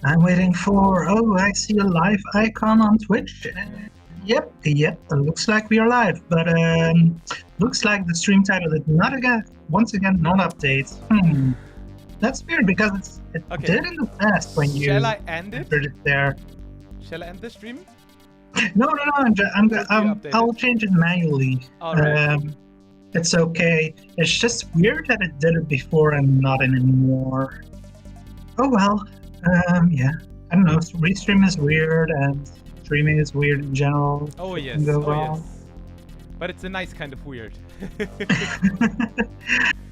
I'm waiting for. Oh, I see a live icon on Twitch. Yep. It looks like we are live, but looks like the stream title did not once again not update. That's weird because it did in the past when you Shall I end it? entered it there. Shall I end the stream? No. I'll change it manually. All right. It's okay. It's just weird that it did it before and not anymore. Oh well. Yeah. I don't know. Restream is weird and streaming is weird in general. Oh yes. Yes. But it's a nice kind of weird.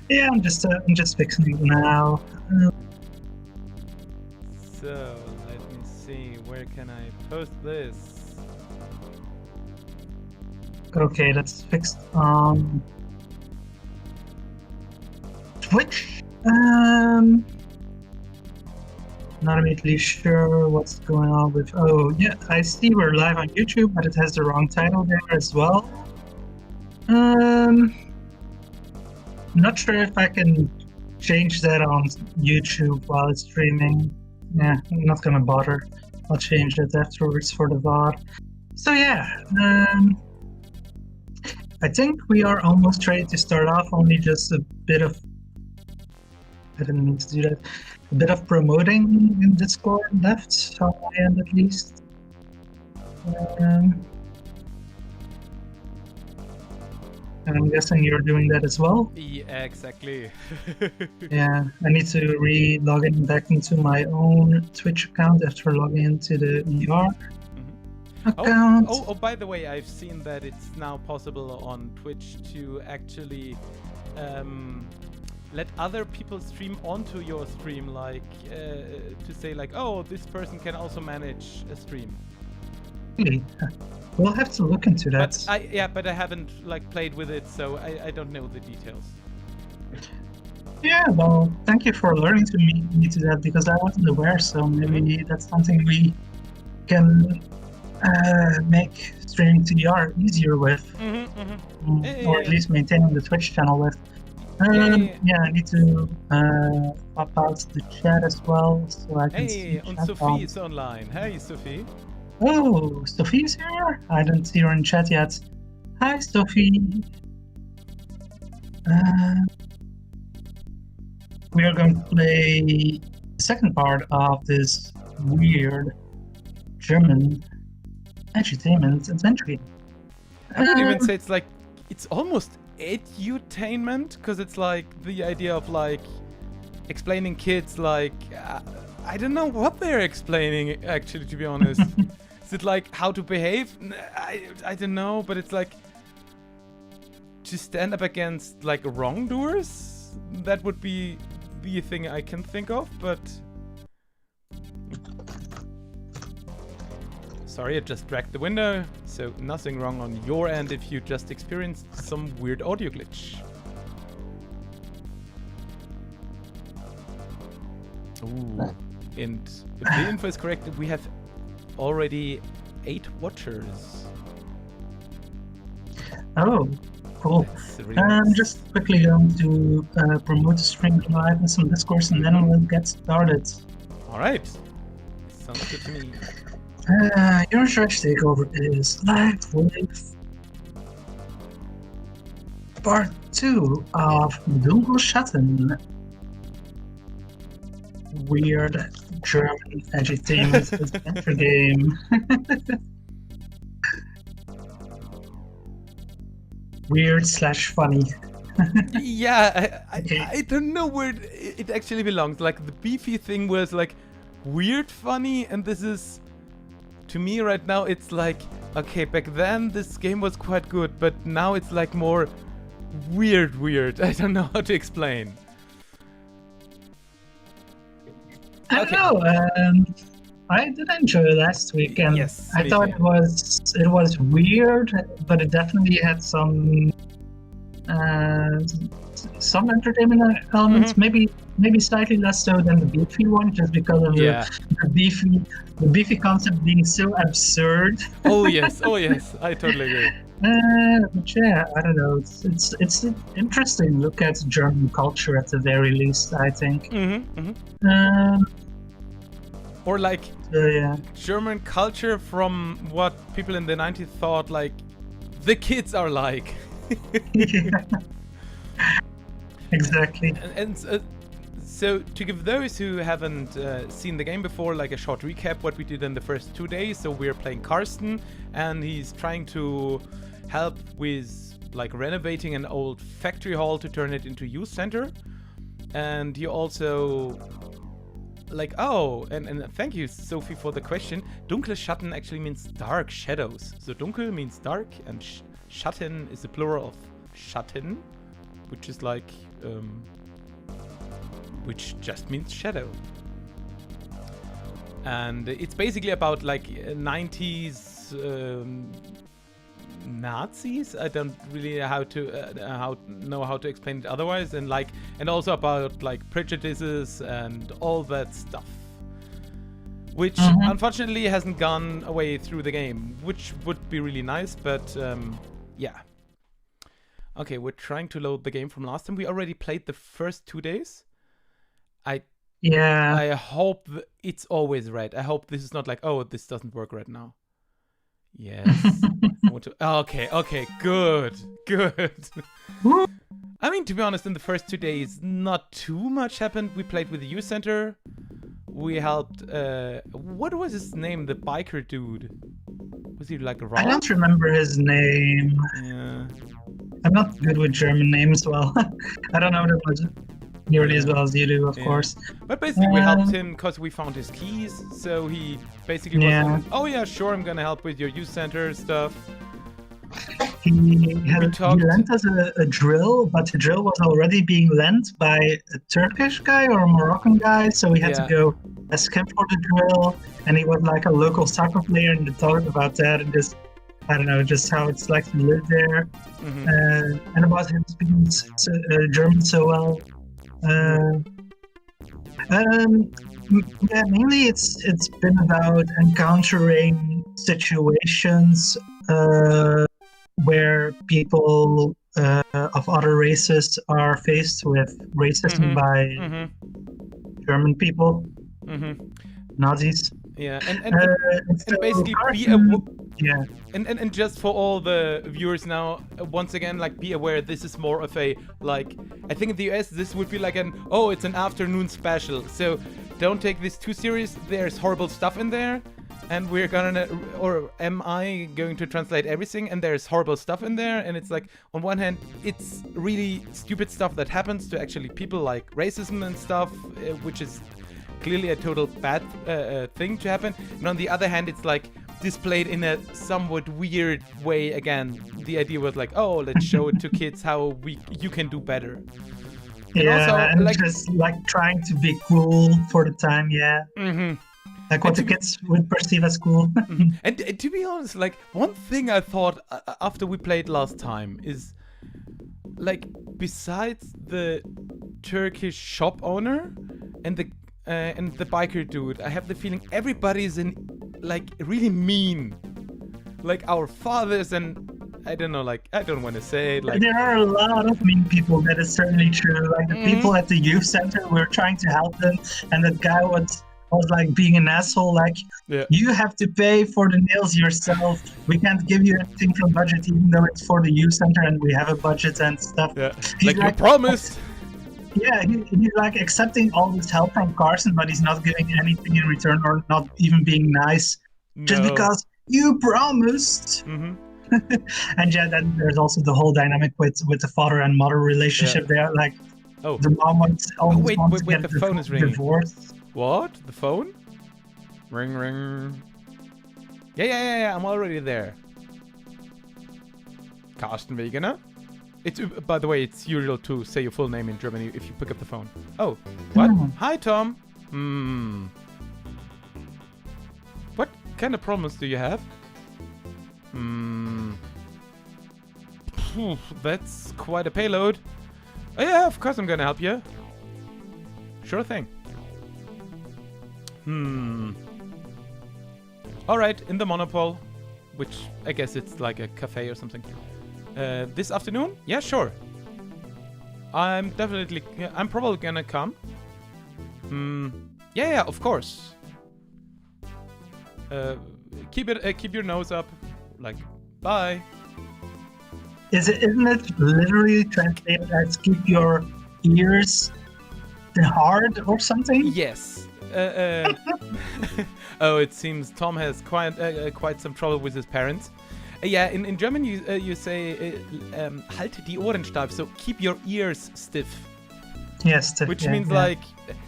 Yeah, I'm just fixing it now. So let me see. Where can I post this? Okay, that's fixed on Twitch. Not immediately sure what's going on with. Oh yeah, I see we're live on YouTube, but it has the wrong title there as well. Not sure if I can change that on YouTube while it's streaming. Yeah, I'm not gonna bother. I'll change it afterwards for the VOD. So yeah, I think we are almost ready to start off. Only just a bit of. I didn't mean to do that. A bit of promoting in Discord left, on my end at least. And I'm guessing you're doing that as well? Yeah, exactly. Yeah, I need to re-log in back into my own Twitch account after logging into the ER account. Oh, by the way, I've seen that it's now possible on Twitch to actually let other people stream onto your stream, like to say like, oh, this person can also manage a stream. Really? We'll have to look into that. But I haven't like played with it, so I don't know the details. Yeah, well, thank you for learning to me to that because I wasn't aware. So maybe that's something we can make streaming TDR easier with, or at least maintaining the Twitch channel with. Yeah, I need to pop out the chat as well so I can see. And Sophie is online. Hey, Sophie. Oh, Sophie's here? I didn't see her in chat yet. Hi, Sophie. We are going to play the second part of this weird German edutainment adventure game. I would even say it's almost edutainment, because it's like the idea of like explaining kids like I don't know what they're explaining actually, to be honest. Is it like how to behave? I don't know, but it's like to stand up against like wrongdoers. That would be the thing I can think of, but sorry, I just dragged the window, so nothing wrong on your end if you just experienced some weird audio glitch. Ooh, and if the info is correct, we have already 8 watchers. Oh, cool. Really I'm nice. just quickly going to promote the stream live in some discourse and then we'll get started. Alright, sounds good to me. Eurotrash Takeover is live with part 2 of Dunkle Schatten. Weird German edutainment adventure game. Weird/funny. Yeah, Okay. I don't know where it actually belongs. Like the beefy thing was like weird funny, and this is, to me right now, it's like, okay, back then this game was quite good, but now it's like more weird. I don't know how to explain. I don't know. I did enjoy last week, and Yes, I me thought too. it was weird, but it definitely had some entertainment elements. Maybe slightly less so than the beefy one, just because of the beefy concept being so absurd. Oh yes, I totally agree. But yeah, I don't know. It's an interesting look at German culture at the very least, I think. Or like yeah. German culture from what people in the 90s thought like the kids are like. Yeah. Exactly. And so to give those who haven't seen the game before, like a short recap, what we did in the first 2 days. So we're playing Karsten, and he's trying to help with like renovating an old factory hall to turn it into youth center. And he also like, oh, and thank you, Sophie, for the question. Dunkle Schatten actually means dark shadows. So Dunkel means dark, and Schatten is the plural of Schatten, which is like, which just means shadow. And it's basically about like 90s Nazis. I don't really know how to explain it otherwise, and also about like prejudices and all that stuff, which unfortunately hasn't gone away through the game, which would be really nice. But yeah. Okay, we're trying to load the game from last time. We already played the first 2 days. I hope it's always red. I hope this is not like, oh, this doesn't work right now. Yes. Okay, good. I mean, to be honest, in the first 2 days, not too much happened. We played with the youth center. We helped, what was his name? The biker dude. Was he like Rob? I don't remember his name. Yeah. I'm not good with German names, well. I don't know that much nearly as well as you do, of course. But basically we helped him because we found his keys. So he basically was, oh yeah, sure, I'm gonna help with your youth center stuff. He lent us a drill, but the drill was already being lent by a Turkish guy or a Moroccan guy, so we had to go ask him for the drill. And he was like a local soccer player, and they talked about that and just, I don't know, just how it's like to live there. And about him speaking German so well. Yeah, mainly it's been about encountering situations where people of other races are faced with racism by German people, Nazis. Yeah, and so basically and just for all the viewers now, once again, like, be aware this is more of a, like, I think in the US this would be like it's an afternoon special, so don't take this too serious. There's horrible stuff in there, and we're gonna, or am I going to translate everything, and there's horrible stuff in there, and it's like, on one hand, it's really stupid stuff that happens to actually people, like racism and stuff, which is clearly a total bad thing to happen, and on the other hand, it's like displayed in a somewhat weird way. Again, the idea was like, oh, let's show it to kids how you can do better. And like, just like trying to be cool for the time, like what the kids would perceive as cool. And to be honest, like, one thing I thought after we played last time is, like, besides the Turkish shop owner and the biker dude, I have the feeling everybody's really mean. Like our fathers, and I don't know, like, I don't want to say it, like, there are a lot of mean people. That is certainly true. Like the people at the youth center, we're trying to help them, and that guy was like being an asshole. Like, you have to pay for the nails yourself. We can't give you anything from budget, even though it's for the youth center and we have a budget and stuff. Like you promised. Yeah, he's like accepting all this help from Carson, but he's not giving anything in return, or not even being nice, just because you promised. And then there's also the whole dynamic with the father and mother relationship there. Like, the mom wants to get the phone is ringing. Divorced. What? The phone? Ring, ring. Yeah, I'm already there. Carsten Wegener? It's, by the way, it's usual to say your full name in Germany if you pick up the phone. Oh, what? Hi, Tom. What kind of problems do you have? That's quite a payload. Oh yeah, of course I'm gonna help you. Sure thing. Alright, in the Monopole, which I guess it's like a cafe or something. This afternoon? Yeah, sure. I'm probably gonna come. Yeah, of course. Keep your nose up. Like, bye. Isn't it literally translated as keep your ears hard or something? Yes. Oh, it seems Tom has quite some trouble with his parents. Yeah, in German you say halte die Ohren steif, so keep your ears stiff. Yes, which means like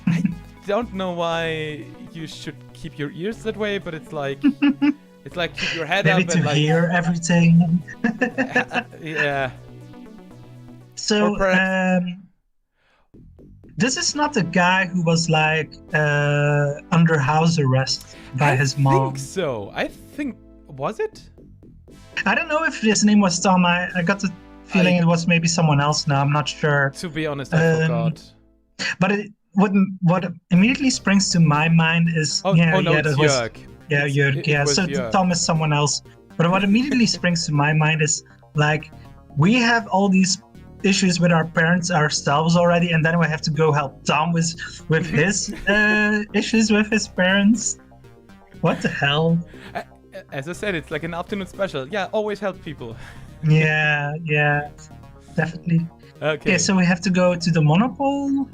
I don't know why you should keep your ears that way, but it's like it's like keep your head maybe up to and like hear everything. Yeah. So this is not the guy who was like under house arrest by his mom. I think so. Was it? I don't know if his name was Tom. I got the feeling it was maybe someone else now. I'm not sure. To be honest, I forgot. But what immediately springs to my mind is it's Jörg. Jörg. Yeah, so Jörg. Tom is someone else. But what immediately springs to my mind is like we have all these issues with our parents ourselves already, and then we have to go help Tom with his issues with his parents. What the hell? As I said, it's like an afternoon special. Yeah, always help people. Yeah, definitely. Okay, so we have to go to the Monopole.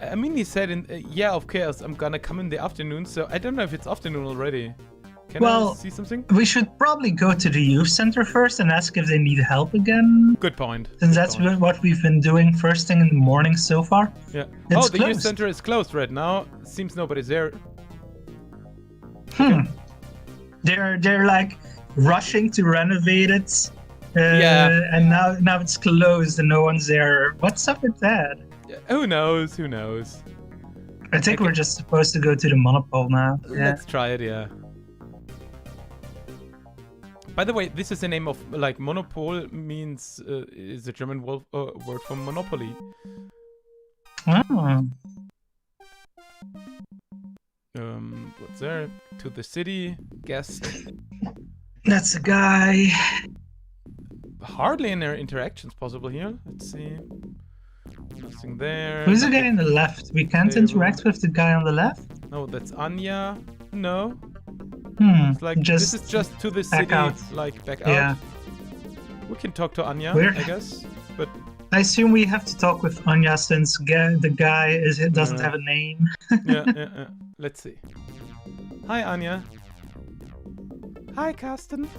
I mean, he said, of course, I'm gonna come in the afternoon, so I don't know if it's afternoon already. Can I see something? We should probably go to the youth center first and ask if they need help again. Good point. Since that's what we've been doing first thing in the morning so far. Yeah. It's the youth center is closed right now. Seems nobody's there. Okay. They're like rushing to renovate it. And now it's closed and no one's there. What's up with that? Who knows? I think we're just supposed to go to the Monopole now. Let's try it, yeah. By the way, this is the name of, like, Monopole means, is a German word for monopoly. Oh. What's there? To the city, guest. That's the guy. Hardly any interactions possible here. Let's see. Nothing there. Who's the guy on the left? We can't interact with the guy on the left? Oh, that's Anya. No. It's like this is just to the city, back out. We can talk to Anya, I guess. But I assume we have to talk with Anya since the guy doesn't have a name. yeah. Let's see. Hi, Anya. Hi, Carsten.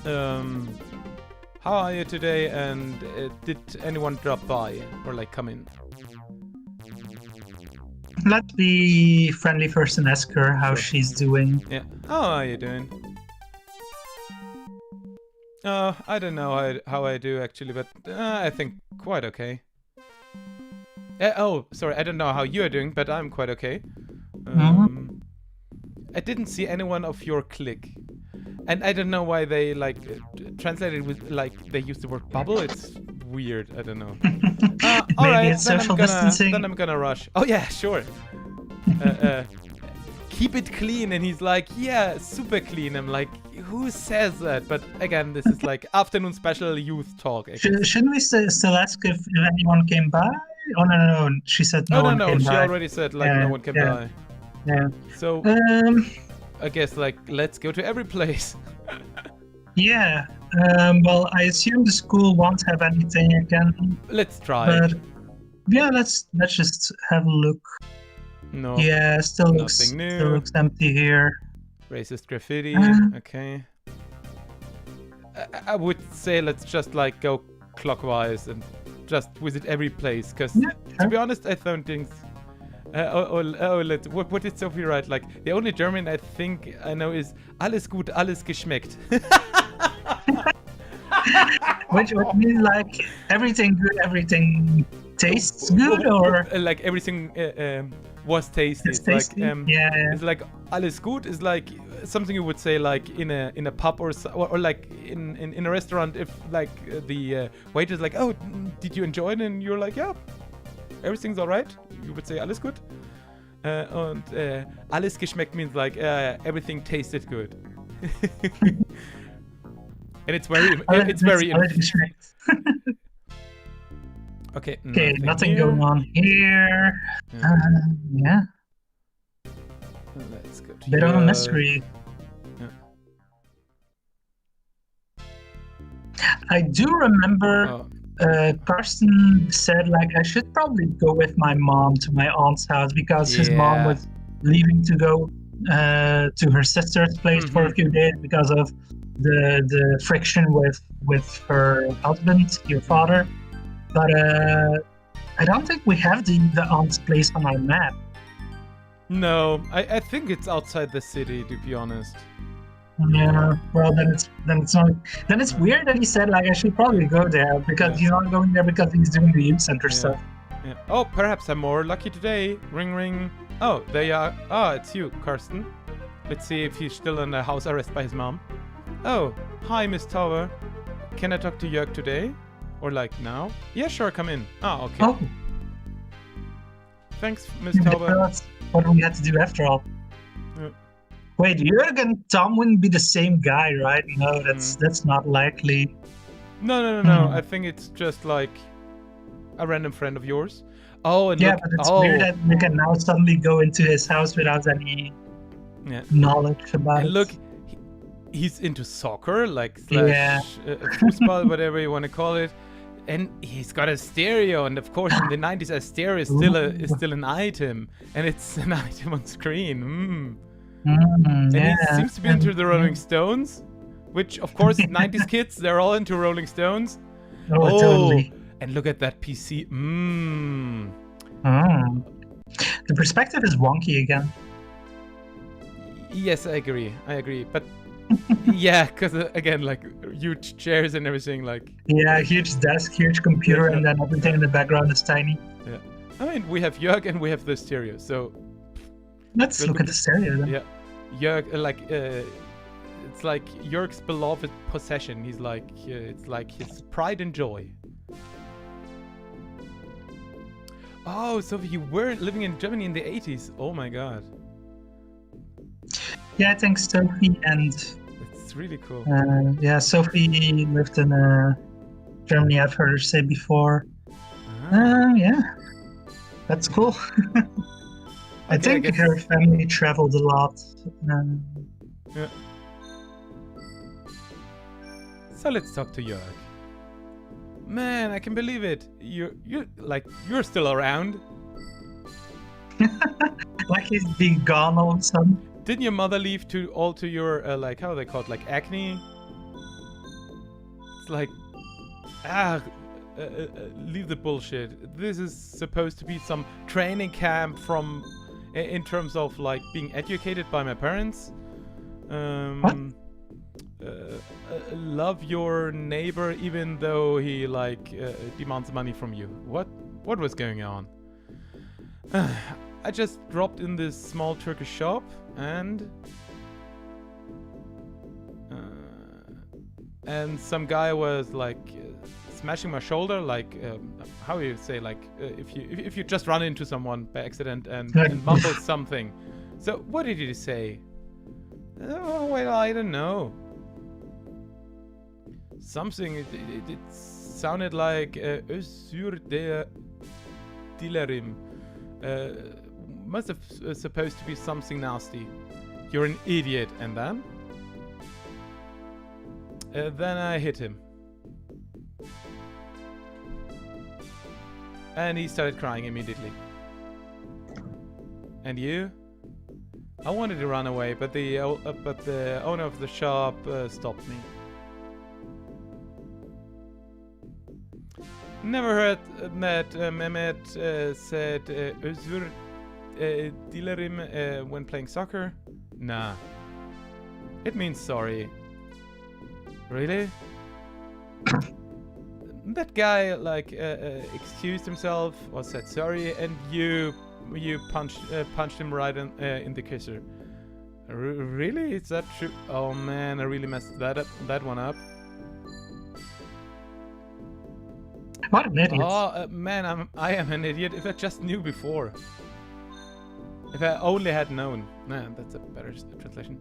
How are you today? And did anyone drop by or like come in? Let's be friendly first and ask her how she's doing. Yeah. How are you doing? I don't know how I do actually, but I think quite okay. Sorry, I don't know how you are doing, but I'm quite okay. I didn't see anyone of your clique. And I don't know why they like translated with like they used the word bubble. It's weird. I don't know. All right, then I'm gonna rush. Oh yeah, sure. Keep it clean, and he's like, yeah, super clean. I'm like, who says that? But again, this is like afternoon special youth talk. Shouldn't we still ask if anyone came by? Oh no, she said no one came by. She already said like no one came by. Yeah. So I guess like let's go to every place. Yeah. Well, I assume the school won't have anything again. Let's try. But yeah, let's just have a look. No. Yeah, still looks empty here. Racist graffiti. Okay. I would say let's just like go clockwise and just visit every place, because to be honest, I don't think. What did Sophie write? Like the only German I think I know is alles gut, alles geschmeckt. Which would mean like everything good, everything tastes good, or like everything was tasty. It's tasty. Like, it's like alles gut is like something you would say like in a pub or like in a restaurant, if like the waiter is like, oh, did you enjoy it? And you're like, yeah, everything's alright. You would say alles gut. And alles geschmeckt means like everything tasted good. And it's very Okay, nothing going on here. Yeah. Let's go to Bit of a Jörg. mystery. Yeah. I do remember Karsten said like I should probably go with my mom to my aunt's house because his mom was leaving to go to her sister's place for a few days because of the friction with her husband, your father. But I don't think we have the aunt's place on our map. No, I think it's outside the city, to be honest. Yeah, well then it's not. Then it's weird that he said like I should probably go there because he's not going there because he's doing the youth center stuff. Yeah. Oh, perhaps I'm more lucky today. Ring ring. Oh, there you are. Ah, it's you, Karsten. Let's see if he's still under house arrest by his mom. Oh, hi, Miss Tauber. Can I talk to Jörg today? Or like now? Yeah, sure, come in. Ah, okay. Oh. Thanks, Miss Tauber. That's what we had to do after all. Yeah. Wait, Jörg and Tom wouldn't be the same guy, right? No, that's not likely. No. I think it's just like a random friend of yours. Oh, and yeah, look, but it's weird that we can now suddenly go into his house without any knowledge about it. And look, he's into soccer, like slash football, whatever you want to call it. And he's got a stereo, and of course in the 90s a stereo is still an item, and it's an item on screen. And he seems to be into the Rolling Stones, which of course 90s kids, they're all into Rolling Stones. Oh, totally. And look at that PC. The perspective is wonky again. Yes, I agree. But yeah, because again, like huge chairs and everything, like. Yeah, huge desk, huge computer, and then everything in the background is tiny. Yeah, I mean, we have Jörg and we have the stereo, so. Let's look at the stereo then. Yeah, Jörg, it's like Jörg's beloved possession. He's like, it's like his pride and joy. Oh, so you were living in Germany in the 80s. Oh my god. Yeah, I think Sophie and... It's really cool. Sophie lived in Germany, I've heard her say before. Yeah, that's cool. I think her family traveled a lot. Yeah. So let's talk to Jörg. Man, I can believe it. You're still around. Like he's been gone all of a sudden. Didn't your mother leave to your how are they called, like acne? It's like, leave the bullshit. This is supposed to be some training camp in terms of like being educated by my parents. What? Love your neighbor even though he demands money from you. What was going on? I just dropped in this small Turkish shop and some guy was like smashing my shoulder, like how do you say, like if you just run into someone by accident and mumble something. So what did he say? Oh well, I don't know. Something it sounded like Özür dilerim. Must have supposed to be something nasty. You're an idiot. And then? Then I hit him. And he started crying immediately. And you? I wanted to run away, but the owner of the shop stopped me. Never heard that Mehmet said Özür dilerim when playing soccer? Nah. It means sorry. Really? That guy excused himself or said sorry, and you punched him right in the kisser. Really? Is that true? Oh man, I really messed that one up. What an idiot. Oh man, I am an idiot. If I just knew before. If I only had known. Nah, that's a better translation.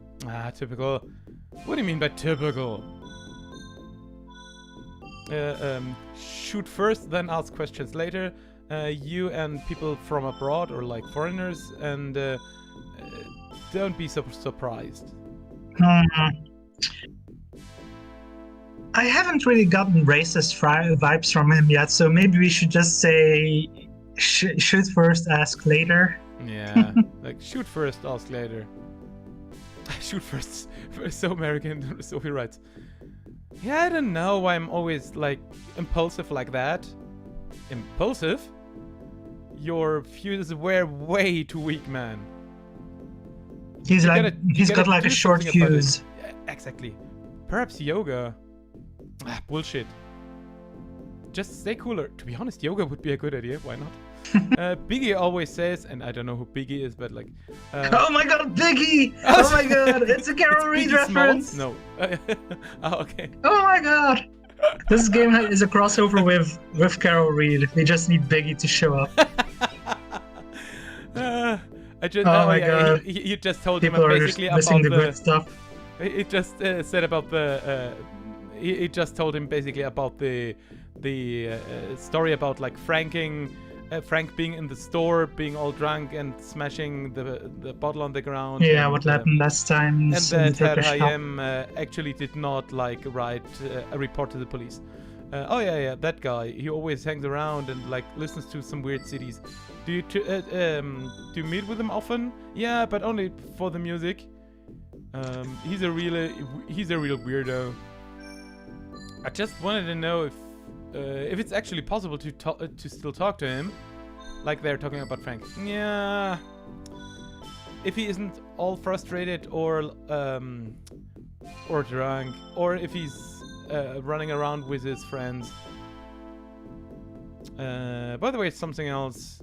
Typical. What do you mean by typical? Shoot first, then ask questions later. You and people from abroad or like foreigners, and don't be so surprised. I haven't really gotten racist vibes from him yet, so maybe we should just say shoot first, ask later. Yeah, like shoot first, ask later. Shoot first, so American, so he writes. Yeah, I don't know why I'm always like impulsive like that. Impulsive? Your fuses were way too weak, man. He's got like a short fuse. Yeah, exactly. Perhaps yoga. Bullshit. Just stay cooler. To be honest, yoga would be a good idea. Why not? Biggie always says, and I don't know who Biggie is, but like... oh my god, Biggie! Oh my god, it's a Carol Reed reference! No. Oh, okay. Oh my god! This game is a crossover with Carol Reed. We just need Biggie to show up. Oh my god. You just told People him basically are missing about the good stuff. He just said about the... he just told him basically about the story about like Frank being in the store, being all drunk and smashing the bottle on the ground. Yeah, what happened last time. And that Hayem actually did not like write a report to the police. Oh yeah, that guy. He always hangs around and like listens to some weird CDs. Do you meet with him often? Yeah, but only for the music. He's a real weirdo. I just wanted to know if it's actually possible to still talk to him, like they're talking about Frank. Yeah. If he isn't all frustrated or drunk, or if he's running around with his friends. By the way, something else.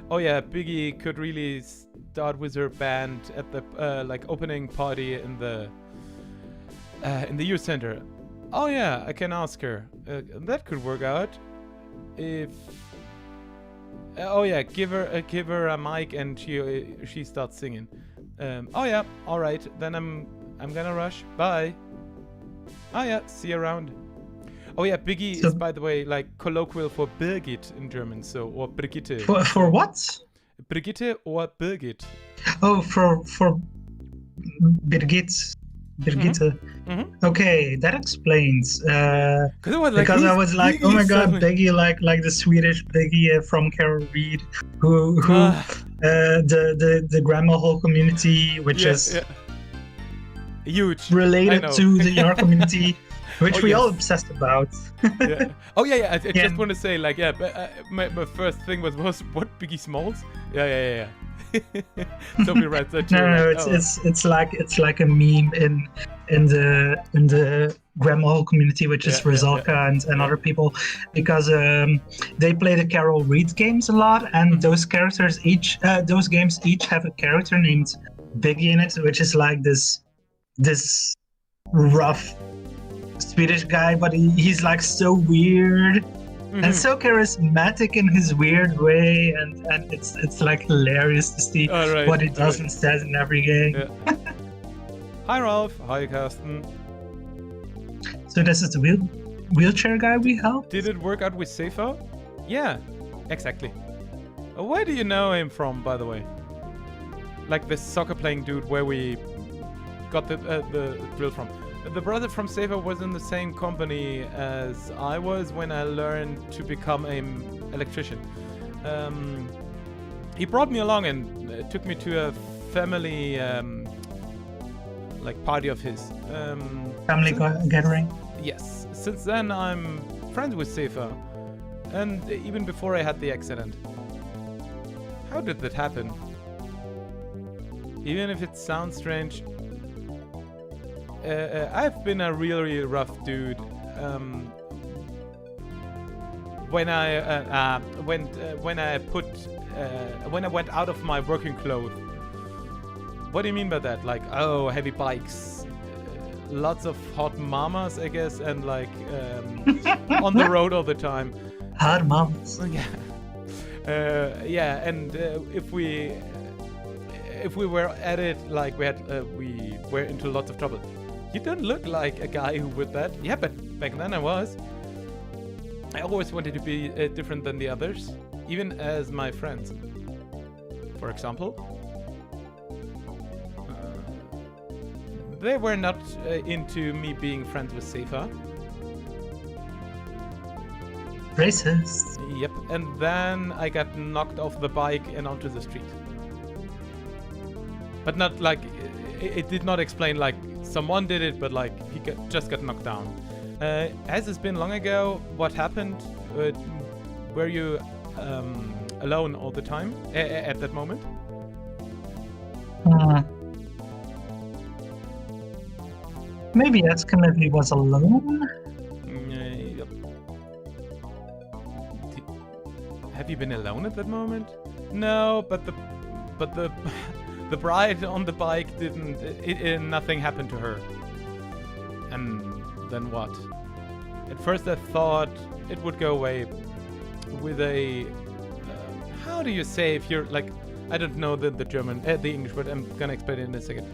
Oh yeah, Biggie could really start with her band at the like opening party in the youth center. Oh yeah, I can ask her. That could work out. If oh yeah, give her a mic and she starts singing. Oh yeah, all right. Then I'm gonna rush. Bye. Oh yeah, see you around. Oh yeah, Biggie is, by the way, like colloquial for Birgit in German, so, or Brigitte. For what? Brigitte or Birgit. Oh, for Birgit. Brigitte. Mm-hmm. Okay, that explains. Because I was like, Biggie oh my god, suddenly. Biggie, like the Swedish Biggie from Carol Reed, who the Grandma Hole community, which is huge, related to the Yar community. Which we all obsessed about. Yeah. Oh yeah. I just want to say, like, yeah. But my first thing was what Biggie Smalls? Yeah. Sophie writes that. No, it's like a meme in the Grandma Hole community, which is Rizalka and other people, because they play the Carol Reed games a lot, and those characters those games each have a character named Biggie in it, which is like this rough Swedish guy, but he's like so weird and so charismatic in his weird way, and it's like hilarious to see what he does and says in every game. Yeah. Hi Ralph. Hi Karsten. So this is the wheelchair guy we helped? Did it work out with Seifo? Yeah, exactly. Where do you know him from, by the way? Like this soccer playing dude where we got the drill from. The brother from Seifo was in the same company as I was when I learned to become an electrician. He brought me along and took me to a family like party of his. Family gathering? Yes. Since then I'm friends with Seifo. And even before I had the accident. How did that happen? Even if it sounds strange, I've been a really rough dude. When I went out of my working clothes. What do you mean by that? Like, oh, heavy bikes, lots of hot mamas, I guess, and like on the road all the time. Hot mamas. Yeah, and if we were at it, like we were into lots of trouble. You don't look like a guy who would that. Yeah, but back then I was. I always wanted to be different than the others. even as my friends. For example, they were not into me being friends with Sefa. Racist. Yep, and then I got knocked off the bike and onto the street. But not like, it did not explain like someone did it, but like he just got knocked down. As it's been long ago, what happened? Were you alone all the time at that moment? Maybe Escamilli was alone? Yep. Have you been alone at that moment? No, but the the bride on the bike didn't. Nothing happened to her. And then what? At first I thought it would go away with a. How do you say if you're like? I don't know the German, the English word. I'm gonna explain it in a second.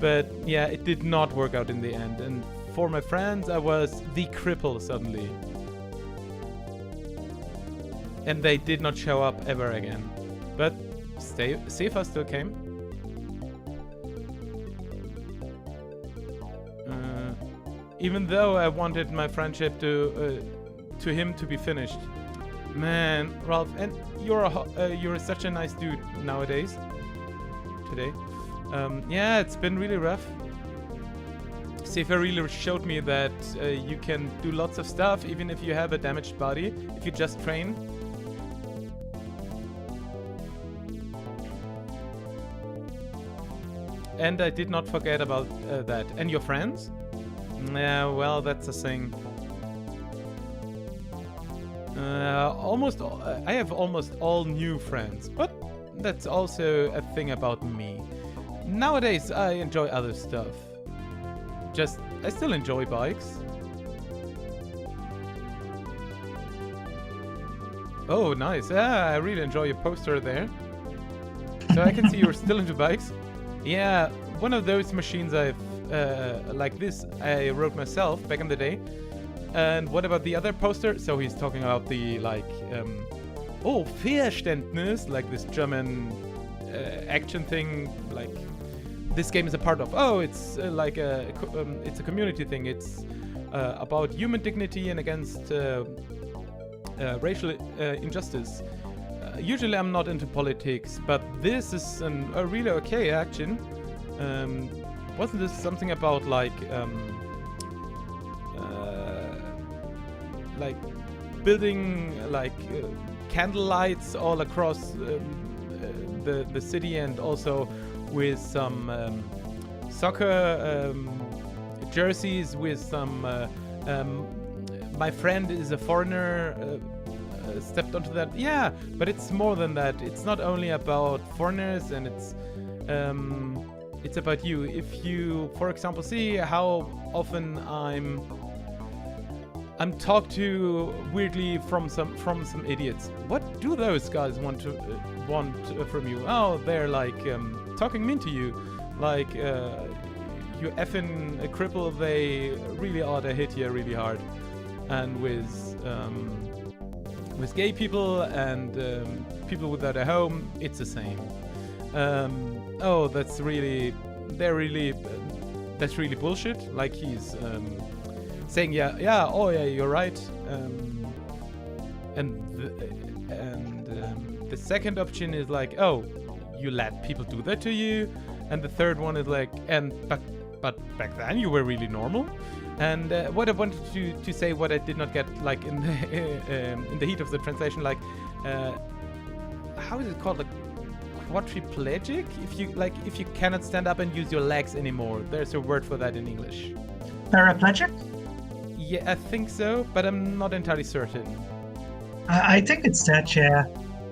But yeah, it did not work out in the end. And for my friends, I was the cripple suddenly. And they did not show up ever again. But Sefa still came. Even though I wanted my friendship to him to be finished. Man, Ralph, and you're such a nice dude nowadays. Today. Yeah, it's been really rough. Sefa really showed me that you can do lots of stuff even if you have a damaged body, if you just train. And I did not forget about that. And your friends? Yeah, well, that's a thing. I have almost all new friends, but that's also a thing about me. Nowadays, I enjoy other stuff. I still enjoy bikes. Oh, nice. Yeah, I really enjoy your poster there. So I can see you're still into bikes. Yeah, one of those machines like this, I wrote myself back in the day. And what about the other poster? So he's talking about the, like, Verständnis, like this German action thing, like this game is a part of. Oh, it's it's a community thing. It's about human dignity and against racial injustice. Usually I'm not into politics, but this is a really okay action. Wasn't this something about like building candle lights all across the city, and also with some soccer jerseys with some my friend is a foreigner stepped onto that. Yeah, but it's more than that. It's not only about foreigners, and it's about you. If you, for example, see how often I'm talked to weirdly from some idiots. What do those guys want from you? Oh, they're like talking mean to you, like you effing a cripple. They really ought to hit you really hard. And with gay people and people without a home, it's the same. Oh, that's really bullshit. Like he's saying, you're right. The second option is like, oh, you let people do that to you, and the third one is like, but back then you were really normal. And what I wanted to say, what I did not get, like in the heat of the translation, like how is it called, like quadriplegic? If you cannot stand up and use your legs anymore, there's a word for that in English. Paraplegic? Yeah, I think so, but I'm not entirely certain. I think it's that, yeah.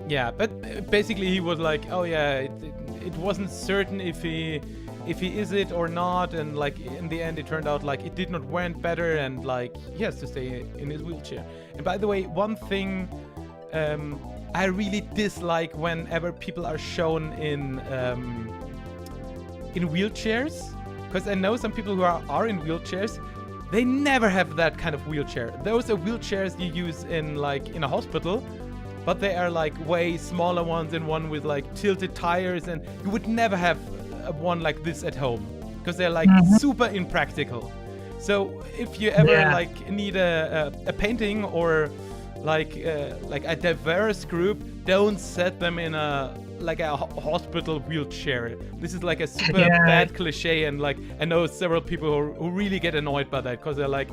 Yeah, but basically he was like, oh yeah, it wasn't certain if he is it or not, and like in the end it turned out like it did not went better, and like he has to stay in his wheelchair. And by the way, one thing I really dislike whenever people are shown in wheelchairs, because I know some people who are in wheelchairs. They never have that kind of wheelchair. Those are wheelchairs you use in a hospital, but they are like way smaller ones and one with like tilted tires, and you would never have one like this at home because they're like super impractical. So if you ever like need a painting or like a diverse group, don't set them in a hospital wheelchair. This is like a super bad cliche, and like I know several people who really get annoyed by that because they're like,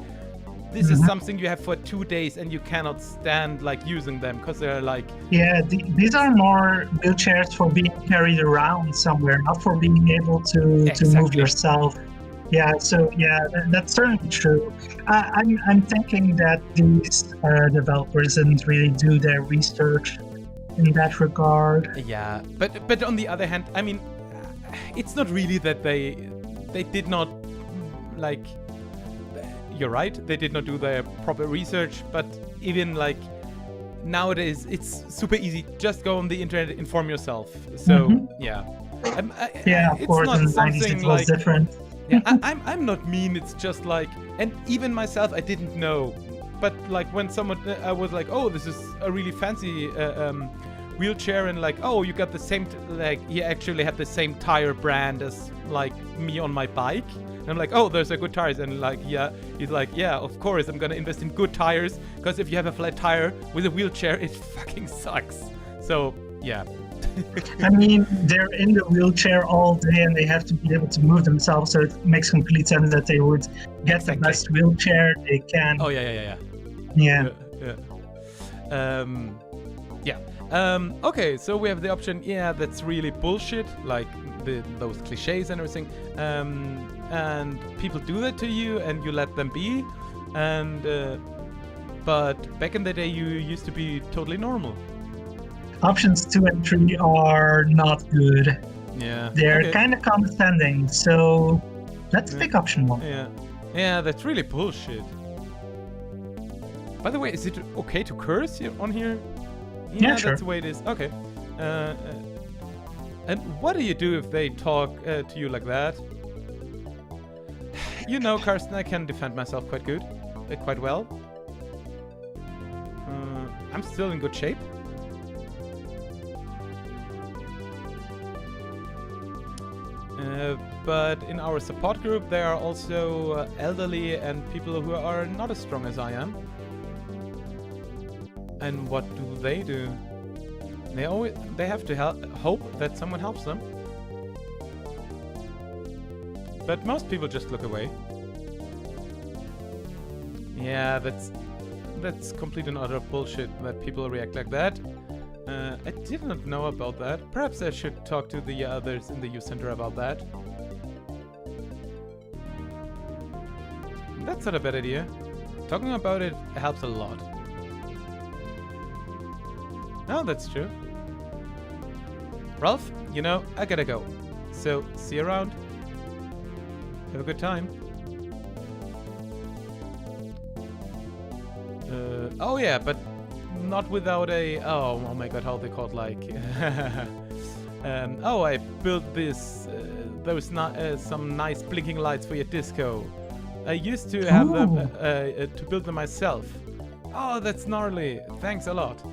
this is something you have for 2 days and you cannot stand like using them because they're like... Yeah, these are more wheelchairs for being carried around somewhere, not for being able to move yourself. Yeah, so that's certainly true. I'm thinking that these developers didn't really do their research in that regard. Yeah, but on the other hand, I mean, it's not really that they did not like... You're right, they did not do their proper research, but even like nowadays it's super easy. Just go on the internet, inform yourself. So of course, not in the 90s something it was like different. I'm not mean. It's just like, and even myself, I didn't know. But like when someone, I was like, oh, this is a really fancy wheelchair, and like, oh, you got the same, he actually had the same tire brand as like me on my bike. And I'm like, oh, those are good tires. And like, he's like, yeah, of course, I'm gonna invest in good tires, because if you have a flat tire with a wheelchair, it fucking sucks. So, yeah. I mean, they're in the wheelchair all day and they have to be able to move themselves, so it makes complete sense that they would get the best wheelchair they can. Oh, yeah. Okay, so we have the option, that's really bullshit, like those cliches and everything. And people do that to you and you let them be. And but back in the day, you used to be totally normal. Options 2 and 3 are not good. Yeah. They're kind of condescending, so let's pick option 1. Yeah, that's really bullshit. By the way, is it okay to curse here on here? Yeah, sure. That's the way it is. Okay. And what do you do if they talk to you like that? You know, Karsten, I can defend myself quite well. I'm still in good shape. But in our support group, there are also elderly and people who are not as strong as I am. And what do? They have to hope that someone helps them. But most people just look away. Yeah, that's complete and utter bullshit that people react like that. I did not know about that. Perhaps I should talk to the others in the youth center about that. That's not a bad idea. Talking about it helps a lot. Oh, that's true. Ralph, you know, I gotta go. So, see you around. Have a good time. Oh yeah, but not without a... Oh my god, how they called, like... oh, I built this... some nice blinking lights for your disco. I used to have them... to build them myself. Oh, that's gnarly. Thanks a lot.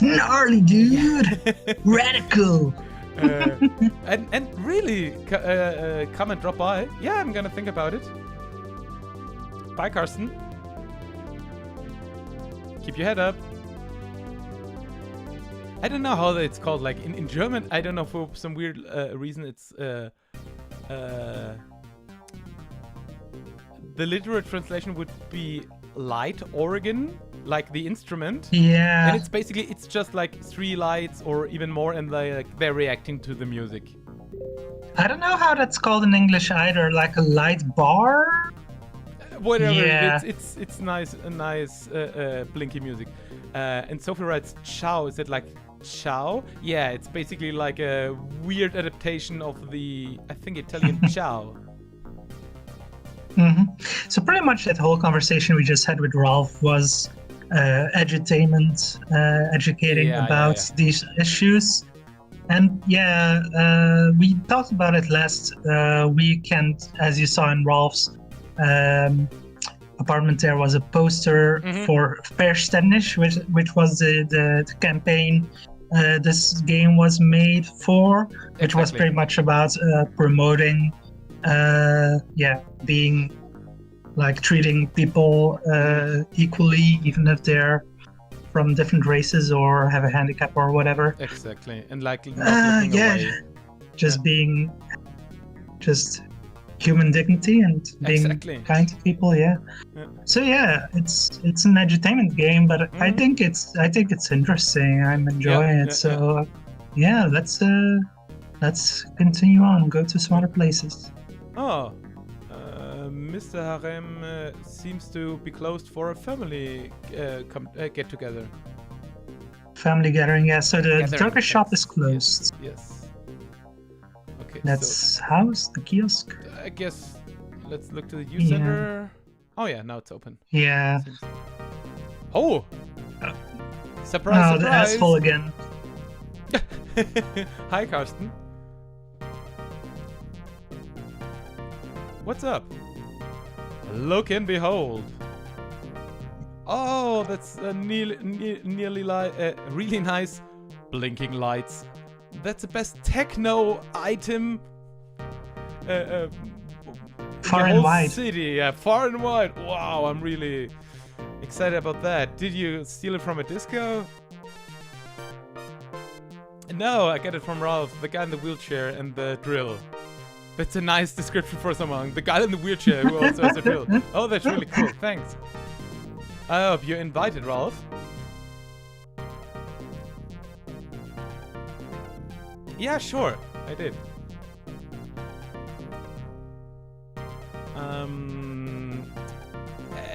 Gnarly, dude! Radical! And really, come and drop by. Yeah, I'm gonna think about it. Bye, Karsten. Keep your head up. I don't know how it's called, like in German. I don't know, for some weird reason it's the literal translation would be light organ, like the instrument. Yeah. And it's basically, it's just like 3 lights or even more, and they're reacting to the music. I don't know how that's called in English either, like a light bar? Whatever, yeah. it's nice, blinky music. And Sophie writes ciao. Is it like ciao? Yeah, it's basically like a weird adaptation of the, I think, Italian ciao. So pretty much that whole conversation we just had with Ralph was edutainment, educating about these issues. And we talked about it last weekend, as you saw in Ralph's apartment there was a poster for Verständnis, which was the campaign this game was made for, which was pretty much about promoting, being like treating people equally, even if they're from different races or have a handicap or whatever. Exactly, and like not looking away. Just being human dignity and being kind to people. So it's an edutainment game, but I think it's interesting. I'm enjoying it. So let's continue on, go to some other places. Mr. Harem seems to be closed for a family get together. Family gathering, yeah. So the Turkish shop is closed. Yes. Okay. That's house, the kiosk. I guess let's look to the youth center. Oh yeah, now it's open. Yeah. Oh! Surprise! The asshole again. Hi, Karsten. What's up? Look and behold. Oh, that's nearly really nice blinking lights. That's the best techno item. Far and wide. City, yeah, far and wide. Wow, I'm really excited about that. Did you steal it from a disco? No, I got it from Ralph, the guy in the wheelchair and the drill. That's a nice description for someone. The guy in the wheelchair who also has a drill. Oh, that's really cool. Thanks. I hope you're invited, Ralph. Yeah, sure. I did.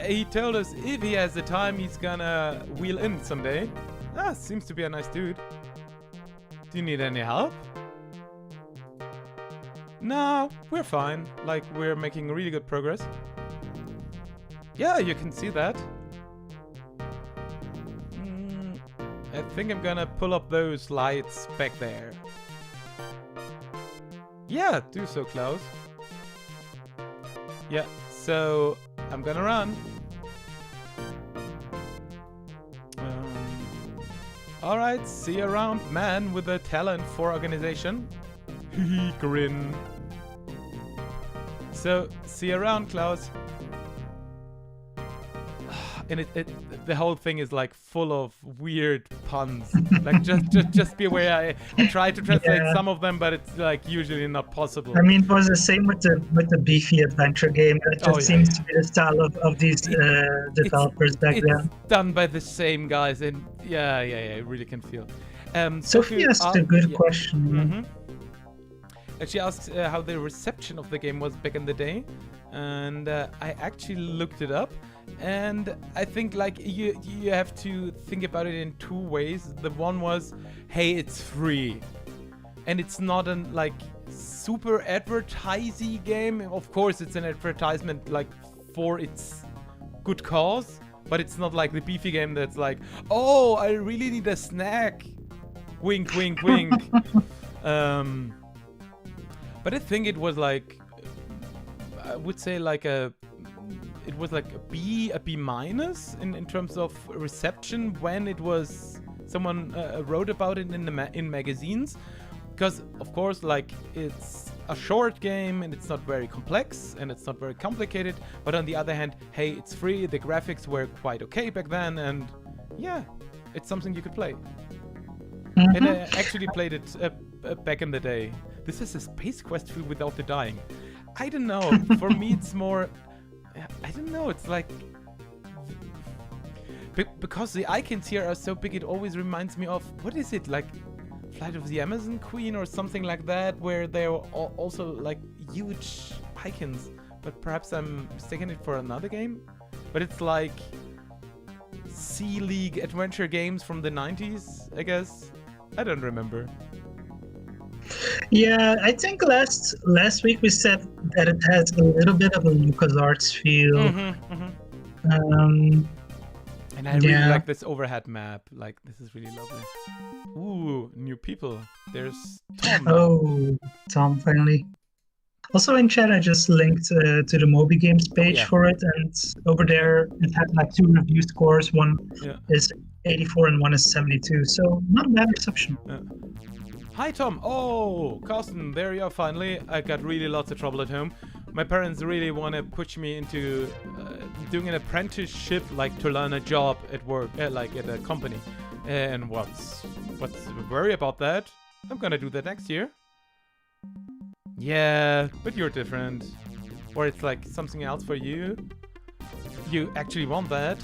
He told us if he has the time, he's gonna wheel in someday. Seems to be a nice dude. Do you need any help? No, we're fine. Like, we're making really good progress. Yeah, you can see that. I think I'm gonna pull up those lights back there. Yeah, do so, Klaus. Yeah, so I'm gonna run. Alright, see you around, man with a talent for organization. Hee grin. So, see you around, Klaus. And the whole thing is like full of weird puns. Like just be aware. I tried to translate some of them, but it's like usually not possible. I mean, it was the same with the beefy adventure game. It just seems to be the style of these developers back then. It's done by the same guys, and yeah, I really can feel. Sophie asked a good question. And she asked how the reception of the game was back in the day, and I actually looked it up. And I think like you have to think about it in two ways. The one was, hey, it's free, and it's not an like super advertising game. Of course, it's an advertisement like for its good cause, but it's not like the beefy game that's like, oh, I really need a snack. Wink, wink, wink. But I think it was like, I would say like it was like a B minus in terms of reception when it was someone wrote about it in magazines, because of course like it's a short game and it's not very complex and it's not very complicated, but on the other hand, hey, it's free, the graphics were quite okay back then, and yeah, it's something you could play. And I actually played it back in the day. This is a Space Quest feel without the dying. I don't know. For me, it's more... I don't know. It's like... Because the icons here are so big, it always reminds me of... What is it? Like Flight of the Amazon Queen or something like that, where they're also like huge icons. But perhaps I'm mistaking it for another game? But it's like... Sea League adventure games from the 90s, I guess. I don't remember. Yeah, I think last week we said that it has a little bit of a LucasArts feel. And I really like this overhead map. Like, this is really lovely. Ooh, new people. There's Tom. Oh, Tom finally. Also in chat, I just linked to the Moby Games page for it, and over there it had like 2 review scores. One is 84 and one is 72, so not a bad reception. Hi Tom! Oh, Carsten, there you are finally. I got really lots of trouble at home. My parents really want to push me into doing an apprenticeship, like to learn a job at work, like at a company. And what's the worry about that? I'm gonna do that next year. Yeah, but you're different. Or it's like something else for you. You actually want that.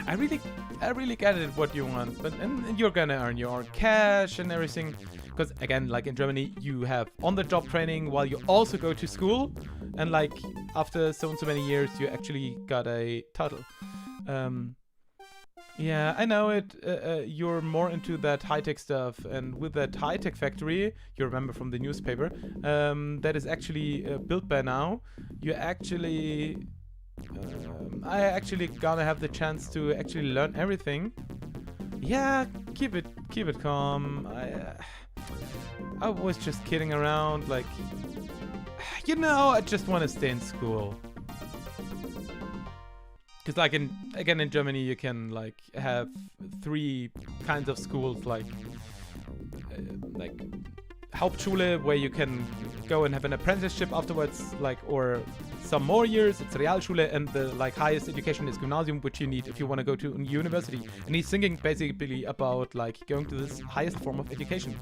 I really get it what you want, but and you're gonna earn your cash and everything. Because again, like in Germany, you have on-the-job training while you also go to school, and like after so and so many years, you actually got a title. Yeah, I know it. You're more into that high-tech stuff, and with that high-tech factory, you remember from the newspaper, that is actually built by now. You actually, I actually gonna have the chance to actually learn everything. Yeah, keep it calm. I was just kidding around, like, you know, I just want to stay in school. Because like in Germany you can like have 3 kinds of schools, like Hauptschule, where you can go and have an apprenticeship afterwards, like, or some more years. It's Realschule, and the like highest education is Gymnasium, which you need if you want to go to university. And he's thinking basically about like going to this highest form of education.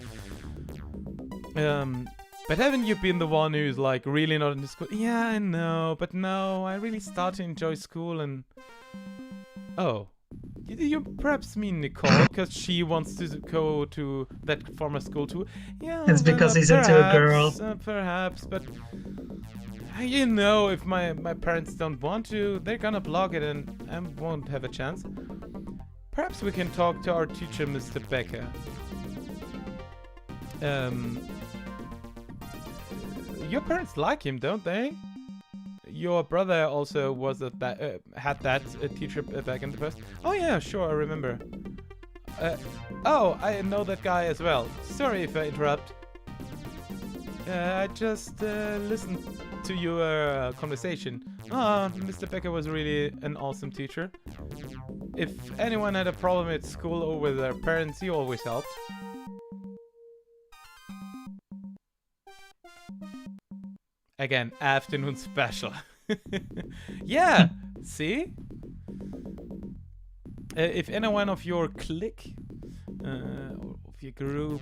But haven't you been the one who's like really not into school? Yeah, I know, but no, I really start to enjoy school. And oh, you perhaps mean Nicole, because she wants to go to that former school too. Yeah, it's because he's into a girl. Perhaps, but you know, if my parents don't want to, they're gonna block it, and I won't have a chance. Perhaps we can talk to our teacher, Mr. Becker. Your parents like him, don't they? Your brother also was had that teacher back in the past. Oh yeah, sure, I remember. Oh, I know that guy as well. Sorry if I interrupt. I just listened to your conversation. Mr. Becker was really an awesome teacher. If anyone had a problem at school or with their parents, he always helped. Again, afternoon special. Yeah, see? If anyone of your clique, or of your group,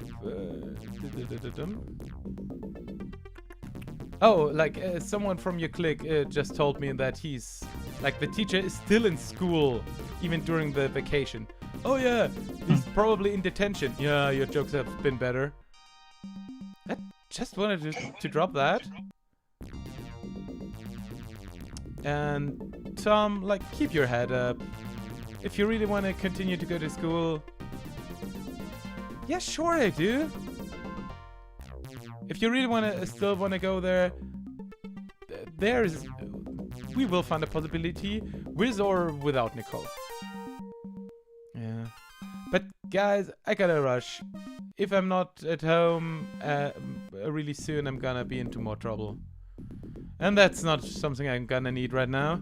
oh, like someone from your clique just told me that he's, like, the teacher is still in school, even during the vacation. Oh yeah, he's probably in detention. Yeah, your jokes have been better. I just wanted to drop that. And Tom, like, keep your head up. If you really want to continue to go to school, yeah, sure I do. If you really still want to go there, we will find a possibility with or without Nicole. Yeah. But guys, I gotta rush. If I'm not at home really soon, I'm gonna be into more trouble. And that's not something I'm gonna need right now.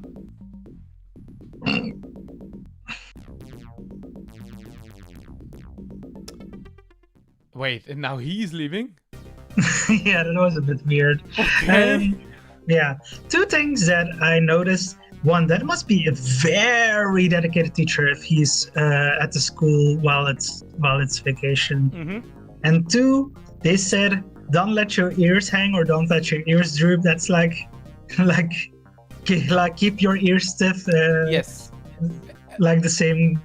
Wait, and now he's leaving? Yeah, that was a bit weird. Okay. Yeah, 2 things that I noticed. One, that must be a very dedicated teacher if he's at the school while it's vacation. Mm-hmm. And 2, they said, don't let your ears hang or don't let your ears droop. That's like keep your ears stiff. Yes. Like the same.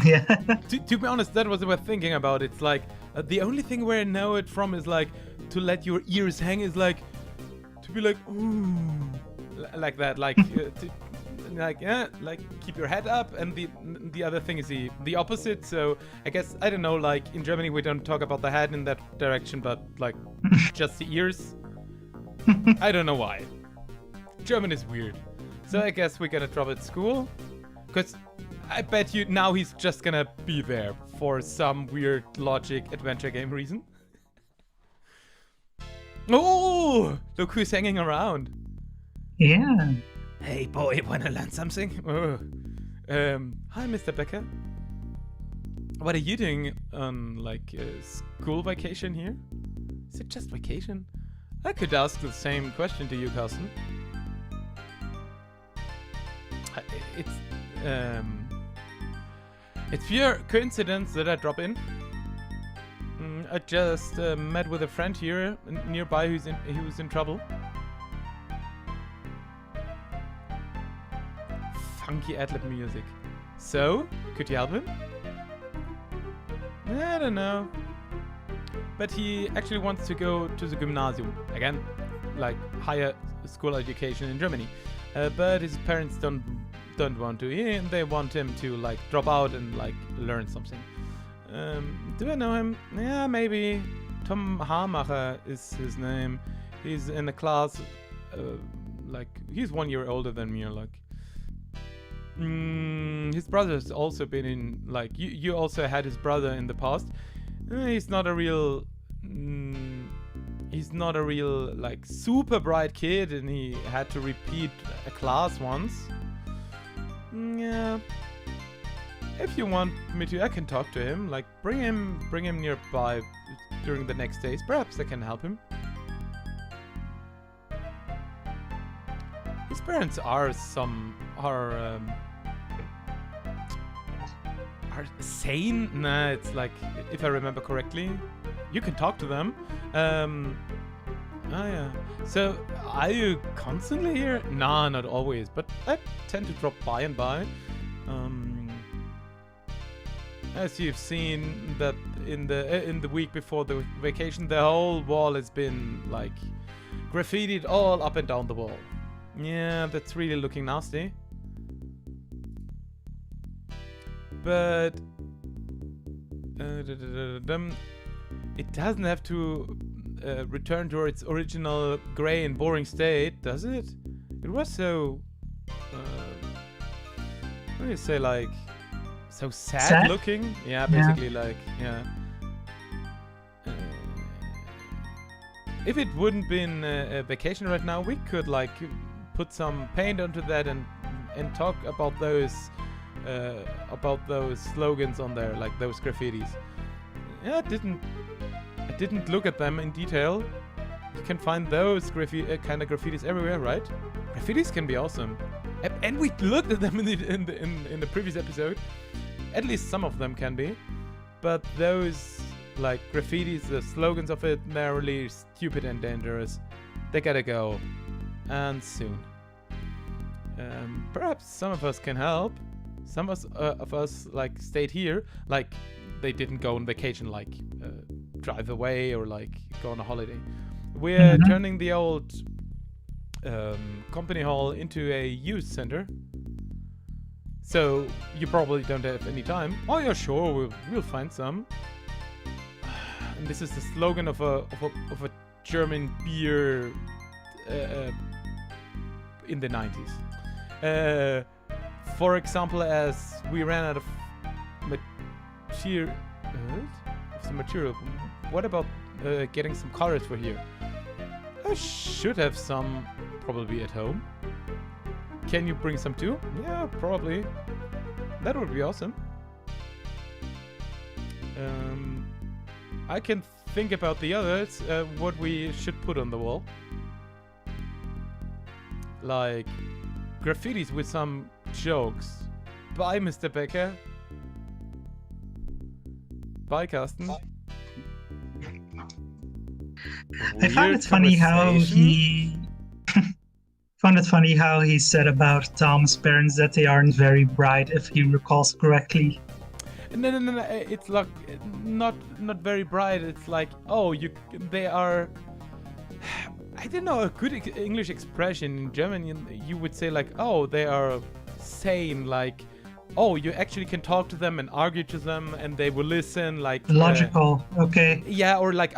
Yeah. To be honest, that was what I was thinking about. It's like the only thing where I know it from is like to let your ears hang is like to be like ooh, like that, like like keep your head up, and the other thing is the opposite. So I guess, I don't know, like in Germany we don't talk about the head in that direction, but like just the ears. I don't know why. German is weird. So I guess we're gonna drop at school, because I bet you now he's just gonna be there for some weird logic adventure game reason. Oh, look who's hanging around. Yeah. Hey boy, wanna learn something? Oh. Hi, Mr. Becker. What are you doing on like school vacation here? Is it just vacation? I could ask the same question to you, Carsten. It's pure coincidence that I drop in. I just met with a friend here nearby who's in trouble. Funky ad-lib music. So, could you help him? I don't know. But he actually wants to go to the gymnasium again, like higher school education in Germany. But his parents don't want to. They want him to like drop out and like learn something. Do I know him? Yeah, maybe. Tom Hamacher is his name. He's in the class. Like he's 1 year older than me. Like. His brother's also been in, like, you also had his brother in the past. He's not a real, like, super bright kid, and he had to repeat a class once. Yeah. If you want me to, I can talk to him. Like, bring him nearby during the next days. Perhaps I can help him. His parents are sane? Nah, it's like, if I remember correctly, you can talk to them. Yeah. So, are you constantly here? Nah, not always, but I tend to drop by and by. As you've seen that in the week before the vacation, the whole wall has been like graffitied all up and down the wall. Yeah, that's really looking nasty. But it doesn't have to return to its original grey and boring state, does it? It was so what do you say, like so sad looking? Yeah, basically, like, yeah. If it wouldn't been a vacation right now, we could like put some paint onto that and talk about those slogans on there, like those graffitis. Yeah, I didn't look at them in detail. You can find those kind of graffitis everywhere, right? Graffitis can be awesome, and we looked at them in the previous episode. At least some of them can be, but those like graffitis, the slogans of it, they're really stupid and dangerous. They gotta go, and soon. Perhaps some of us can help. Some of us like stayed here, like they didn't go on vacation, like drive away or like go on a holiday. We're turning the old company hall into a youth center. So you probably don't have any time. Oh yeah, sure, we'll find some. And this is the slogan of a German beer in the 90s. For example, as we ran out of material, what about getting some colors for here? I should have some probably at home. Can you bring some too? Yeah, probably. That would be awesome. I can think about the others, what we should put on the wall. Like graffitis with some jokes. Bye, Mr. Becker. Bye, Carsten. I found it funny how he said about Tom's parents that they aren't very bright, if he recalls correctly. No. It's like not very bright. It's like, oh, they are. I don't know, a good English expression in German. You would say like, oh, they are sane. Like, oh, you actually can talk to them and argue to them, and they will listen. Like logical, okay. Yeah, or like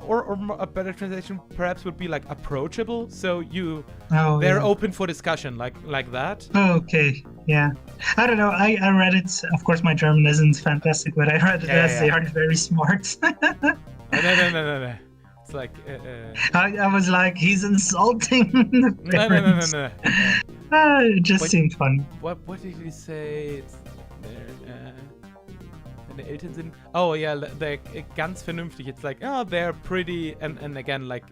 or a better translation perhaps would be like approachable. So they're open for discussion, like that. Oh, okay, yeah. I don't know. I read it. Of course, my German isn't fantastic, but I read it as they aren't very smart. No. It's like. I was like, he's insulting the parents. No. It just seemed funny. What did he say? It's there. Deine Eltern sind. Oh yeah, they're ganz vernünftig. It's like, oh, they're pretty, and again, like.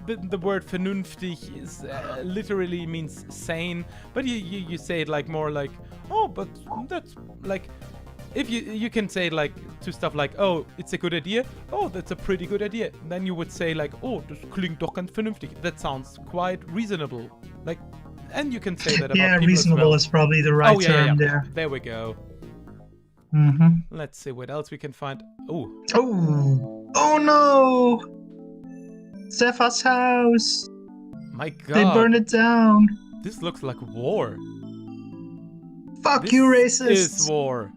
The word vernünftig is literally means sane, but you say it like more like, oh, but that's like, if you can say it like to stuff like, oh, it's a good idea, oh, that's a pretty good idea. And then you would say like, oh, das klingt doch ganz vernünftig. That sounds quite reasonable. Like, and you can say that about people reasonable as well. is probably the right term there. There we go. Let's see what else we can find. Oh no! Sepha's house! My god. They burned it down. This looks like war. Fuck you, racists! This is war.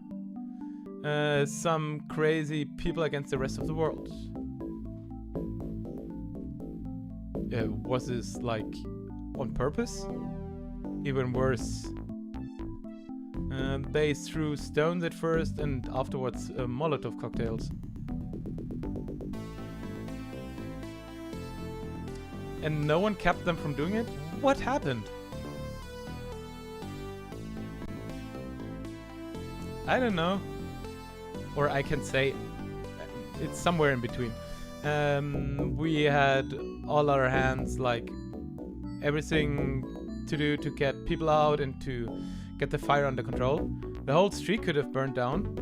Some crazy people against the rest of the world. Was this like on purpose? Even worse. They threw stones at first and afterwards Molotov cocktails. And no one kept them from doing it? What happened? I don't know. Or I can say it's somewhere in between. We had all our hands, like everything to do to get people out and to get the fire under control. The whole street could have burned down.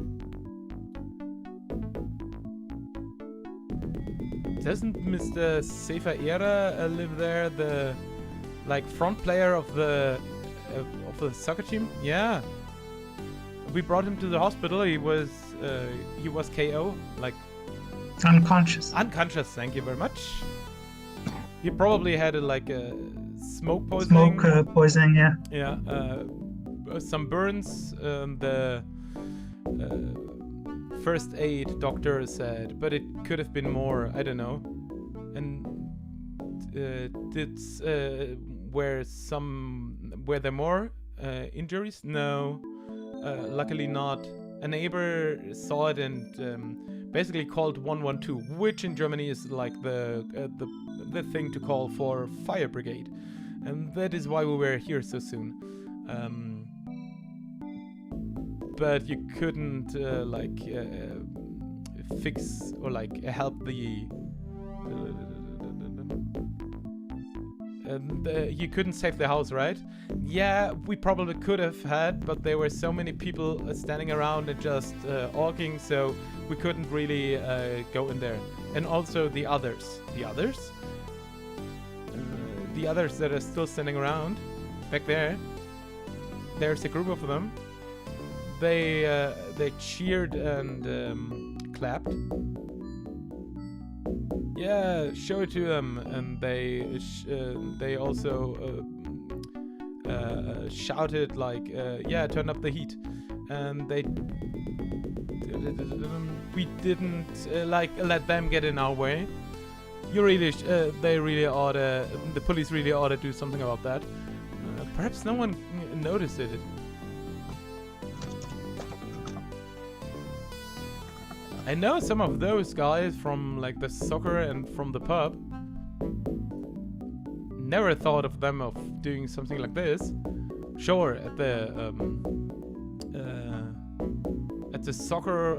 Doesn't Mr. Sefa live there? The like front player of the soccer team? Yeah. We brought him to the hospital. He was KO, like unconscious. Unconscious. Thank you very much. He probably had a smoke poisoning. Smoke poisoning, yeah. Yeah. Some burns. The first aid doctor said, but it could have been more. I don't know. And were there more injuries? No. Luckily not. A neighbor saw it and basically called 112, which in Germany is like the thing to call for fire brigade, and that is why we were here so soon. But you couldn't fix or help the. You couldn't save the house, right? Yeah, we probably could have had, but there were so many people standing around and just arguing, so we couldn't really go in there. And also the others. The others? The others that are still standing around, back there. There's a group of them. They cheered and clapped. Yeah, show it to them, and they also shouted like, "Yeah, turn up the heat," and we didn't let them get in our way. You really, the police really ought to do something about that. Perhaps no one noticed it. I know some of those guys from the soccer and from the pub. Never thought of them of doing something like this. Sure, at the soccer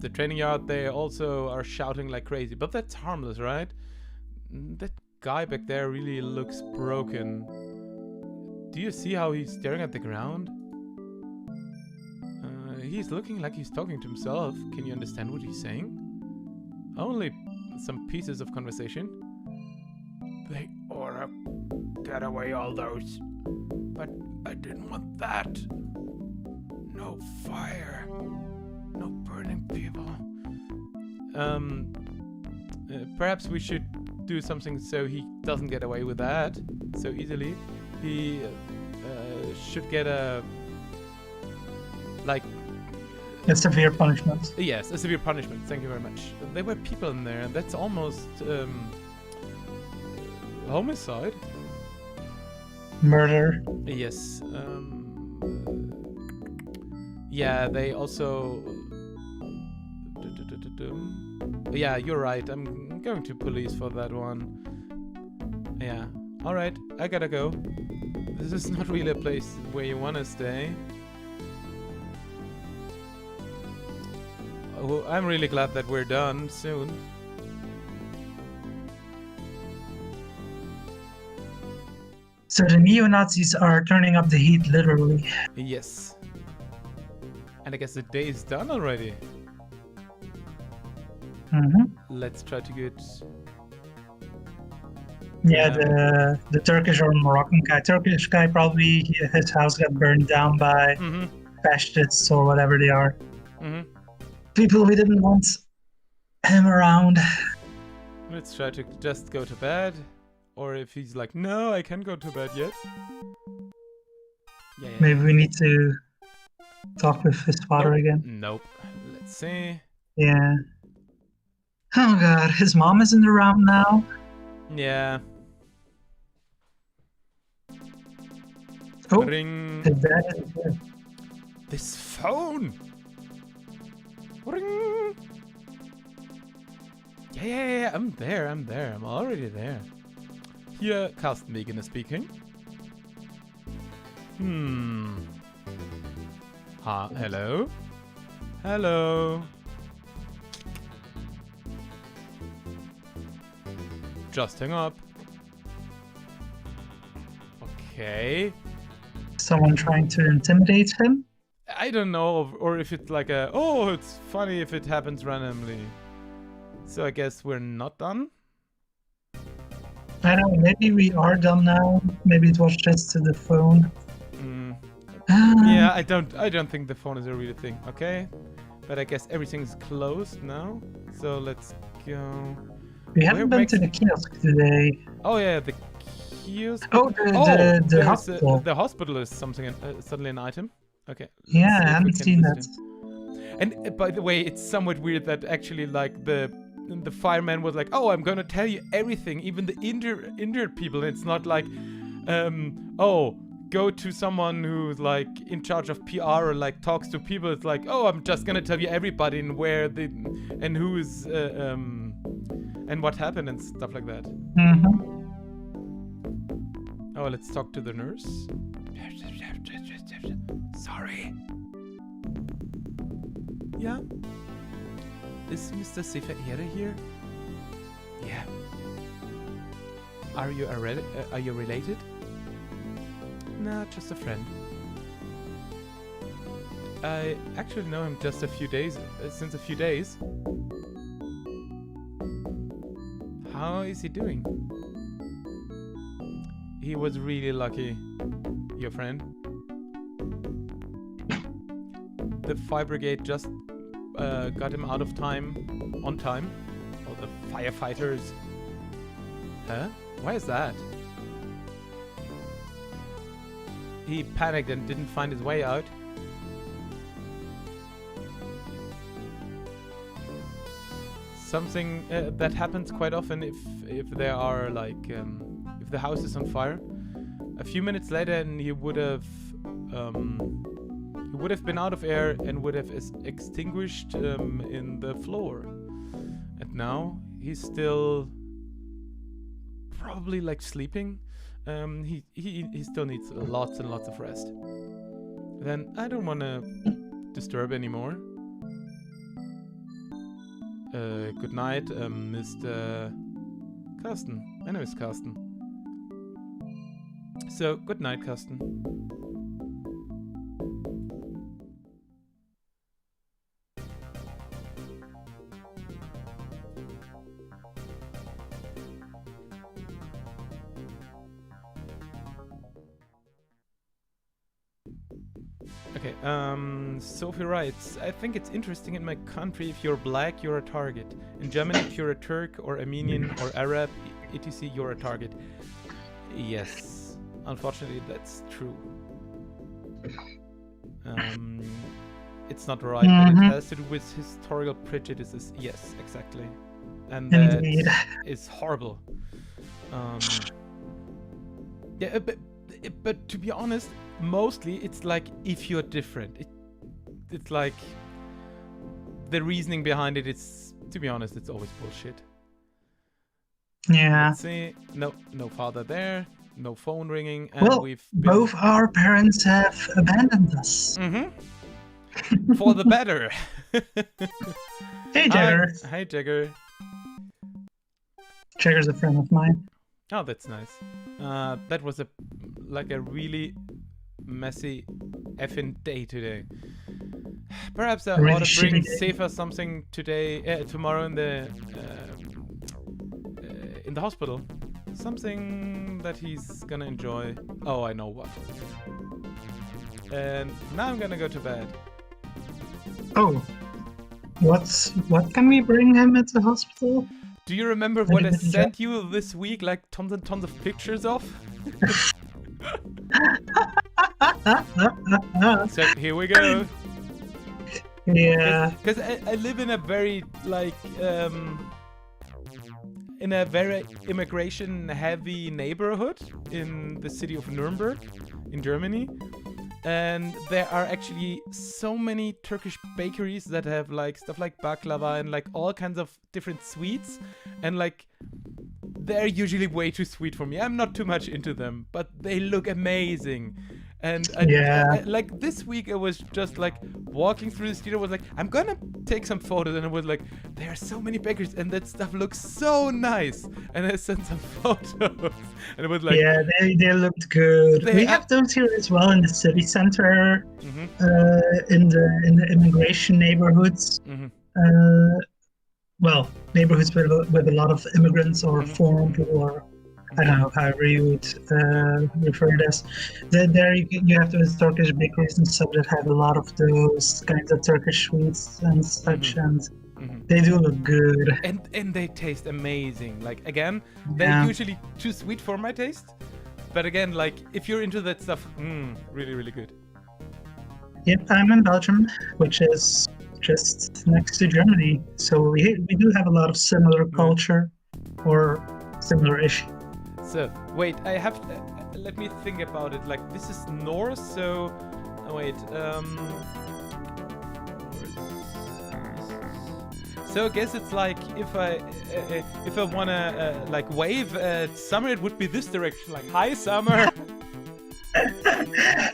the training yard, they also are shouting like crazy. But that's harmless, right? That guy back there really looks broken. Do you see how he's staring at the ground? He's looking like he's talking to himself. Can you understand what he's saying? Only some pieces of conversation. They oughta get away, all those. But I didn't want that. No fire. No burning people. Perhaps we should do something so he doesn't get away with that so easily. He should get a a severe punishment. Yes, a severe punishment. Thank you very much. There were people in there. That's almost homicide. Murder. Yes. Yeah, they also. Yeah, you're right. I'm going to police for that one. Yeah. Alright, I gotta go. This is not really a place where you wanna stay. Oh, I'm really glad that we're done soon. So the neo-Nazis are turning up the heat, literally. Yes. And I guess the day is done already. Let's try to get... Yeah, the Turkish or Moroccan guy. Turkish guy, probably his house got burned down by fascists or whatever they are. People we didn't want him around. Let's try to just go to bed. Or if he's like, no, I can't go to bed yet. Yeah. Maybe we need to talk with his father again. Nope. Let's see. Yeah. Oh god, his mom isn't around now. Yeah. Oh, Ring. his dad is here. This phone. Ring. Yeah, I'm there. I'm already there. Here, Carsten Wegener speaking. Hello? Hello? Just hang up. Okay. Someone trying to intimidate him? I don't know, or if it's like a, oh, it's funny if it happens randomly. So I guess we're not done? I don't know, maybe we are done now. Maybe it was just to the phone. Yeah, I don't think the phone is a real thing, okay? But I guess everything's closed now. So let's go. We haven't been to the kiosk today. Oh yeah, the kiosk. Oh, the hospital. The hospital is something suddenly an item. Okay. Yeah, I haven't seen that. And by the way, it's somewhat weird that actually like the fireman was like, oh, I'm gonna tell you everything, even the injured people. And it's not like, oh, go to someone who's like in charge of PR or like talks to people. It's like, oh, I'm just gonna tell you everybody and where the and who's and what happened and stuff like that. Oh, let's talk to the nurse. Sorry. Yeah. Is Mr. Sefer-Ere here? Yeah. Are you related? Nah, just a friend. I actually know him just a few days, since a few days. How is he doing? He was really lucky, your friend. The fire brigade just got him out of time, on time. Or the firefighters. Huh? Why is that? He panicked and didn't find his way out. Something that happens quite often if there are like if the house is on fire. A few minutes later, and he would have been out of air and would have extinguished in the floor. And now he's still probably like sleeping. He still needs lots and lots of rest. Then I don't want to disturb anymore. Good night, Mr. Carsten. My name is Carsten. So, good night, Carsten. Okay, Sophie writes, I think it's interesting in my country if you're black, you're a target. In Germany, if you're a Turk or Armenian or Arab, etc., you're a target. Yes, unfortunately, that's true. It's not right, but it has to do with historical prejudices. Yes, exactly. And that is horrible. Yeah, but to be honest, mostly it's like if you're different. It's like the reasoning behind it is to be honest, it's always bullshit. Yeah. Let's see. No father there. No phone ringing. And Well, both our parents have abandoned us. Mm-hmm. For the better. Hey, Jagger. Hi, Jagger. Jagger's a friend of mine. Oh, that's nice. That was a really messy effing day today. Perhaps I ought to bring Sefa something tomorrow in the hospital. Something that he's gonna enjoy. Oh, I know what. And now I'm gonna go to bed. Oh, what can we bring him at the hospital? Do you remember what I sent you this week? Like tons and tons of pictures of? So here we go. Yeah. Because I live in a very immigration-heavy neighborhood in the city of Nuremberg, in Germany. And there are actually so many Turkish bakeries that have like stuff like baklava and like all kinds of different sweets. And like they're usually way too sweet for me. I'm not too much into them, but they look amazing. And like this week I was just like walking through the street. I was like, I'm gonna take some photos, and I was like, there are so many bakeries and that stuff looks so nice. And I sent some photos, and it was like, yeah, they looked good. We have those here as well in the city center, in the immigration neighborhoods. Well, neighborhoods with a lot of immigrants or foreign people, or I don't know, however you would refer it as. There you have those Turkish bakeries and stuff that have a lot of those kinds of Turkish sweets and such, and they do look good. And they taste amazing. Like, again, they're usually too sweet for my taste. But again, like, if you're into that stuff, really, really good. Yep, I'm in Belgium, which is just next to Germany. So we do have a lot of similar culture or similar-ish. So, wait, I have to, let me think about it. Like, this is north, so, so I guess it's like, if I wanna, like, wave at summer, it would be this direction, like, hi, summer.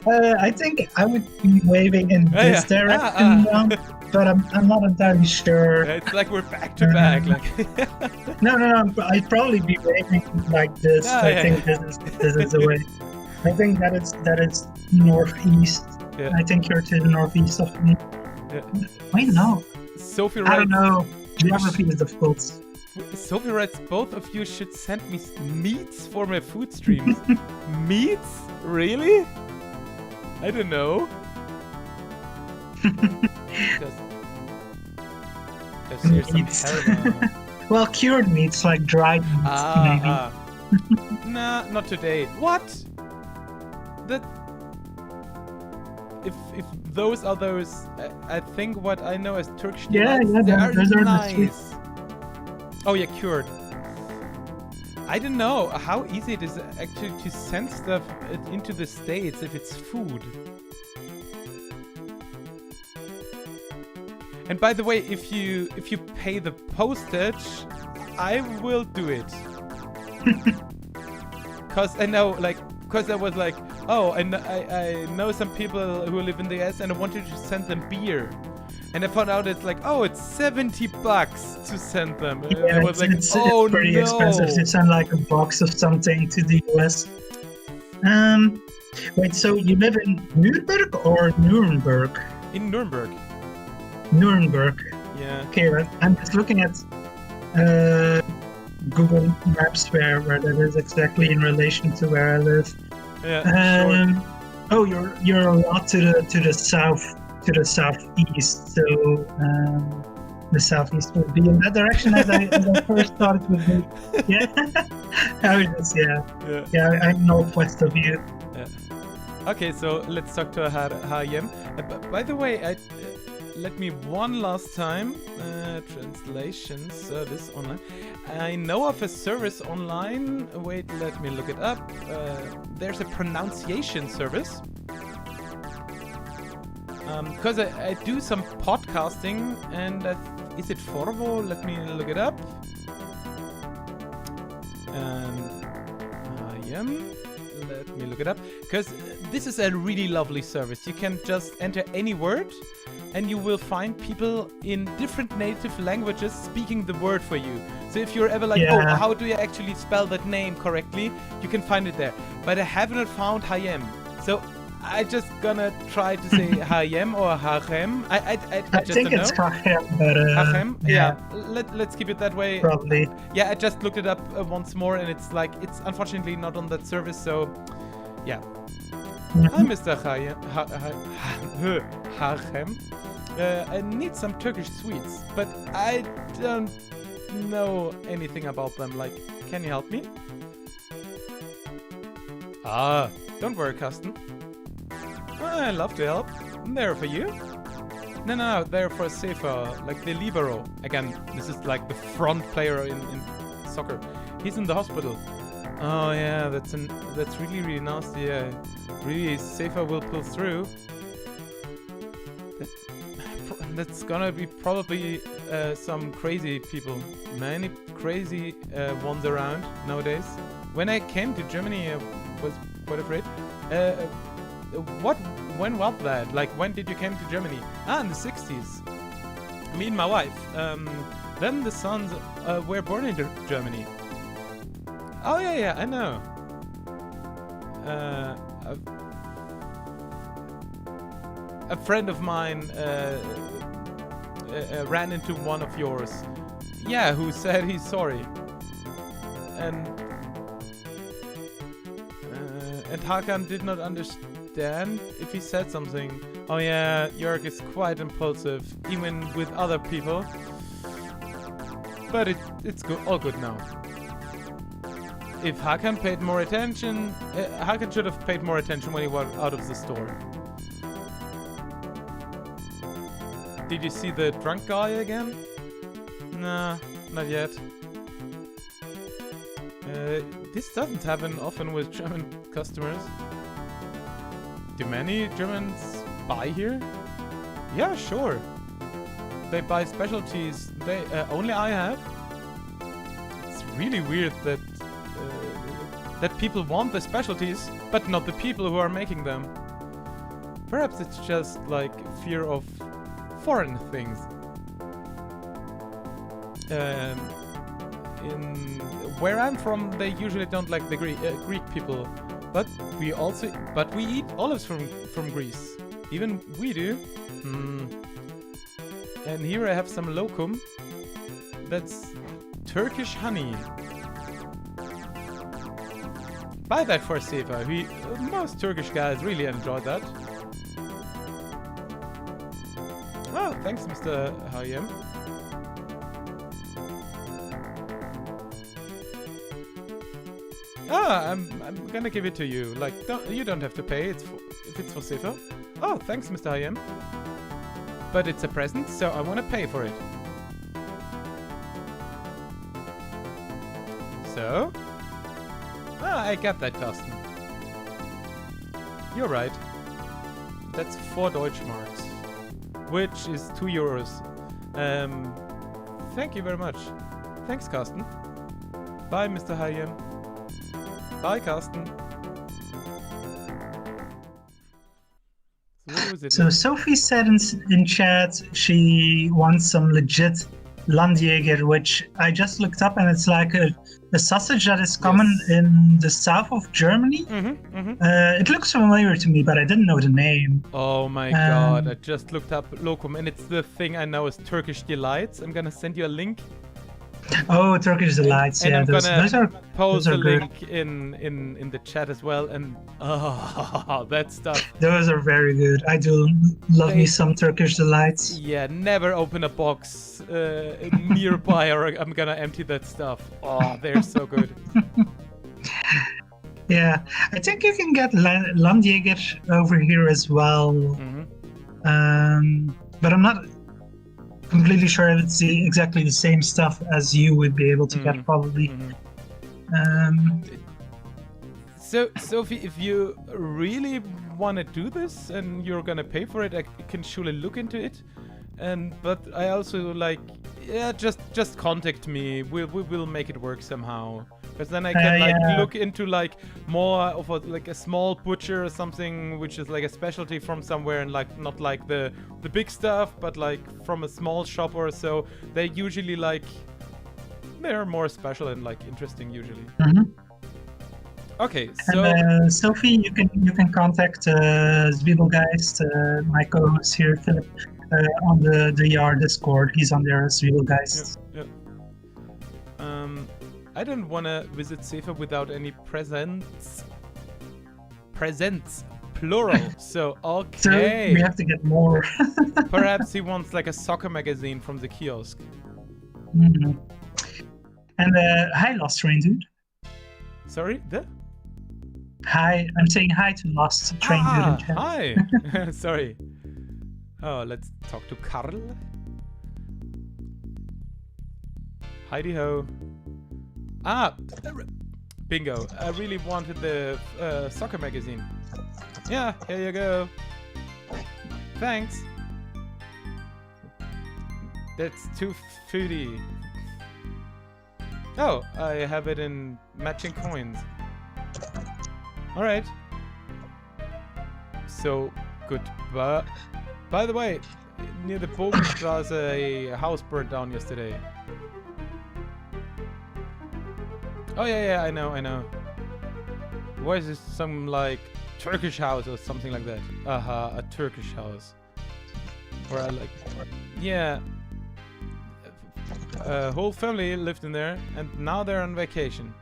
I think I would be waving in this direction now, but I'm not entirely sure. It's like we're back to back. Like No. I'd probably be waving like this. I think this is the way. I think that is northeast. Yeah. I think you're to the northeast of me. Yeah. Wait, no. Sophie writes, I don't know. Geography is difficult. Sophie writes, both of you should send me meats for my food streams. Meats? Really? I don't know. Because here's some terrible... Well, cured meats, like dried meats, maybe. Nah, not today. What? That... If those are those... I think what I know as Turkish delights, they are nice. Oh yeah, cured. I don't know how easy it is actually to send stuff into the States if it's food. And by the way, if you pay the postage, I will do it. Cause I know, like, cause I was like, oh, I know some people who live in the US, and I wanted to send them beer. And I found out it's like, oh, it's $70 to send them. Yeah, I was it's pretty expensive to send like a box of something to the US. Wait, so you live in Nuremberg or Nuremberg? In Nuremberg. Nuremberg. Yeah. Okay, I'm just looking at Google Maps where that is exactly in relation to where I live. Yeah. Sure. Oh, you're a lot to the south. To the southeast, so the southeast would be in that direction as I first thought it would be. Yeah, I'm northwest of you. Yeah. Okay, so let's talk to Hayem. By the way, let me one last time translation service online. I know of a service online. Wait, let me look it up. There's a pronunciation service. Because I do some podcasting, and is it Forvo? Let me look it up. Let me look it up, because this is a really lovely service. You can just enter any word, and you will find people in different native languages speaking the word for you. So if you're ever like, oh, how do you actually spell that name correctly, you can find it there. But I have not found Hayem, so I just gonna try to say Hayem or Hachem. I just think don't it's know. Hachem, but Hachem? Yeah. Let's keep it that way. Probably. Yeah, I just looked it up once more, and it's like, it's unfortunately not on that service, so yeah. Hi, Mr. Hachem. I need some Turkish sweets, but I don't know anything about them. Like, can you help me? Don't worry, Carsten. I love to help. I'm there for you. No, they're for Sefer, like the libero. Again, this is like the front player in soccer. He's in the hospital. Oh yeah, that's really, really nasty. Yeah, really, Sefer will pull through. That's gonna be probably some crazy people. Many crazy ones around nowadays. When I came to Germany, I was quite afraid. When was that? Like, when did you came to Germany? In the 60s. Me and my wife. Then the sons were born in Germany. Oh yeah, I know. A friend of mine ran into one of yours. Yeah, who said he's sorry. And Hakan did not understand if he said something. Oh yeah, Jörg is quite impulsive, even with other people. But it's good, all good now. If Hakan paid more attention, Hakan should have paid more attention when he walked out of the store. Did you see the drunk guy again? Nah, not yet. This doesn't happen often with German customers. Do many Germans buy here? Yeah, sure. They buy specialties. Only I have. It's really weird that people want the specialties, but not the people who are making them. Perhaps it's just like fear of foreign things. In where I'm from, they usually don't like the Greek people, but we eat olives from Greece. Even we do. And here I have some locum. That's Turkish honey. Buy that for Sefer. Most Turkish guys really enjoy that. Oh, thanks, Mr. Hayem. I'm gonna give it to you. Like, you don't have to pay. If it's for Sefer. Oh, thanks, Mr. Hayem. But it's a present, so I want to pay for it. So? I got that, Carsten. You're right. That's 4 Deutschmarks, which is 2 euros. Thank you very much. Thanks, Carsten. Bye, Mr. Hayem. Bye, Carsten. So Sophie said in chat she wants some legit Landjäger, which I just looked up, and it's like a sausage that is common in the south of Germany. It looks familiar to me, but I didn't know the name. Oh my god, I just looked up locum, and it's the thing I know as Turkish Delights. I'm gonna send you a link. Oh, Turkish Delights, and yeah, I'm gonna post a good. link in the chat as well, and that stuff. Those are very good. I do love me some Turkish Delights. Yeah, never open a box nearby, or I'm gonna empty that stuff. Oh, they're so good. Yeah, I think you can get Landjäger over here as well. But I'm not completely sure if it's exactly the same stuff as you would be able to get, probably. So, Sophie, if you really want to do this and you're gonna pay for it, I can surely look into it. But I also like, yeah, just contact me. We'll make it work somehow. Because then I can look into like more of a small butcher or something, which is like a specialty from somewhere, and like not like the big stuff, but like from a small shop or so. They usually like, they're more special and like interesting usually. Okay, so and, Sophie, you can contact Zwiebelgeist, my co-host here, Philip, on the DR Discord. He's on there as Zwiebelgeist. Yep. I don't want to visit Sefa without any presents. Presents, plural. So okay. So we have to get more. Perhaps he wants like a soccer magazine from the kiosk. And hi, Lost Train Dude. Sorry, Hi, I'm saying hi to Lost Train Dude in chat. Hi. Sorry. Oh, let's talk to Karl. Heidi ho. Bingo. I really wanted the soccer magazine. Yeah, here you go. Thanks. That's too foodie. Oh, I have it in matching coins. Alright. So, good. But, by the way, near the Bogenstraße, a house burned down yesterday. Oh yeah, I know. Why is this some like Turkish house or something like that? A Turkish house. Or yeah. Whole family lived in there, and now they're on vacation.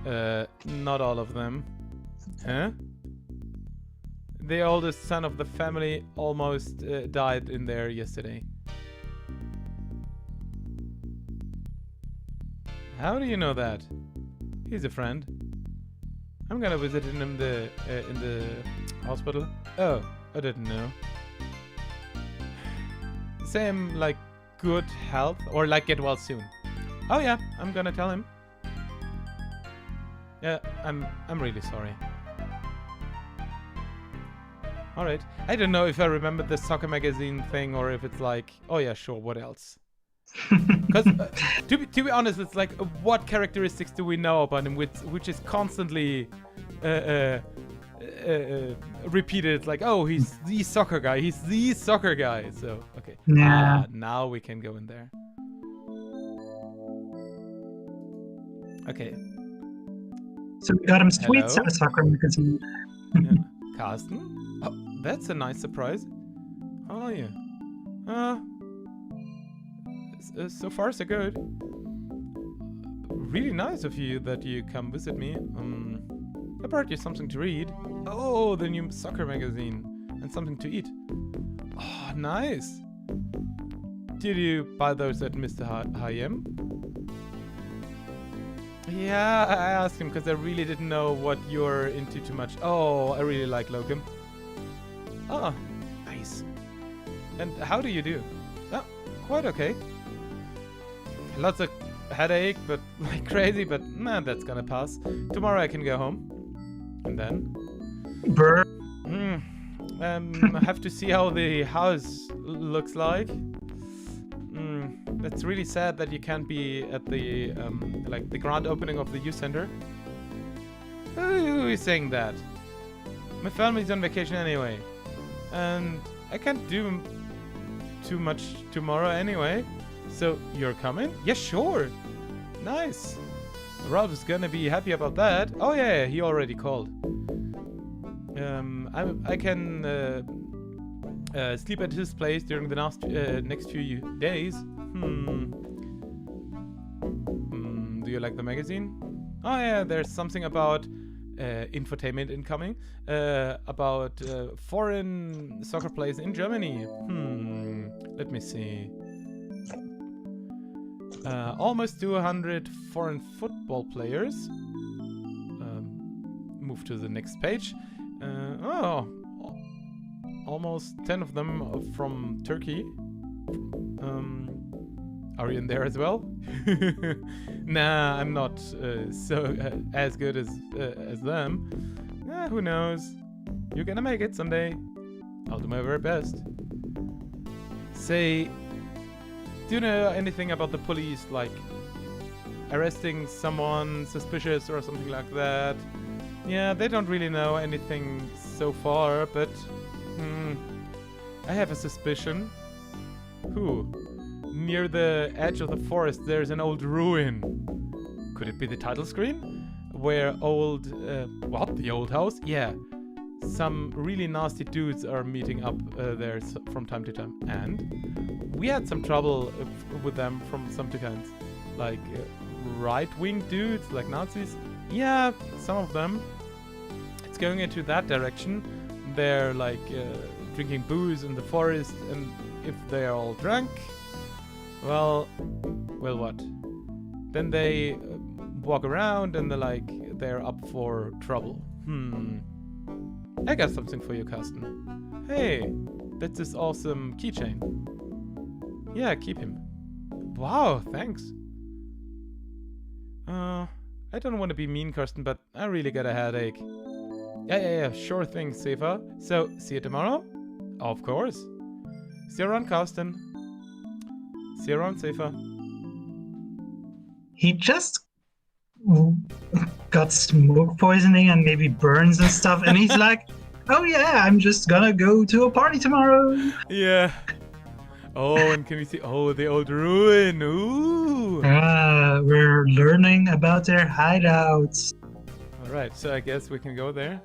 Not all of them. Huh? The oldest son of the family almost died in there yesterday. How do you know that? He's a friend. I'm gonna visit him in the hospital. Oh, I didn't know. Same like good health or like get well soon. Oh yeah, I'm gonna tell him. Yeah, I'm really sorry. All right. I don't know if I remember the soccer magazine thing or if it's like, oh yeah, sure. What else? Because to be honest, it's like what characteristics do we know about him, which is constantly repeated. It's like, oh, he's the soccer guy. He's the soccer guy. So okay, yeah. Now we can go in there. Okay. So we got him sweet soccer magazine. Yeah. Carsten? Oh, that's a nice surprise. How are you? So far so good. Really nice of you that you come visit me. I brought you something to read. Oh, the new soccer magazine. And something to eat. Oh, nice. Did you buy those at Mr. Hayem? Yeah, I asked him because I really didn't know what you're into too much. Oh, I really like Locum. Oh, nice. And how do you do? Oh, quite okay. Lots of headache, but like crazy, but man, that's gonna pass. Tomorrow I can go home. And then? I have to see how the house looks like. That's really sad that you can't be at the like the grand opening of the youth center. Who is saying that? My family's on vacation anyway, and I can't do too much tomorrow anyway. So you're coming? Yeah, sure. Nice. Rob's gonna be happy about that. Oh yeah, he already called. I can sleep at his place during the next few days. Do you like the magazine? Oh yeah, there's something about infotainment incoming. About foreign soccer players in Germany. Let me see. Almost 200 foreign football players. Move to the next page. Almost 10 of them from Turkey. Are you in there as well? Nah, I'm not so as good as them. who knows? You're gonna make it someday. I'll do my very best. Say, do you know anything about the police, like arresting someone suspicious or something like that? Yeah, they don't really know anything so far, but I have a suspicion. Who? Near the edge of the forest, there's an old ruin. Could it be the title screen? Where old... what? The old house? Yeah. Some really nasty dudes are meeting up there from time to time. And we had some trouble with them from some to times. Like right-wing dudes, like Nazis. Yeah, some of them. It's going into that direction. They're like drinking booze in the forest, and if they're all drunk, well what? Then they walk around and they're up for trouble. I got something for you, Carsten. Hey, that's this awesome keychain. Yeah, keep him. Wow, thanks. I don't want to be mean, Carsten, but I really got a headache. Yeah, sure thing, Seva. So, see you tomorrow? Of course. See you around, Carsten. See you around, Seva. He just got smoke poisoning and maybe burns and stuff, and he's like, oh yeah, I'm just gonna go to a party tomorrow. Yeah. Oh, and can we see? Oh, the old ruin. Ooh. We're learning about their hideouts. Alright, so I guess we can go there.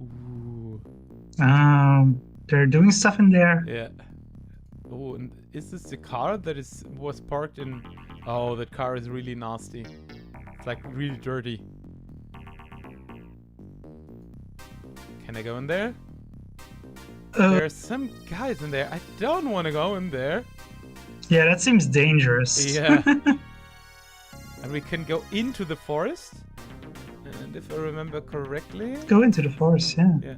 Ooh. They're doing stuff in there. Yeah. Oh, and is this the car that was parked in... Oh, that car is really nasty. It's like really dirty. Can I go in there? There are some guys in there. I don't want to go in there. Yeah, that seems dangerous. Yeah. And we can go into the forest. And if I remember correctly... Go into the forest, yeah. Yeah.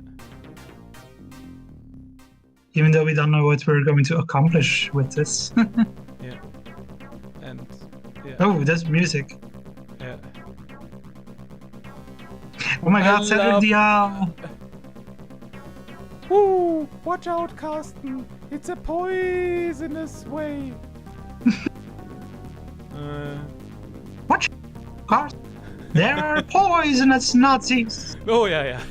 Even though we don't know what we're going to accomplish with this. Yeah. And... yeah. Oh, that's music. Yeah. Oh my god, Cedric Dial! Woo! Watch out, Carsten! It's a poisonous way! Watch out! There are poisonous Nazis! Oh, yeah.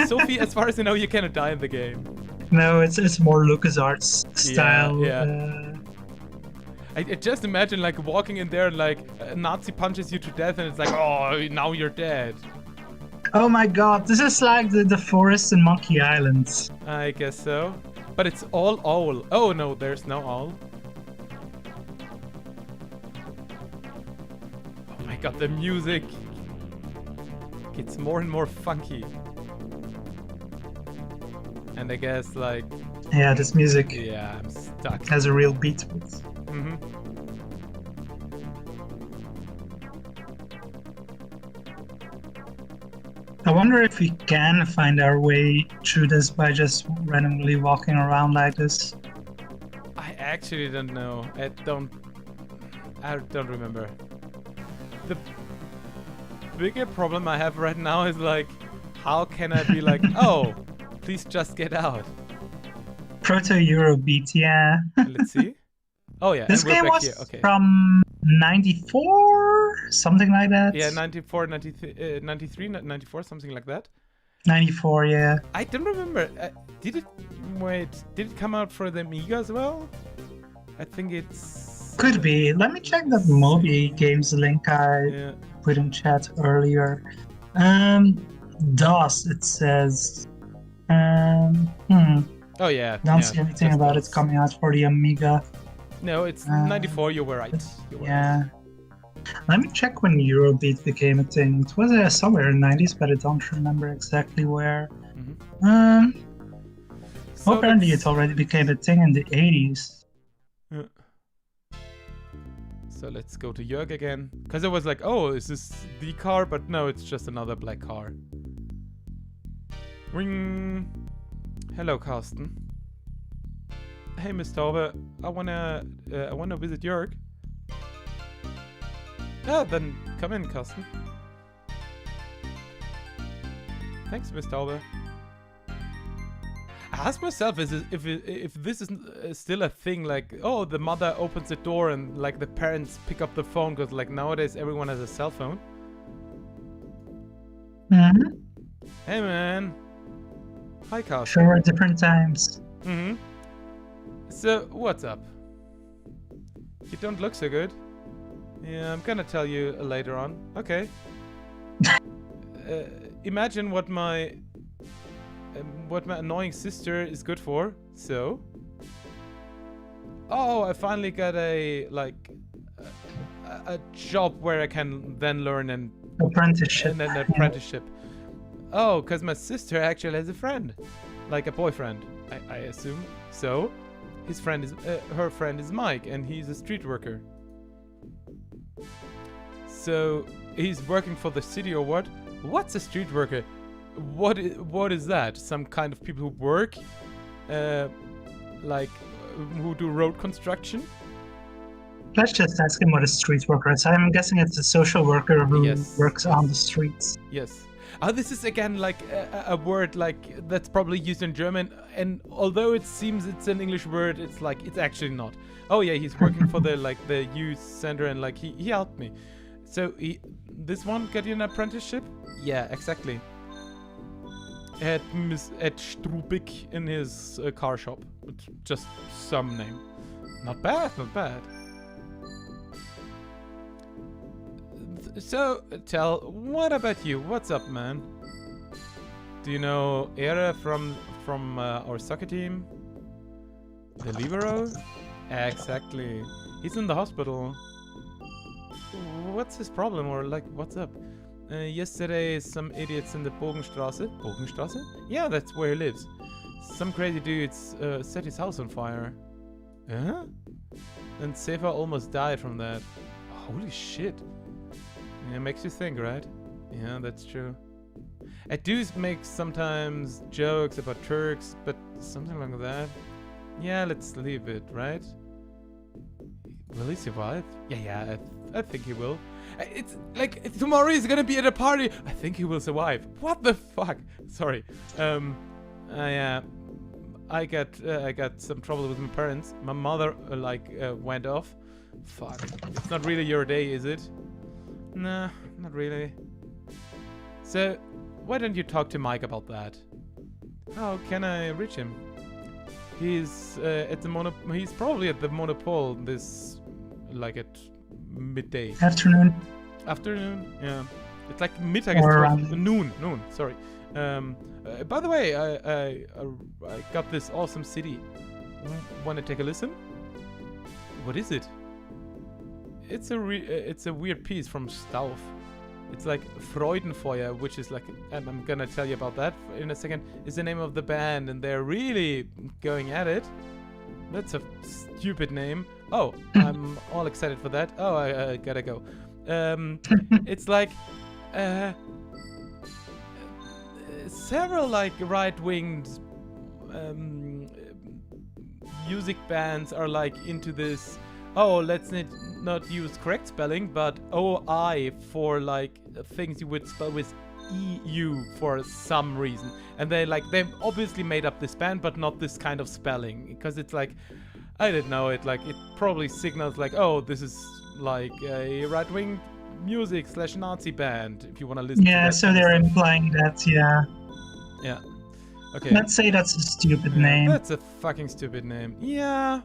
Sophie, as far as I know, you cannot die in the game. No, it's more LucasArts style. Yeah. I just imagine like walking in there and like a Nazi punches you to death and it's like, oh, now you're dead. Oh my god, this is like the forest in Monkey Island. I guess so. But it's all owl. Oh no, there's no owl. Oh my god, the music gets more and more funky. And I guess like... Yeah, this music yeah, I'm stuck. Has a real beat. Mm-hmm. I wonder if we can find our way through this by just randomly walking around like this. I actually don't know. I don't remember. The bigger problem I have right now is like, how can I be like, oh, please just get out? Proto-Eurobeat, yeah. Let's see. Oh yeah, this and we're game back was here. Okay. from 94, something like that. Yeah, 94, 93, 94, something like that. 94, yeah. I don't remember. Did it come out for the Amiga as well? I think it's... Could be. Let me check that Moby Games link I put in chat earlier. DOS, it says. Oh yeah. Don't see anything about it coming out for the Amiga. No, it's 94, you were right. Yeah. Let me check when Eurobeat became a thing. It was somewhere in the 90s, but I don't remember exactly where. Mm-hmm. So apparently it already became a thing in the 80s. Yeah. So let's go to Jörg again. Because it was like, oh, is this the car? But no, it's just another black car. Ring. Hello, Carsten. Hey, Miss Taube, I wanna visit Jörg. Yeah, then come in, Carsten. Thanks, Miss Taube. I ask myself if this is still a thing, like, oh, the mother opens the door and like the parents pick up the phone, because like nowadays everyone has a cell phone. Mm-hmm. Hey, man. Hi, Carsten. Sure, different times. Mm-hmm. So, what's up? You don't look so good. Yeah, I'm gonna tell you later on. Okay. Imagine what my annoying sister is good for. So. Oh, I finally got a job where I can then learn an apprenticeship. Oh, because my sister actually has a friend, like a boyfriend, I assume. So, her friend is Mike, and he's a street worker. So he's working for the city or what? What's a street worker? What is that? Some kind of people who work, like who do road construction? Let's just ask him what a street worker is. I'm guessing it's a social worker who works on the streets. Yes. Oh, this is again like a word like that's probably used in German, and although it seems it's an English word, it's actually not. Oh yeah, he's working for the youth center, and like he helped me. So this one got you an apprenticeship? Yeah, exactly. At Strubik in his car shop. It's just some name. Not bad, not bad. So, what about you? What's up, man? Do you know Ere from our soccer team? The libero? Exactly. He's in the hospital. What's his problem, or like, what's up? Yesterday, some idiots in the Bogenstraße. Bogenstraße? Yeah, that's where he lives. Some crazy dudes set his house on fire. Huh? And Sefa almost died from that. Holy shit. Yeah, makes you think, right? Yeah, that's true. Adus makes sometimes jokes about Turks, but something like that. Yeah, let's leave it, right? Will he survive? Yeah, I think he will. It's like tomorrow he's gonna be at a party. I think he will survive. What the fuck? Sorry. I got some trouble with my parents. My mother went off. Fuck. It's not really your day, is it? Nah, not really. So, why don't you talk to Mike about that? How can I reach him? He's he's probably at the Monopole this, like at midday. Afternoon. Afternoon, yeah. It's like Mittag is noon. Sorry. By the way, I got this awesome CD. Want to take a listen? What is it? It's a weird piece from Stauf. It's like Freudenfeuer, which is like, I'm gonna tell you about that in a second, is the name of the band, and they're really going at it. That's a stupid name. Oh, I'm all excited for that. Oh, I gotta go. It's like several like right-winged music bands are like into this. Oh, let's not use correct spelling, but OI for like things you would spell with EU for some reason. And they've obviously made up this band, but not this kind of spelling, because it's like, I don't know, it probably signals like, oh, this is like a right-wing music / Nazi band, if you want to listen to that. Yeah, so they're implying that, yeah. Yeah. Okay. Let's say that's a stupid name. That's a fucking stupid name. Yeah.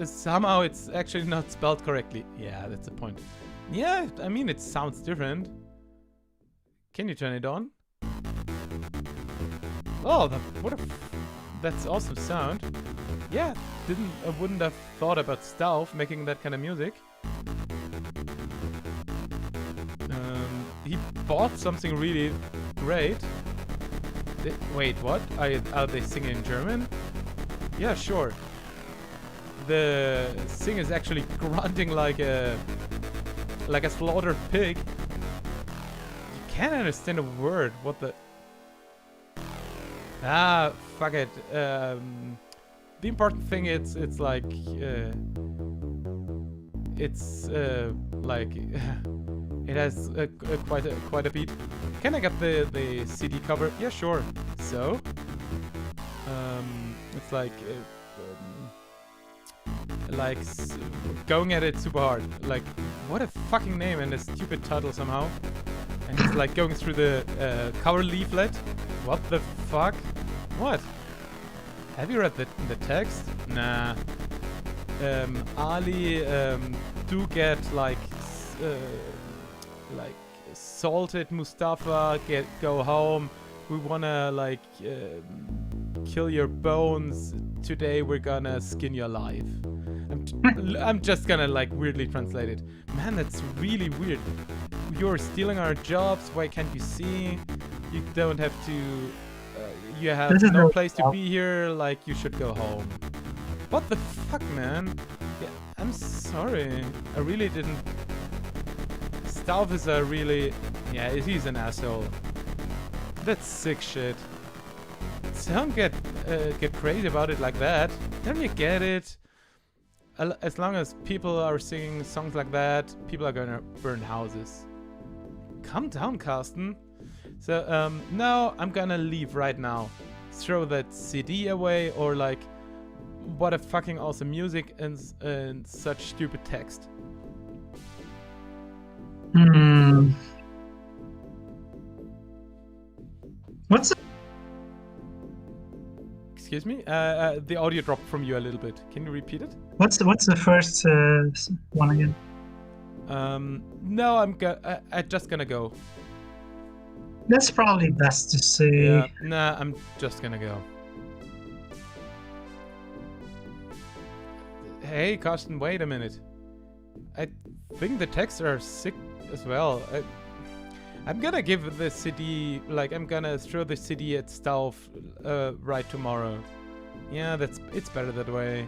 Somehow it's actually not spelled correctly. Yeah, that's the point. Yeah, I mean, it sounds different. Can you turn it on? Oh, that's awesome sound. Yeah, I wouldn't have thought about Stauf making that kind of music. He bought something really great. Wait, what? Are they singing in German? Yeah, sure. The singer is actually grunting like a slaughtered pig. You can't understand a word. What the? Ah, fuck it. the important thing it's like it has quite a beat. Can I get the CD cover? Yeah, sure. So it's like going at it super hard. Like, what a fucking name and a stupid title somehow. And he's like going through the cover leaflet. What the fuck? What? Have you read the text? Nah. Ali do get like salted Mustafa, go home. We wanna like kill your bones. Today we're gonna skin you alive. I'm just gonna like weirdly translate it. Man, that's really weird. You're stealing our jobs. Why can't you see? You don't have to. You have no place to be here. Like, you should go home. What the fuck, man? Yeah, I'm sorry. I really didn't. Stauf is a really. Yeah, he's an asshole. That's sick shit. Don't get crazy about it like that. Don't you get it? As long as people are singing songs like that, people are gonna burn houses. Calm down, Carsten. So, no, I'm gonna leave right now. Throw that CD away, or like, what a fucking awesome music and such stupid text. What's it? Excuse me? The audio dropped from you a little bit. Can you repeat it? What's the first one again? No, I'm just gonna go. That's probably best to say. Yeah, nah, I'm just gonna go. Hey, Carsten, wait a minute. I think the texts are sick as well. I'm gonna give the CD, like, I'm gonna throw the CD at Stauf right tomorrow. Yeah, it's better that way.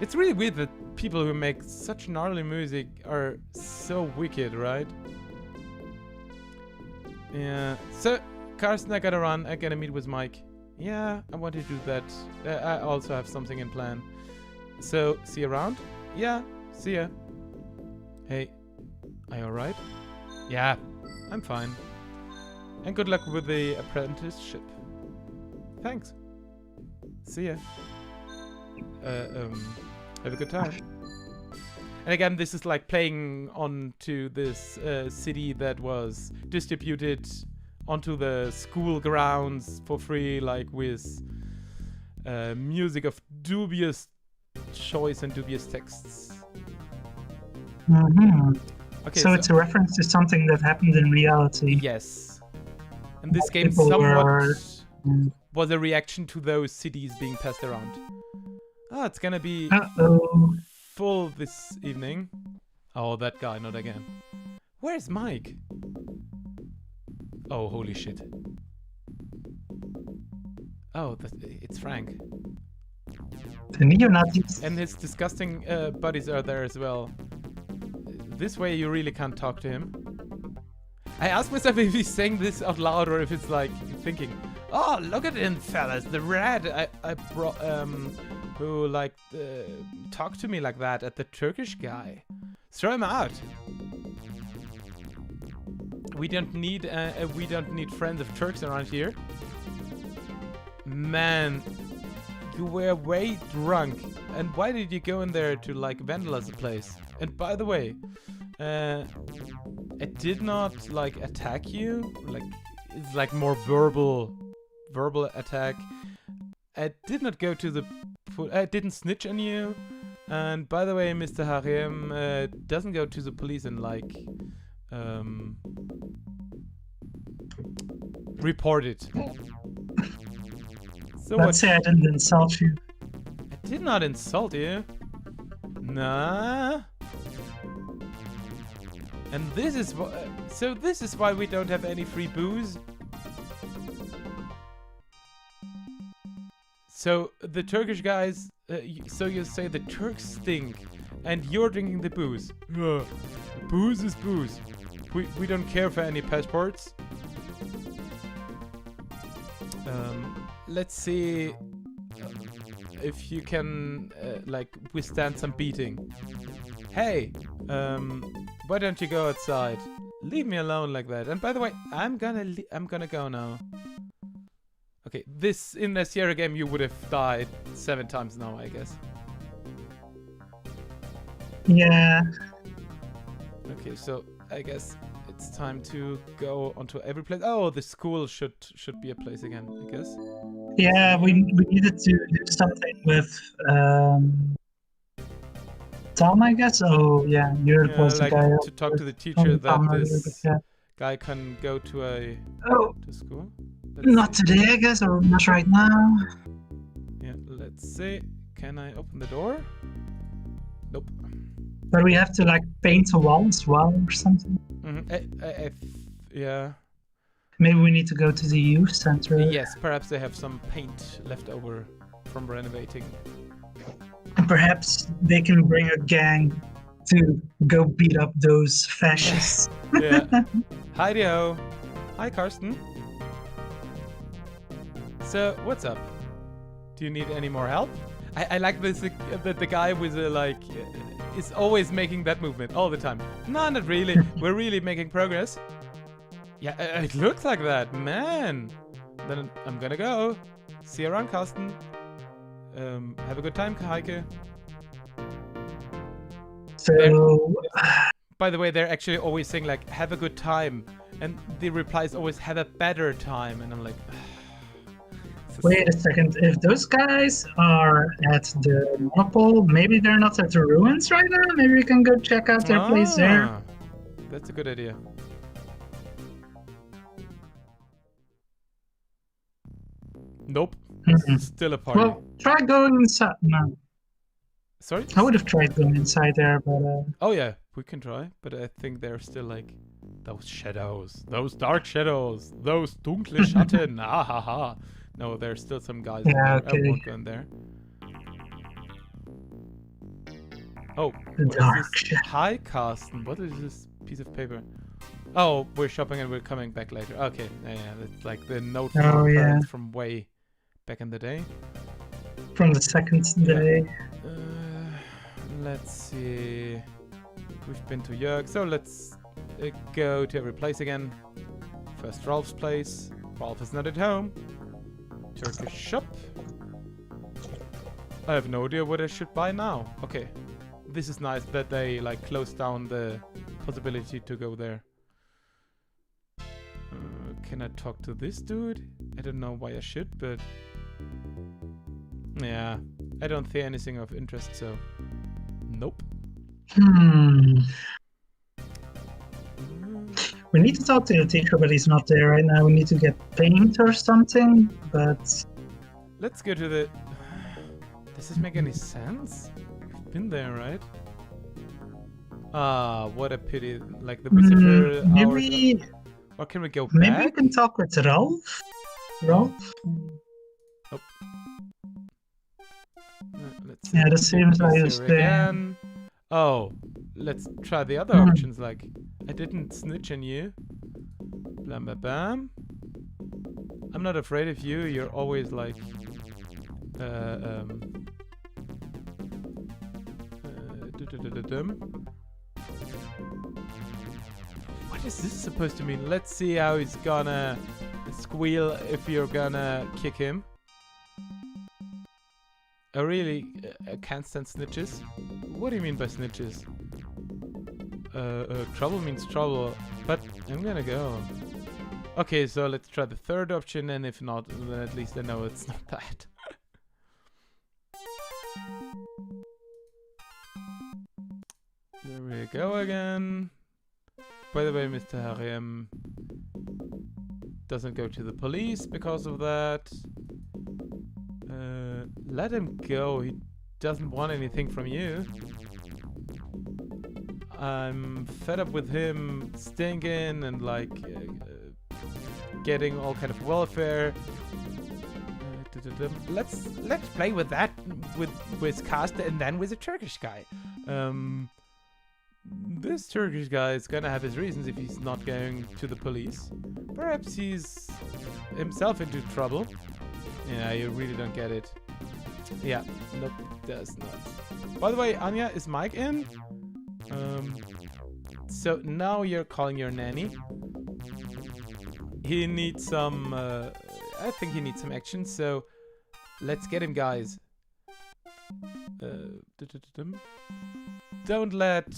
It's really weird that people who make such gnarly music are so wicked, right? Yeah. So, Carsten, I gotta run. I gotta meet with Mike. Yeah, I want to do that. I also have something in plan. So, see you around? Yeah, see ya. Hey, are you alright? Yeah, I'm fine. And good luck with the apprenticeship. Thanks. See ya. Have a good time. And again, this is like playing onto this CD that was distributed onto the school grounds for free, like with music of dubious choice and dubious texts. Okay, so it's a reference to something that happened in reality. Yes. And this game somewhat was a reaction to those CDs being passed around. Oh, it's gonna be full this evening. Oh, that guy, not again. Where's Mike? Oh, holy shit. Oh, it's Frank. The neo-Nazis. And his disgusting buddies are there as well. This way you really can't talk to him. I asked myself if he's saying this out loud or if it's like thinking, oh, look at him, fellas, the rat I brought, who like talked to me like that at the Turkish guy. Throw him out. We don't need friends of Turks around here. Man, you were way drunk. And why did you go in there to like vandalize the place? And by the way, I did not like attack you. Like, it's like more verbal attack. I did not go to the I didn't snitch on you. And by the way, Mr. Harim doesn't go to the police and like report it. So let's say I didn't insult you. I did not insult you. Nah. And this is so this is why we don't have any free booze. So the Turkish guys, so you say the Turks stink, and you're drinking the booze. Booze is booze. We don't care for any passports. Let's see. if you can like withstand some beating. Hey, why don't you go outside? Leave me alone like that. And by the way, I'm gonna go now. Okay, in the Sierra game you would have died 7 times now, I guess. Yeah. Okay, so I guess it's time to go onto every place. Oh, the school should be a place again, I guess. Yeah, we needed to do something with Tom, I guess. Oh yeah, you're Yeah, the like guy to talk to the teacher that Tom this yeah. guy can go to to school. Not today, I guess, or not right now. Yeah, let's see. Can I open the door? Nope. But we have to like paint a wall as well or something. Yeah. Maybe we need to go to the youth center. Yes, perhaps they have some paint left over from renovating. And perhaps they can bring a gang to go beat up those fascists. Yeah. Hi-de-ho. Hi, Karsten. So, what's up? Do you need any more help? I like this, that the guy with is always making that movement all the time. No, not really. We're really making progress. Yeah, it looks like that, man. Then I'm gonna go. See you around, Karsten. Have a good time, Heike. So, by the way, they're actually always saying like, have a good time. And the reply is always, have a better time. And I'm like... Wait a second, if those guys are at the Monopole, maybe they're not at the ruins right now? Maybe we can go check out their place there. That's a good idea. Nope. Still a party. Well, try going inside. No. Sorry? I would have tried going inside there, but... Oh yeah, we can try. But I think they're still like... Those shadows. Those dark shadows. Those dunkle schatten. Ah ha ha. No, there's still some guys in there. Okay. I won't go in there. Oh, hi, Karsten. What is this piece of paper? Oh, we're shopping and we're coming back later. Okay, yeah, that's like the note from our parents from way back in the day. From the second day. Let's see. We've been to Jörg, so let's go to every place again. First Rolf's place. Rolf is not at home. Turkish shop. I have no idea what I should buy now. Okay. This is nice that they like closed down the possibility to go there. Can I talk to this dude? I don't know why I should, but... Yeah. I don't see anything of interest, so... Nope. We need to talk to the teacher, but he's not there right now. We need to get paint or something, but... Let's go to the... Does this make any sense? We've been there, right? Ah, what a pity. Like the visitor hours... Or can we go back? Maybe we can talk with Rolf? Rolf? Oh. Let's see. Yeah, the same as I was again. Oh, let's try the other options, like... I didn't snitch on you. Blam bam bam. I'm not afraid of you. You're always like What is this supposed to mean? Let's see how he's gonna squeal if you're gonna kick him. Oh really? I can't stand snitches? What do you mean by snitches? Trouble means trouble, but I'm gonna go. Okay, so let's try the third option, and if not, then at least I know it's not that. There we go again. By the way, Mr. Harem doesn't go to the police because of that. Let him go, he doesn't want anything from you. I'm fed up with him stinking and like getting all kind of welfare. Let's play with that with Costa and then with a Turkish guy. This Turkish guy is gonna have his reasons if he's not going to the police. Perhaps he's himself into trouble. Yeah, you really don't get it. Yeah, nope, does not. By the way, Anya, is Mike in? So now you're calling your nanny. He needs some, I think he needs some action, so let's get him, guys. Don't let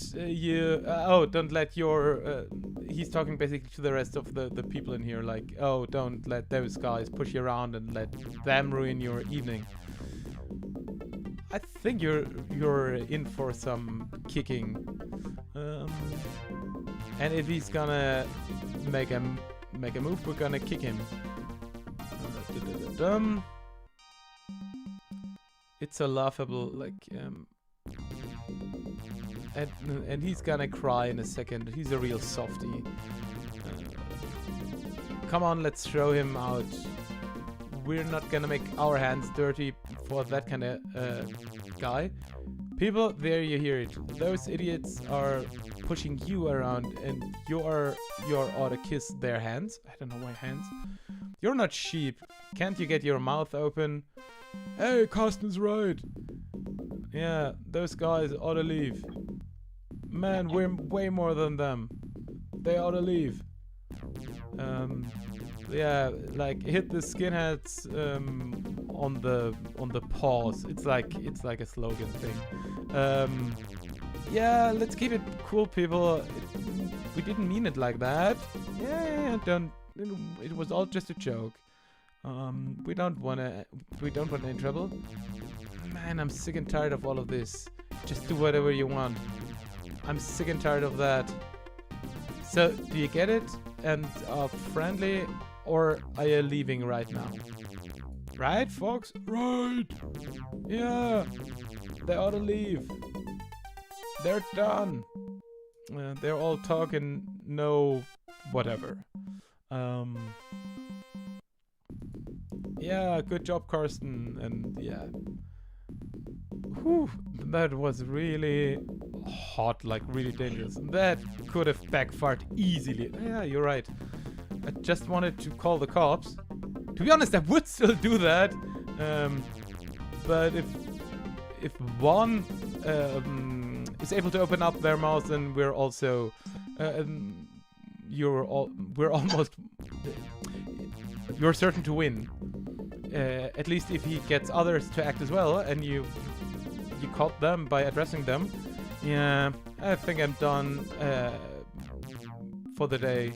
don't let your, he's talking basically to the rest of the people in here, like, oh, don't let those guys push you around and let them ruin your evening. I think you're in for some kicking. And if he's gonna make a move, we're gonna kick him. It's a laughable, like, and he's gonna cry in a second. He's a real softie. Come on, let's throw him out. We're not gonna make our hands dirty for that kind of guy. People, there you hear it. Those idiots are pushing you around, and you ought to kiss their hands. I don't know why hands. You're not sheep. Can't you get your mouth open? Hey, Carsten's right. Yeah, those guys ought to leave. Man, we're way more than them. They ought to leave. Yeah, like hit the skinheads on the paws. It's like a slogan thing. Yeah, let's keep it cool, people. We didn't mean it like that. Yeah, don't. It was all just a joke. We don't wanna any trouble. Man, I'm sick and tired of all of this. Just do whatever you want. I'm sick and tired of that. So, do you get it? And are friendly, or are you leaving right now? Right, folks? Right! Yeah! They ought to leave. They're done. They're all talking, no whatever. Yeah, good job, Karsten. And yeah. Whew, that was really hot, like really dangerous. That could have backfired easily. Yeah, you're right. I just wanted to call the cops. To be honest, I would still do that. But if one is able to open up their mouth, then we're also we're almost you're certain to win. At least if he gets others to act as well, and you caught them by addressing them. Yeah, I think I'm done for the day.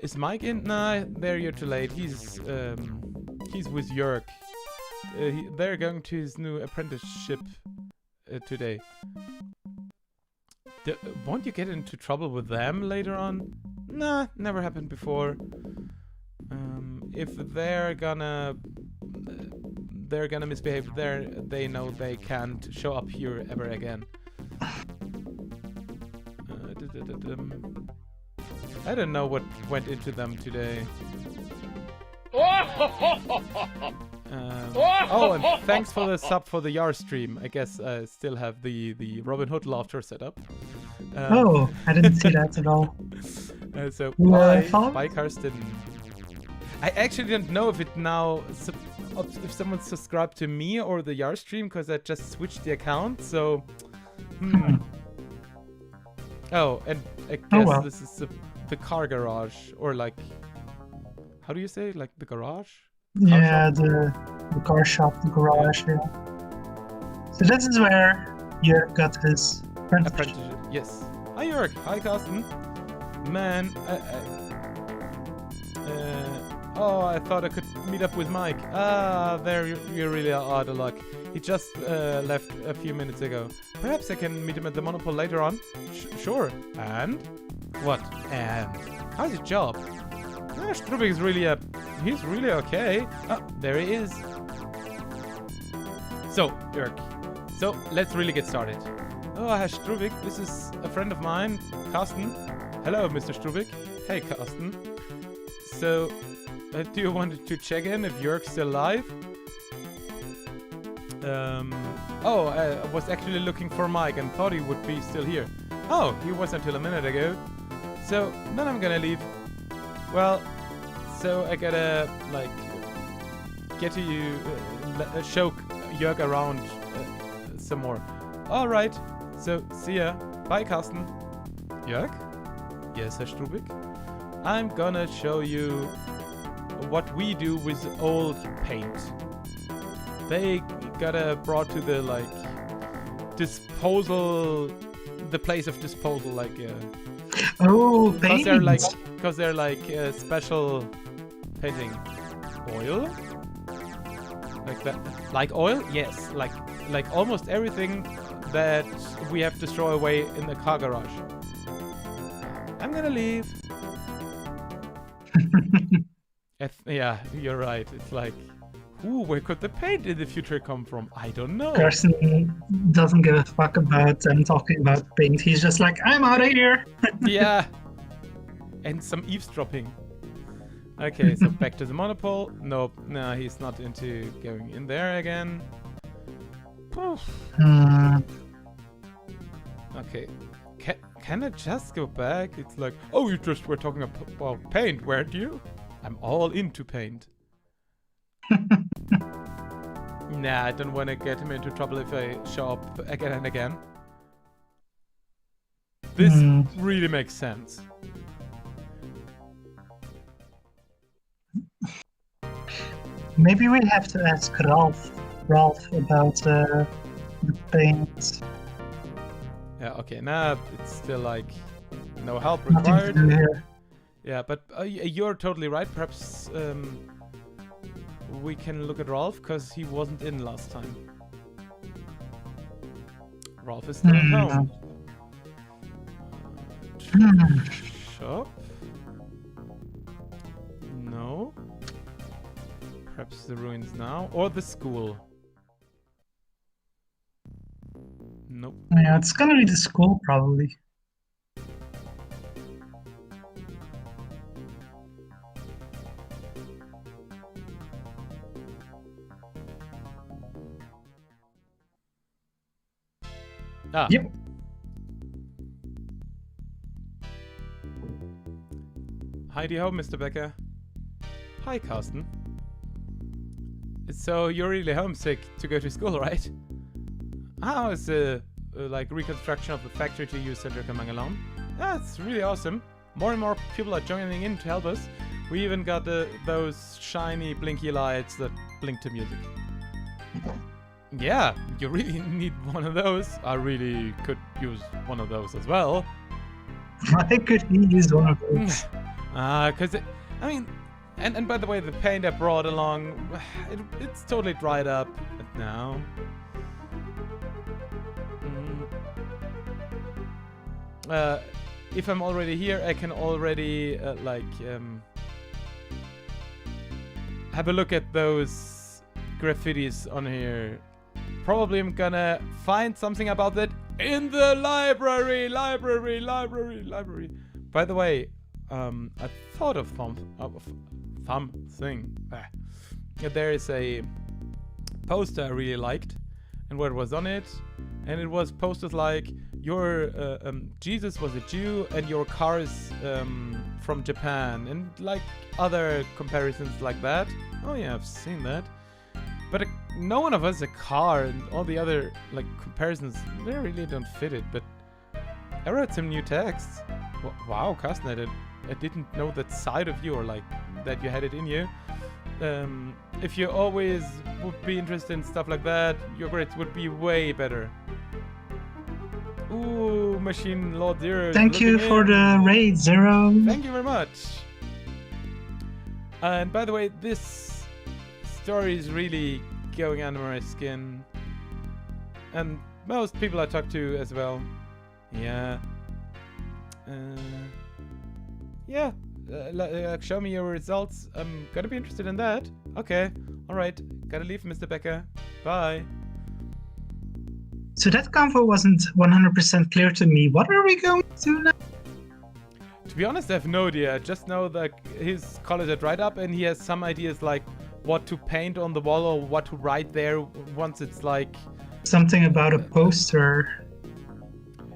Is Mike in? Nah, there you're too late. He's with Jörg. They're going to his new apprenticeship today. Won't you get into trouble with them later on? Nah, never happened before. If they're gonna misbehave, they know they can't show up here ever again. I don't know what went into them today. Oh, and thanks for the sub for the Yar stream. I guess I still have the Robin Hood laughter set up. Oh, I didn't see that at all. So Bye, Karsten. I actually don't know if it now if someone subscribed to me or the Yar stream, because I just switched the account. So, Oh, and I guess this is the car garage, or like, how do you say, like the garage? Yeah, the car shop, the garage. Yeah. So this is where Jörg got his apprenticeship. Yes. Hi Jörg. Hi Carsten. Man, oh, I thought I could meet up with Mike. Ah, there you really are out of luck. He just left a few minutes ago. Perhaps I can meet him at the Monopole later on. Sure. And? What? And? How's your job? Strubig is really he's really okay. Ah, there he is. So, Jörg. So, let's really get started. Oh, Herr Strubig, this is a friend of mine, Carsten. Hello, Mr. Strubig. Hey, Carsten. So, do you want to check in if Jörg's still alive? Oh, I was actually looking for Mike and thought he would be still here. Oh, he was until a minute ago. So, then I'm gonna leave. Well, so I gotta, like, get to you, show Jörg around some more. All right. So see ya. Bye, Carsten. Jörg? Yes, Herr Strubig? I'm gonna show you what we do with old paint. They got brought to the disposal, the place of disposal, Oh, paint! Because they're special painting. Oil? Like that? Like oil? Yes. Like almost everything that we have to throw away in the car garage. I'm gonna leave. Yeah, you're right. It's like, where could the paint in the future come from? I don't know. Carson doesn't give a fuck about them talking about paint. He's just like, I'm out of here. Yeah. And some eavesdropping. Okay, so back to the monopole. Nope, no, he's not into going in there again. Okay. Can I just go back? It's like, oh, you just were talking about paint, weren't you? I'm all into paint. Nah, I don't want to get him into trouble if I show up again and again. This really makes sense. Maybe we have to ask Ralph about the paint. Yeah, okay, nah, it's still like no help Nothing required. to do here. Yeah, but you're totally right. Perhaps we can look at Rolf, because he wasn't in last time. Rolf is still at home. Shop? No. Perhaps the ruins now, or the school. Nope. Yeah, it's gonna be the school probably. Ah. Yep. Heidi ho, Mr. Becker. Hi, Carsten. So you're really homesick to go to school, right? How is the reconstruction of the factory to use center coming along? That's really awesome. More and more people are joining in to help us. We even got those shiny blinky lights that blink to music. Yeah, you really need one of those. I really could use one of those as well. I could use one of those. Because I mean, and by the way, the paint I brought along, it's totally dried up now. If I'm already here, I can already have a look at those graffitis on here. Probably I'm gonna find something about that in the library. By the way, I thought of something. There is a poster I really liked, and what was on it, and it was posted like, your Jesus was a Jew and your car is from Japan, and like other comparisons like that. Oh yeah, I've seen that. But no one of us has a car, and all the other like comparisons, they really don't fit it. But I wrote some new texts. Wow, Carsten, I didn't know that side of you, or like that you had it in you. If you always would be interested in stuff like that, your grades would be way better. Ooh, Machine Lord Zero. Thank you for the raid, Zero. Thank you very much. And by the way, this story is really going under my skin. And most people I talk to as well. Yeah. Yeah. Show me your results. I'm gonna be interested in that. Okay. Alright. Gotta leave, Mr. Becker. Bye. So that convo wasn't 100% clear to me. What are we going to do now? To be honest, I have no idea. I just know that his colors are dried up, and he has some ideas like what to paint on the wall or what to write there once it's like... Something about a poster.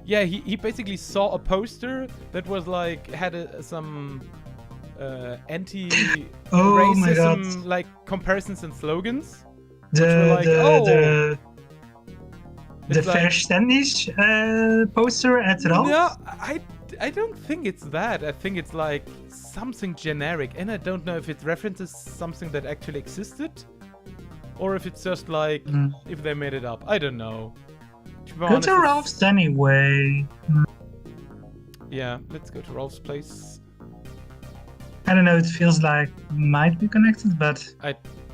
Yeah, he basically saw a poster that was like, had some anti-racism like comparisons and slogans. The Verständig poster at Ralph? No, I don't think it's that. I think it's like something generic, and I don't know if it references something that actually existed, or if it's just like if they made it up. I don't know. Go to Ralph's anyway. Yeah, let's go to Ralph's place. I don't know. It feels like might be connected, but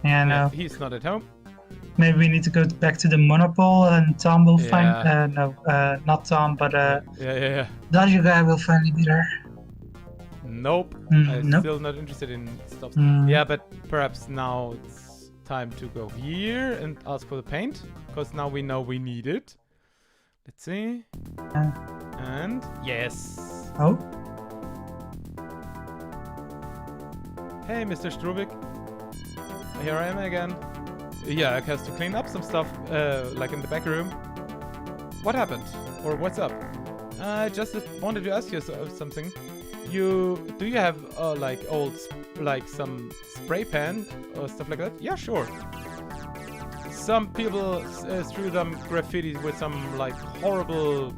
no. He's not at home. Maybe we need to go back to the Monopole, and Tom will find. No, not Tom, but yeah. Dodger guy will finally be there. Nope. I'm still not interested in stuff. Yeah, but perhaps now it's time to go here and ask for the paint, because now we know we need it. Let's see. And yes. Oh. Hey, Mr. Strubik. Here I am again. Yeah, I have to clean up some stuff, like in the back room. What happened? Or what's up? I just wanted to ask you something. Do you have like some spray paint or stuff like that? Yeah, sure. Some people threw them graffiti with some like horrible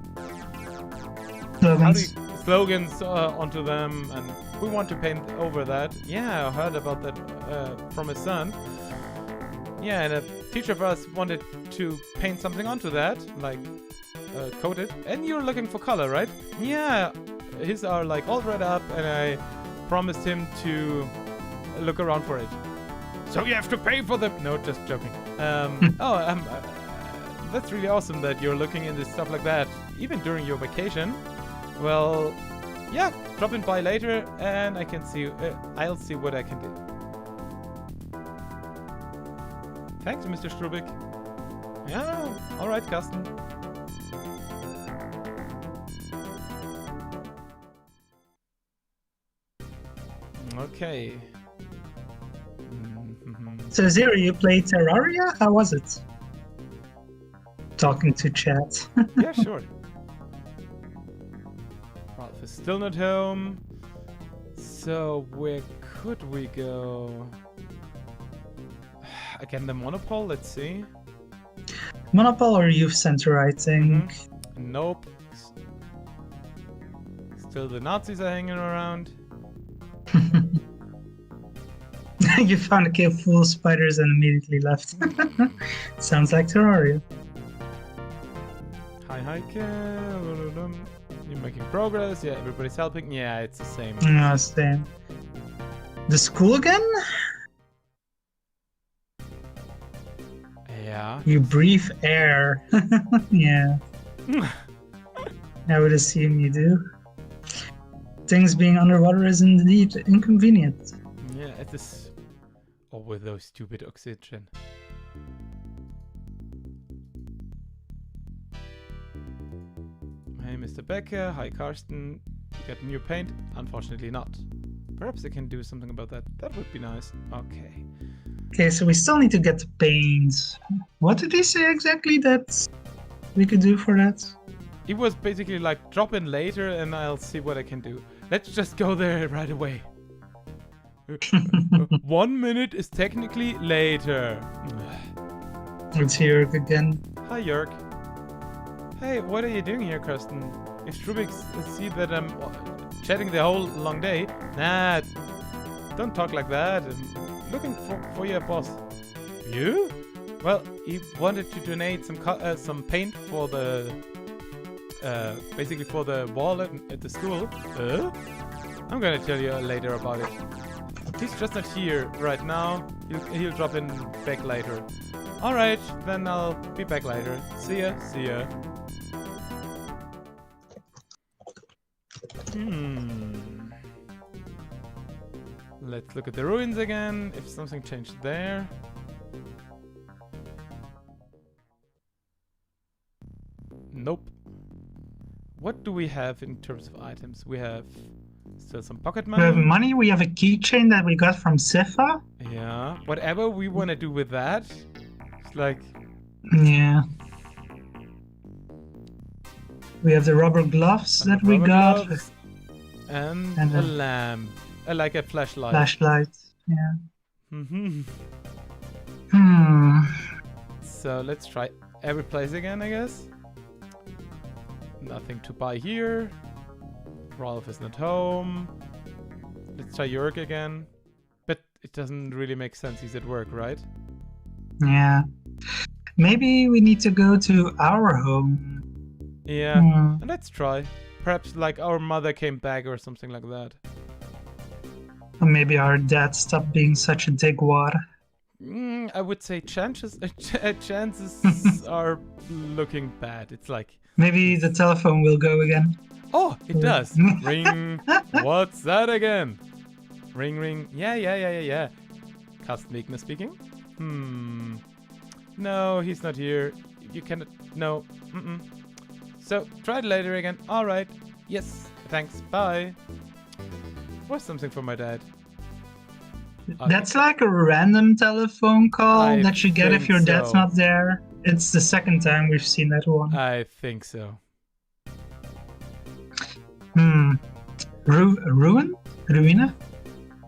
slogans onto them, and we want to paint over that. Yeah, I heard about that from his son. Yeah, and a teacher of us wanted to paint something onto that, like coat it. And you're looking for color, right? Yeah, his are like all dried up, and I promised him to look around for it. So you have to pay for them. No, just joking. That's really awesome that you're looking into stuff like that, even during your vacation. Well, yeah, drop in by later, and I can see. I'll see what I can do. Thanks, Mr. Strubik. Yeah, alright, Carsten. Okay. So Zero, you played Terraria? How was it? Talking to chat. Yeah, sure. Ralph is still not home. So where could we go? Again, the Monopole, let's see. Monopole or Youth Center, I think. Nope. Still the Nazis are hanging around. You found a cave full of spiders and immediately left. Sounds like Terraria. Hi, you're making progress. Yeah, everybody's helping. Yeah, it's the same. No, same. The school again? Yeah. You breathe air. Yeah. I would assume you do. Things being underwater is indeed inconvenient. Yeah, it is. Oh, with those stupid oxygen. Hey, Mr. Becker. Hi, Karsten. You got new paint? Unfortunately not. Perhaps I can do something about that. That would be nice. Okay. Okay, so we still need to get the paint. What did he say exactly that we could do for that? It was basically like drop in later and I'll see what I can do. Let's just go there right away. 1 minute is technically later. It's Jörg again. Hi, Jörg. Hey, what are you doing here, Karsten? If Strubik see that I'm chatting the whole long day, nah, don't talk like that. I'm looking for your boss. You? Well, he wanted to donate some paint for the basically for the wall at the school. I'm gonna tell you later about it. He's just not here right now. He'll drop in back later. All right, then I'll be back later. See ya. See ya. Let's look at the ruins again, if something changed there. Nope. What do we have in terms of items? We have still some pocket money. We have money, we have a keychain that we got from Sifa. Yeah, whatever we want to do with that. It's like... Yeah. We have the rubber gloves that we got. And a lamp. Like a flashlight. Flashlight, yeah. So let's try every place again, I guess. Nothing to buy here. Rolf is not home. Let's try Jörg again. But it doesn't really make sense. He's at work, right? Yeah. Maybe we need to go to our home. Yeah. Let's try. Perhaps like our mother came back or something like that. Or maybe our dad stopped being such a digwad. I would say chances are looking bad. It's like... Maybe the telephone will go again. Oh, it does. Ring. What's that again? Ring, ring. Yeah. Carsten Wegner speaking. No, he's not here. You cannot... No. So, try it later again. Alright. Yes. Thanks. Bye. What's something for my dad? Okay. That's like a random telephone call that you get if your dad's not there. It's the second time we've seen that one. I think so. Ruina?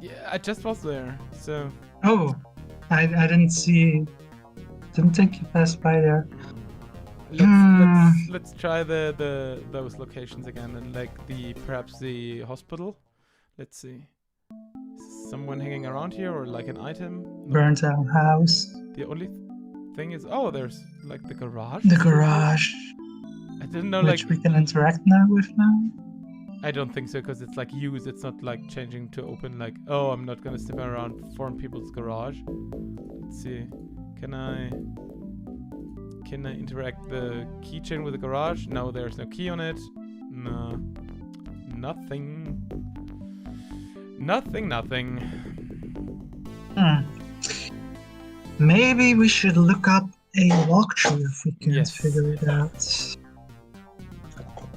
Yeah, I just was there, so... Oh, I didn't see... Didn't think you passed by there. Let's try those locations again, and like perhaps the hospital. Let's see. Is someone hanging around here, or like an item? No. Burnt out house. The only thing is, there's like the garage. The garage. I didn't know which we can interact now with now. I don't think so, because it's like used. It's not like changing to open. Like, oh, I'm not gonna step around foreign people's garage. Let's see. Can I interact the keychain with the garage? No, there's no key on it. No. Nothing. Nothing. Maybe we should look up a walkthrough if we can't figure it out.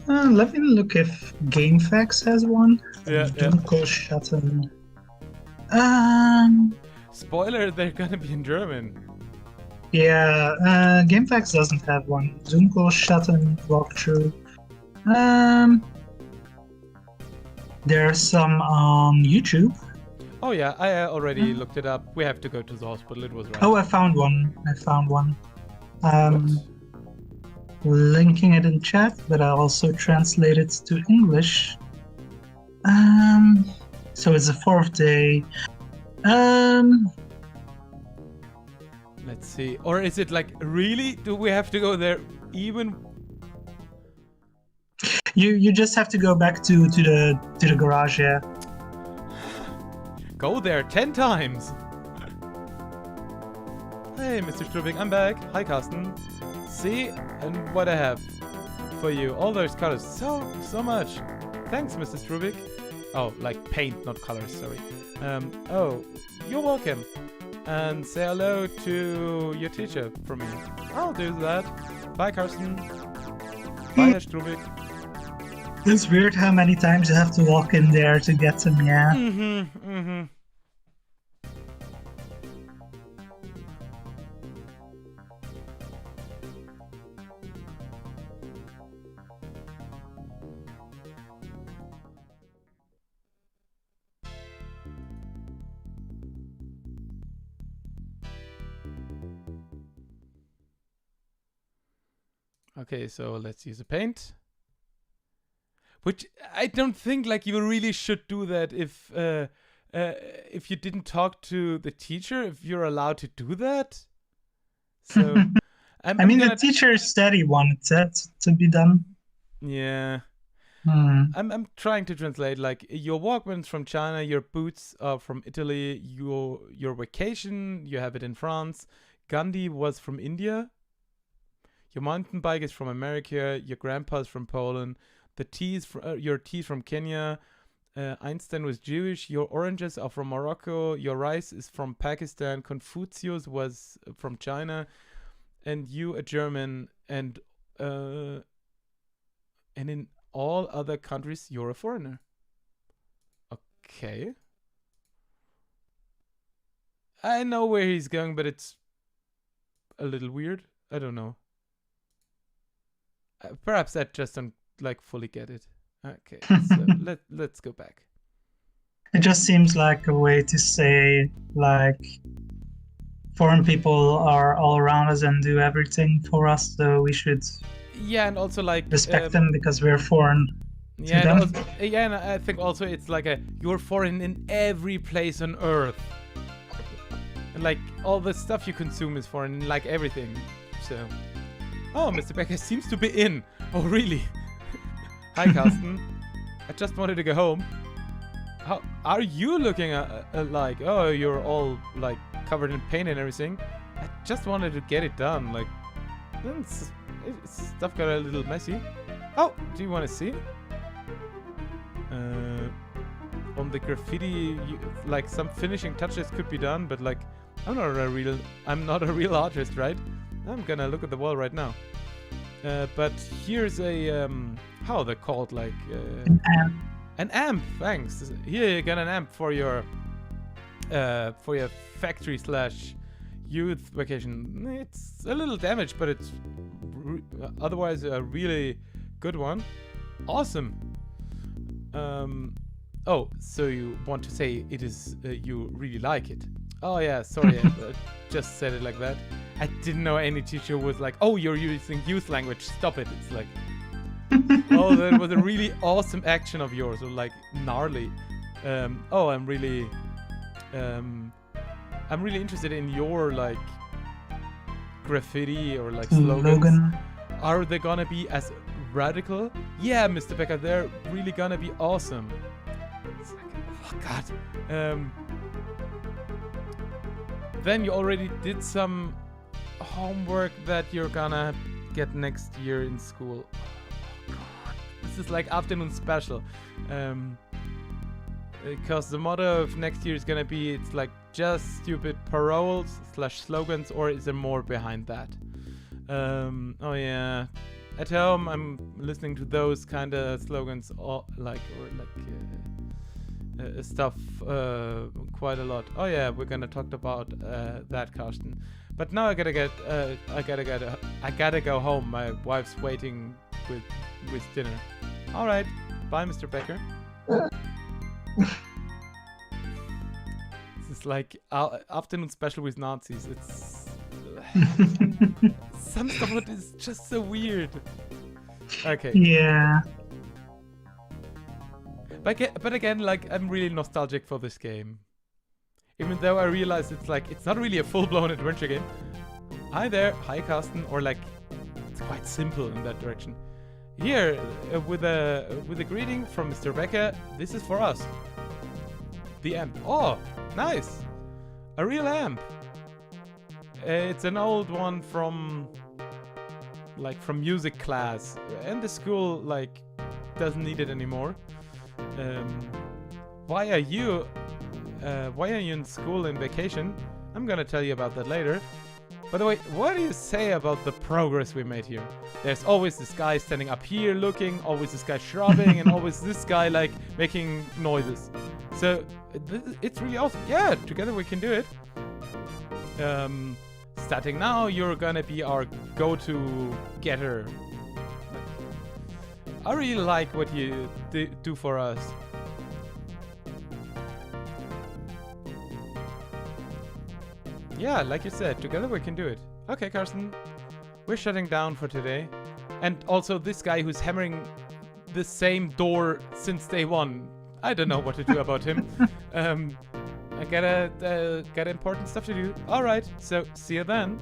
Let me look if GameFAQs has one. Dunkle, schatten. Spoiler, they're gonna be in German. Yeah, GameFAQs doesn't have one. Dunkle, schatten, walkthrough. There's some on YouTube. Oh yeah, I already looked it up. We have to go to the hospital, it was right. Oh, I found one. Linking it in chat, but I also translate it to English. So it's the 4th day. Let's see. Or is it like, really? Do we have to go there even? You just have to go back to the garage, yeah. Go there 10 times. Hey, Mr. Strubing, I'm back. Hi, Carsten. See, and what I have for you. All those colors. So much. Thanks, Mr. Strubing. Oh, like paint, not colors, sorry. Oh, you're welcome. And say hello to your teacher from me. I'll do that. Bye, Carsten. Bye, Herr Strubing. It's weird how many times you have to walk in there to get them, yeah. Okay, so let's use a paint. Which I don't think like you really should do that if you didn't talk to the teacher, if you're allowed to do that. So I mean, the teacher steady wanted that to be done. Yeah. I'm trying to translate like your Walkman's from China, your boots are from Italy, your vacation, you have it in France. Gandhi was from India. Your mountain bike is from America. Your grandpa's from Poland. Your tea from Kenya. Einstein was Jewish. Your oranges are from Morocco. Your rice is from Pakistan. Confucius was from China, and you a German. And in all other countries, you're a foreigner. Okay. I know where he's going, but it's a little weird. I don't know. Perhaps I just don't like fully get it. Okay, so let's go back. It just seems like a way to say like foreign people are all around us and do everything for us, so we should and also like respect them because we're foreign to them. And I think also it's like you're foreign in every place on Earth. And like all the stuff you consume is foreign, like everything. So, oh, Mr. Becker seems to be in. Oh, really? Hi, Carsten. I just wanted to go home. How are you looking like? Oh, you're all like covered in paint and everything. I just wanted to get it done. Like, stuff got a little messy. Oh, do you want to see? On the graffiti, like some finishing touches could be done, but like I'm not a real artist, right? I'm gonna look at the wall right now. But here's a how they're called, like An amp. An amp. Thanks. Here you got an amp for your factory / youth vacation. It's a little damaged, but it's otherwise a really good one. Awesome. Oh, so you want to say it is you really like it? Oh yeah, sorry, I just said it like that. I didn't know any teacher was like, oh, you're using youth language, stop it. It's like, oh, that was a really awesome action of yours, or like gnarly. Oh, I'm really interested in your like graffiti or like slogans. Are they gonna be as radical? Yeah, Mr. Becker, they're really gonna be awesome. It's like, oh god. Then you already did some homework that you're gonna get next year in school. Oh god. This is like afternoon special. Because the motto of next year is gonna be, it's like just stupid paroles / slogans, or is there more behind that? Oh yeah. At home, I'm listening to those kind of slogans, stuff quite a lot. Oh yeah, we're gonna talk about that, Carsten. But now I gotta go home. My wife's waiting with dinner. All right, bye, Mr. Becker. This is like afternoon special with Nazis. It's some stuff that is just so weird. Okay. Yeah. But again, like I'm really nostalgic for this game. Even though I realize it's like it's not really a full-blown adventure game. Hi there, hi Carsten, or like it's quite simple in that direction. Here, with a greeting from Mr. Becker, this is for us. The amp. Oh, nice. A real amp. It's an old one from music class, and the school like doesn't need it anymore. Why are you in school in vacation? I'm gonna tell you about that later. By the way, what do you say about the progress we made here? There's always this guy standing up here looking, always this guy shrubbing, and always this guy like making noises. So it's really awesome. Yeah, together we can do it. Starting now, you're gonna be our go-to getter. I really like what you do for us. Yeah, like you said, together we can do it. Okay, Carsten, we're shutting down for today. And also this guy who's hammering the same door since day one. I don't know what to do about him. I got important stuff to do. All right, so see you then.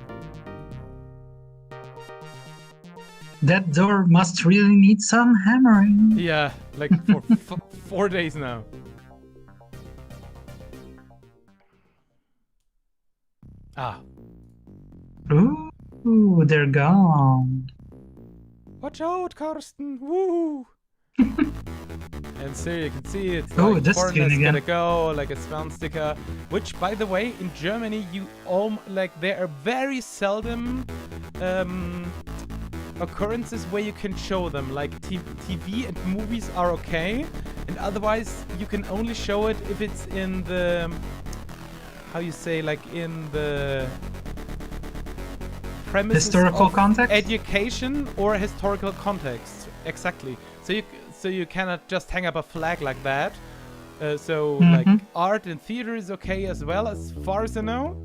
That door must really need some hammering. Yeah, like for 4 days now. Ah. Ooh, they're gone. Watch out, Carsten. Woo! And so you can see it's like this foreigners again. gotta go, like a Swan sticker. Which, by the way, in Germany, there are very seldom occurrences where you can show them. Like TV and movies are okay, and otherwise you can only show it if it's in the in the premises Historical of context? Education or historical context. Exactly. So you cannot just hang up a flag like that. Like art and theater is okay as well, as far as I know.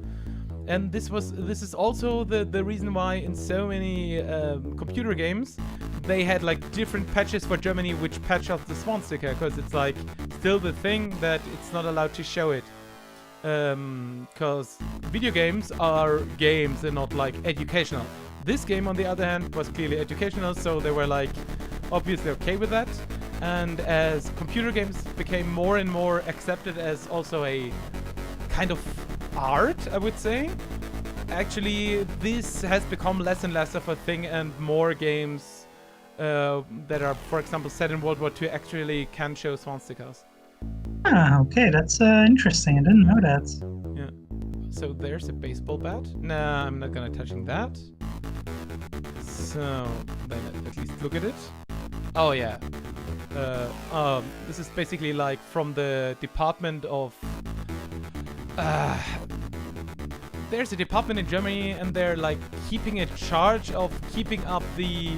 And this is also the reason why in so many computer games they had like different patches for Germany which patch out the swastika, because it's like still the thing that it's not allowed to show it. Because video games are games and not like educational. This game on the other hand was clearly educational, so they were like obviously okay with that. And as computer games became more and more accepted as also a kind of art, I would say, actually this has become less and less of a thing, and more games that are, for example, set in World War II actually can show swastikas. Ah, okay, that's interesting. I didn't know that. Yeah. So there's a baseball bat. Nah, I'm not gonna touching that. So then at least look at it. Oh yeah. This is basically like from the department of. There's a department in Germany, and they're like keeping in charge of keeping up the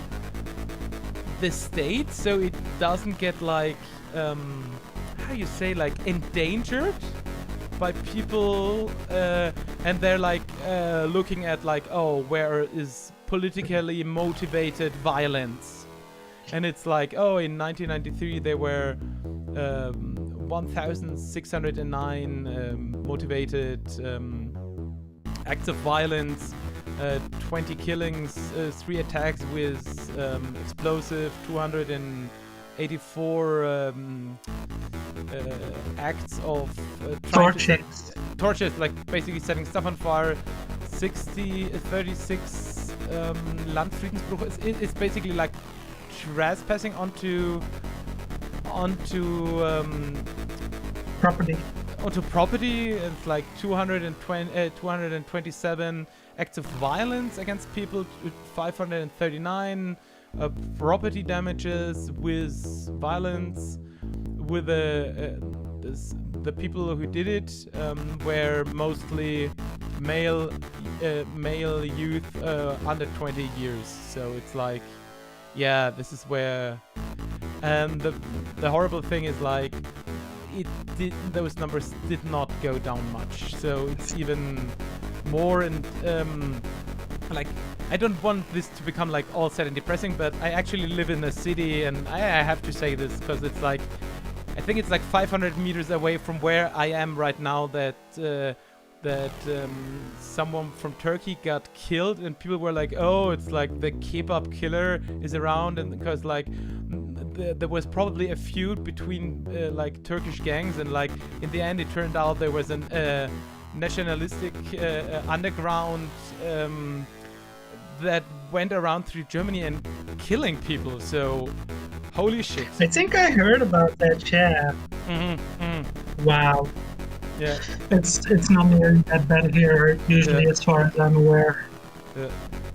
state, so it doesn't get like how you say, like endangered by people, and they're like looking at like, oh, where is politically motivated violence, and it's like, oh, in 1993 there were 1,609 motivated acts of violence, 20 killings, 3 attacks with explosive, 284 acts of torches, like basically setting stuff on fire, 36 Landfriedensbruch. It's basically like trespassing onto property. Onto property. It's like 227 acts of violence against people, 539 property damages with violence. With the people who did it were mostly male youth under 20 years. So it's like, yeah, this is where. And the horrible thing is like, those numbers did not go down much, so it's even more. And like, I don't want this to become like all sad and depressing, but I actually live in a city, and I have to say this because it's like, I think it's like 500 meters away from where I am right now that someone from Turkey got killed, and people were like, oh, it's like the kebab killer is around, and because like there was probably a feud between like Turkish gangs, and like in the end it turned out there was an nationalistic underground that went around through Germany and killing people. So holy shit. I think I heard about that, yeah. Wow. Yeah. It's not nearly that bad here, usually, as far as I'm aware.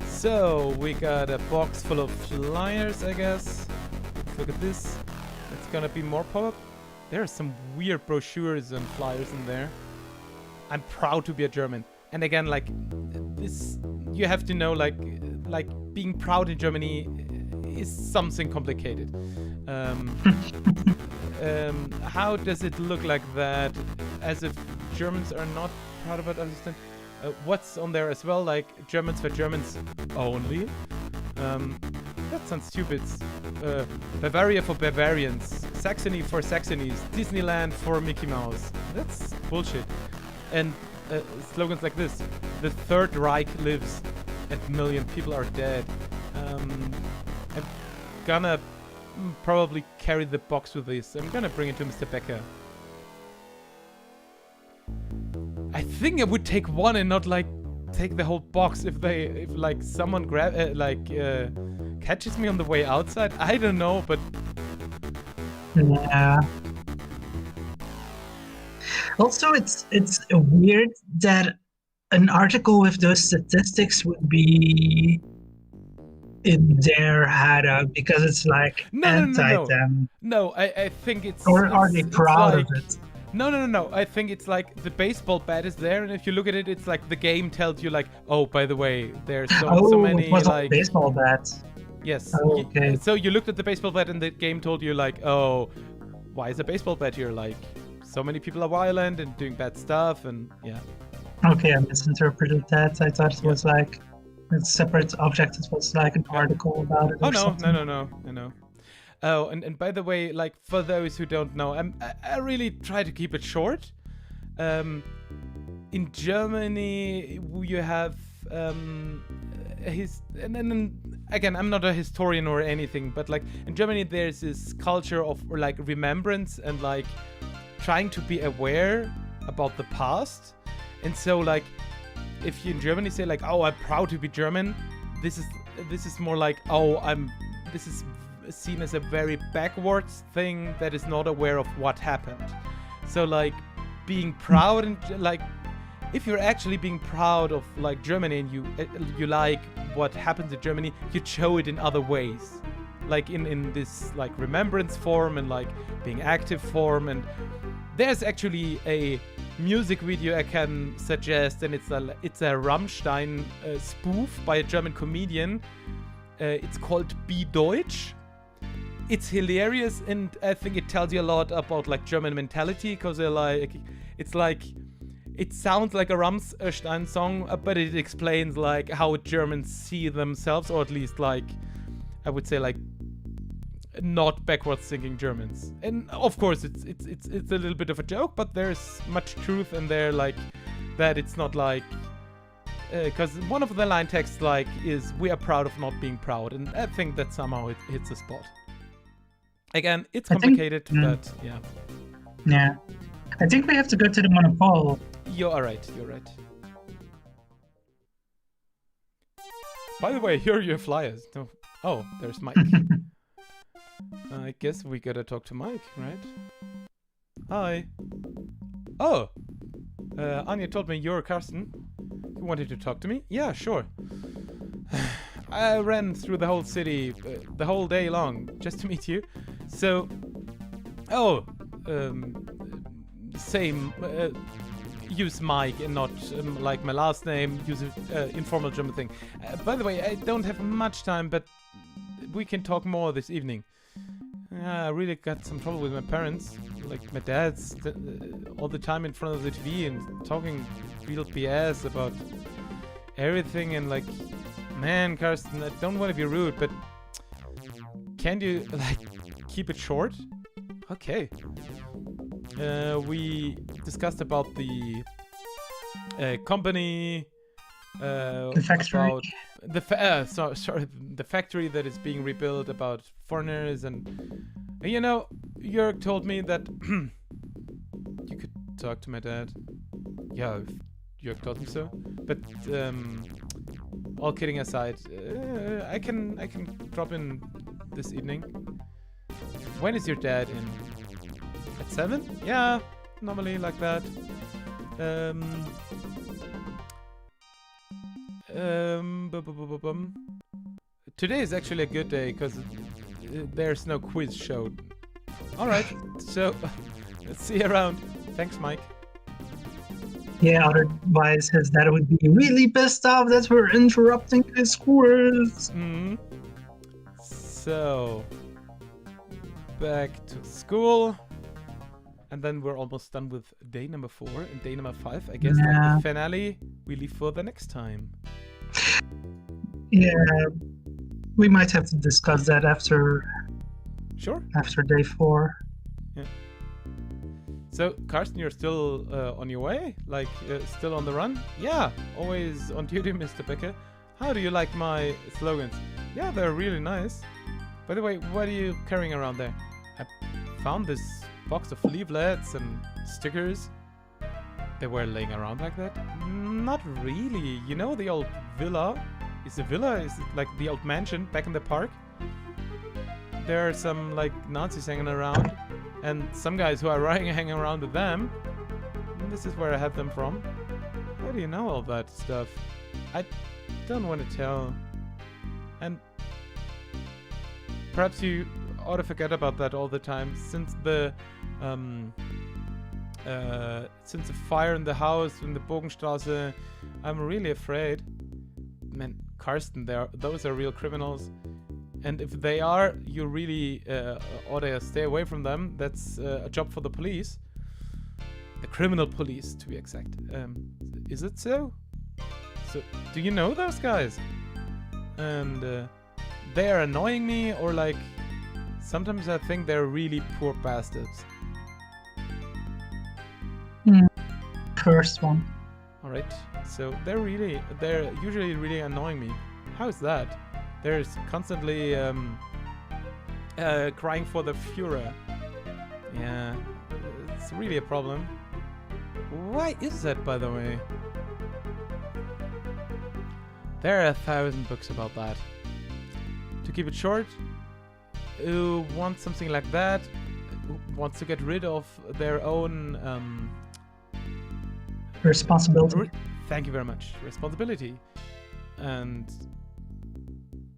So we got a box full of flyers, I guess. Look at this. It's gonna be more pop-up. There are some weird brochures and flyers in there. I'm proud to be a German. And again, like this, you have to know, like being proud in Germany is something complicated. How does it look like that? As if Germans are not proud about understand. What's on there as well? Like Germans for Germans only. That sounds stupid. Bavaria for Bavarians. Saxony for Saxonies. Disneyland for Mickey Mouse. That's bullshit. And slogans like this: the Third Reich lives, and a million people are dead. I'm gonna probably carry the box with this. I'm gonna bring it to Mr. Becker. I think I would take one and not like take the whole box if like someone catches me on the way outside. I don't know, but yeah. Also, it's weird that an article with those statistics would be in their header because it's like anti-them. No, I think it's. Or are they proud of it? No. I think it's like the baseball bat is there, and if you look at it, it's like the game tells you like, oh, by the way, there's so many it was like a baseball bat. Yes. Oh, okay. So you looked at the baseball bat, and the game told you like, oh, why is a baseball bat here? Like, so many people are violent and doing bad stuff, and yeah. Okay, I misinterpreted that. I thought it was like a separate object. It was like an article about it. Oh or no, something. no. Oh, and by the way, like for those who don't know, I really try to keep it short. In Germany, you have and again, I'm not a historian or anything, but like in Germany, there's this culture of like remembrance and like trying to be aware about the past. And so like if you in Germany say like, oh, I'm proud to be German, this is more like, oh, this is seen as a very backwards thing that is not aware of what happened. So like being proud and like if you're actually being proud of like Germany and you like what happens in Germany, you show it in other ways, like in this like remembrance form and like being active form. And there's actually a music video I can suggest, and it's a Rammstein spoof by a German comedian. It's called Be Deutsch. It's hilarious, and I think it tells you a lot about like German mentality, because it sounds like a Rammstein song, but it explains like how Germans see themselves, or at least like I would say like not backwards thinking Germans. And of course it's a little bit of a joke, but there's much truth in there, like that it's not like because one of the line texts like is we are proud of not being proud, and I think that somehow it hits a spot. Again, it's complicated, but yeah. Yeah. I think we have to go to the Monopole. You're right. By the way, here are your flyers. No. Oh, there's Mike. I guess we gotta talk to Mike, right? Hi. Oh! Anya told me you're Carsten. You wanted to talk to me? Yeah, sure. I ran through the whole city the whole day long just to meet you. So... Oh! Same. Use Mike and not like my last name. Use an informal German thing. By the way, I don't have much time, but we can talk more this evening. I really got some trouble with my parents. Like my dad's all the time in front of the TV and talking real BS about everything, and like, man, Carsten, I don't want to be rude, but can you like keep it short? Okay. We discussed about the company, The factory. about the factory that is being rebuilt, about foreigners, and you know, Jörg told me that you could talk to my dad. Yeah, Jörg told me so. But all kidding aside, I can drop in this evening. When is your dad in? At 7? Yeah, normally like that. Today is actually a good day because there's no quiz show. Alright, so let's see you around. Thanks, Mike. Yeah, otherwise his dad would be really pissed off that we're interrupting his quiz. So, back to school. And then we're almost done with day number 4 and day number 5. I guess like the finale we leave for the next time. Yeah, we might have to discuss that after. Sure. After day 4. Yeah. So, Carsten, you're still on your way? Like, still on the run? Yeah, always on duty, Mr. Becker. How do you like my slogans? Yeah, they're really nice. By the way, what are you carrying around there? I found this box of leaflets and stickers. They were laying around like that? Not really. You know the old villa? Is it like the old mansion back in the park? There are some like Nazis hanging around, and some guys who are hanging around with them. And this is where I had them from. How do you know all that stuff? I don't want to tell. And perhaps you ought to forget about that all the time, since the fire in the house in the Bogenstraße. I'm really afraid. Man, Carsten, those are real criminals, and if they are, you really ought to stay away from them. That's a job for the police. The criminal police, to be exact. Is it so? So, do you know those guys? And they are annoying me, or like sometimes I think they're really poor bastards. First one. All right. So they're usually really annoying me. How is that? They're constantly crying for the Führer. Yeah, it's really a problem. Why is that, by the way? There are 1,000 books about that. To keep it short, who wants something like that, who wants to get rid of their own responsibility. Thank you very much. Responsibility. And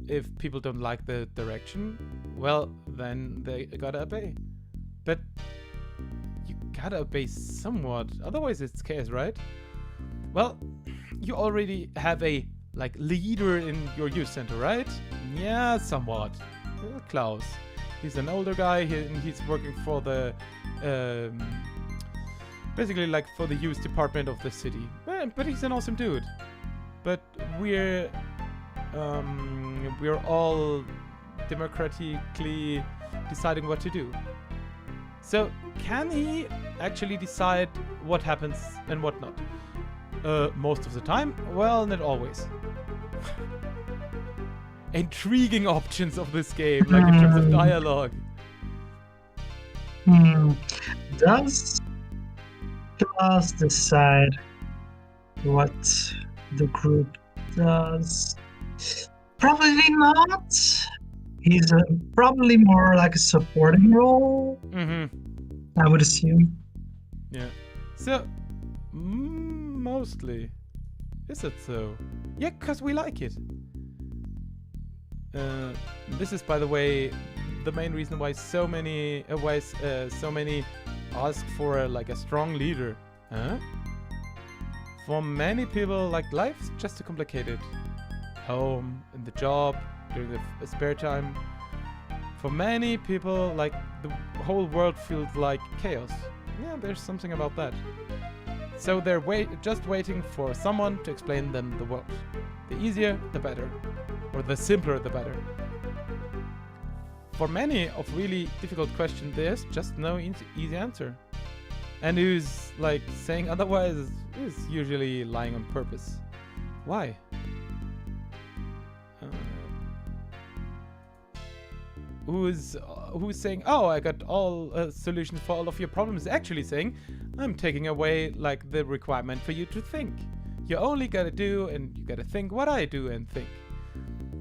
if people don't like the direction, well, then they gotta obey. But you gotta obey somewhat, otherwise it's chaos, right? Well, you already have a leader in your youth center, right? Yeah, somewhat. Klaus. He's an older guy, he's working for the basically for the youth department of the city. But he's an awesome dude. But we're all democratically deciding what to do. So can he actually decide what happens and what not? Most of the time? Well, not always. Intriguing options of this game, in terms of dialogue. Does Klaus decide what the group does? Probably not. He's probably more like a supporting role. I would assume. Yeah. So, mostly. Is it so? Yeah, because we like it. This is, by the way, the main reason why so many ask for a strong leader. Huh? For many people, life's just too complicated. Home, in the job, during the spare time. For many people, the whole world feels like chaos. Yeah, there's something about that. So they're just waiting for someone to explain them the world. The easier, the better. Or the simpler, the better. For many of really difficult questions, there's just no easy answer. And who's saying otherwise is usually lying on purpose. Why? Who's saying, oh, I got all solutions for all of your problems, actually saying, I'm taking away the requirement for you to think. You only gotta do and you gotta think what I do and think.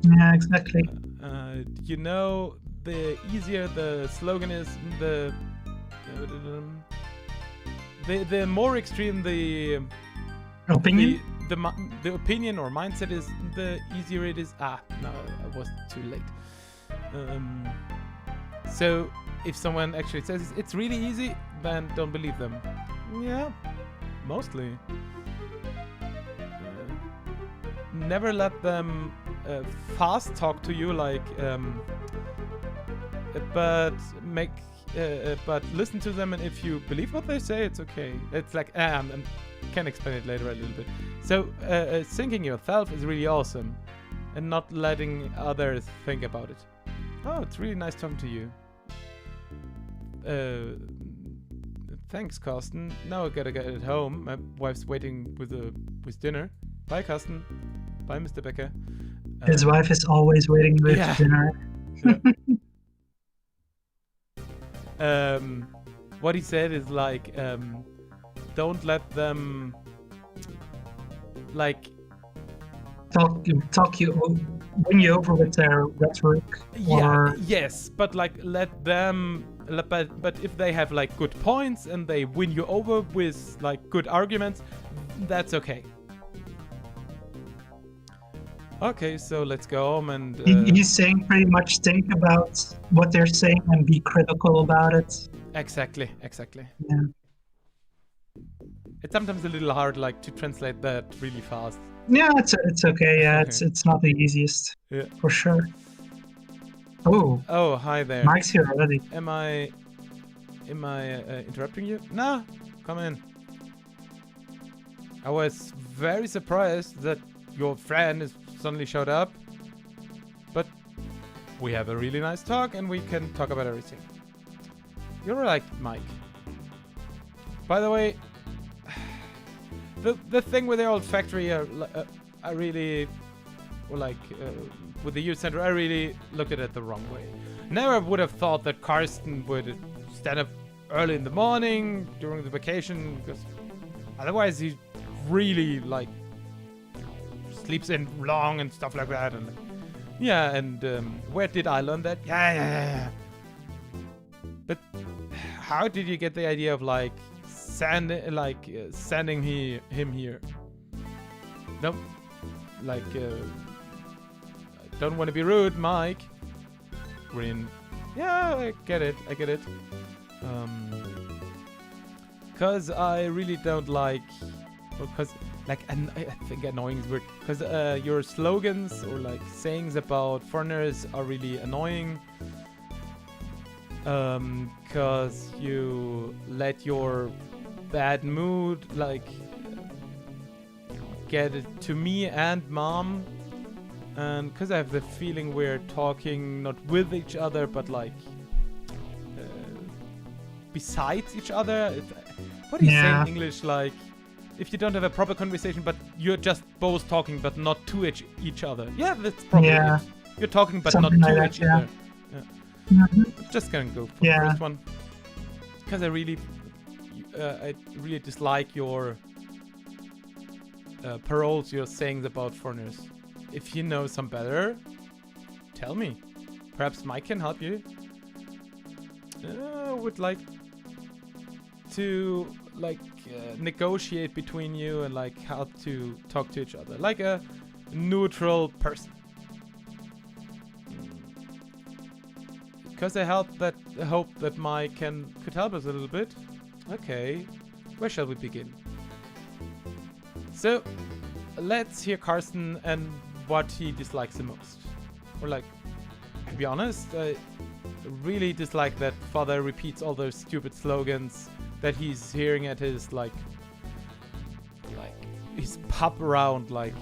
Yeah, exactly. The easier the slogan is, the more extreme the opinion. The opinion or mindset is, the easier it is. No, I was too late. So if someone actually says it's really easy, then don't believe them. Yeah, mostly. Never let them fast talk to you, but listen to them, and if you believe what they say, it's okay. It's I can explain it later a little bit. So thinking yourself is really awesome, and not letting others think about it. Oh, it's really nice talking to you. Thanks, Carsten. Now I gotta get home. My wife's waiting with dinner. Bye, Carsten. Bye, Mr. Becker. His wife is always waiting with dinner. Yeah. What he said is don't let them win you over with their rhetoric. Yes, but let them. But if they have good points and they win you over with good arguments, that's okay. Okay, so let's go home and... He's saying pretty much think about what they're saying and be critical about it. Exactly. Yeah. It's sometimes a little hard to translate that really fast. Yeah, it's okay. Yeah, it's not the easiest. Yeah. For sure. Oh, hi there. Mike's here already. Am I interrupting you? No, Come in. I was very surprised that your friend is suddenly showed up. But we have a really nice talk and we can talk about everything. You're like Mike. By the way, the thing with the old factory, I really, with the youth center, I really looked at it the wrong way. Never would have thought that Karsten would stand up early in the morning during the vacation, because otherwise he really like sleeps in long and stuff like that. And yeah, and where did I learn that? Yeah. But how did you get the idea of like sending him here? No, like I don't want to be rude, Mike. Grin. Yeah, I get it. Cause I really don't like, because like I think annoying is weird. Cause your slogans or like sayings about foreigners are really annoying. Cause you let your bad mood like get it to me and mom, and cause I have the feeling we're talking not with each other but like besides each other. What do you say in English? Like if you don't have a proper conversation but you're just both talking but not to each other. Yeah, that's probably it. You're talking but Something not to like each that, other. Just gonna go for the first one, because I really dislike your paroles, your sayings about foreigners. If you know some better, tell me. Perhaps Mike can help you. I would like to negotiate between you and like how to talk to each other, like a neutral person. Because I hope that Mike could help us a little bit. Okay, where shall we begin? So, let's hear Karsten and what he dislikes the most. Or like, to be honest, I really dislike that father repeats all those stupid slogans that he's hearing at his like his pub around, like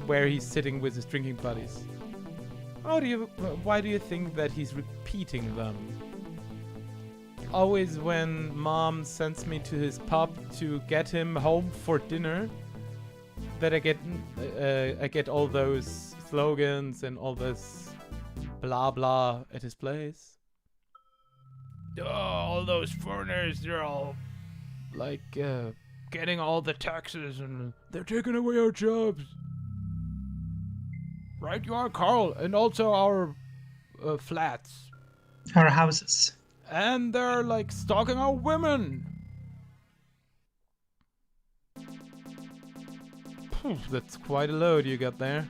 where he's sitting with his drinking buddies. Why do you think that he's repeating them? Always when mom sends me to his pub to get him home for dinner, that I get all those slogans and all this blah blah at his place. Oh, all those foreigners, they're all like getting all the taxes and they're taking away our jobs. Right, you are, Carl, and also our flats. Our houses. And they're like stalking our women. That's quite a load you got there.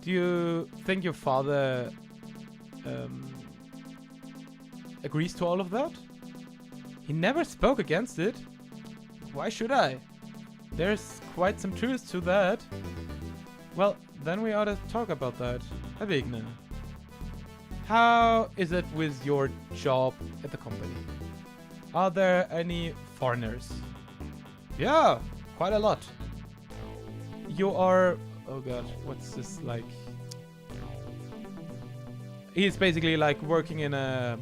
Do you think your father agrees to all of that? He never spoke against it. Why should I? There's quite some truth to that. Well, then we ought to talk about that. Herr Wegner, how is it with your job at the company? Are there any foreigners? Yeah, quite a lot. You are... oh god, what's this like? He's basically like working in a...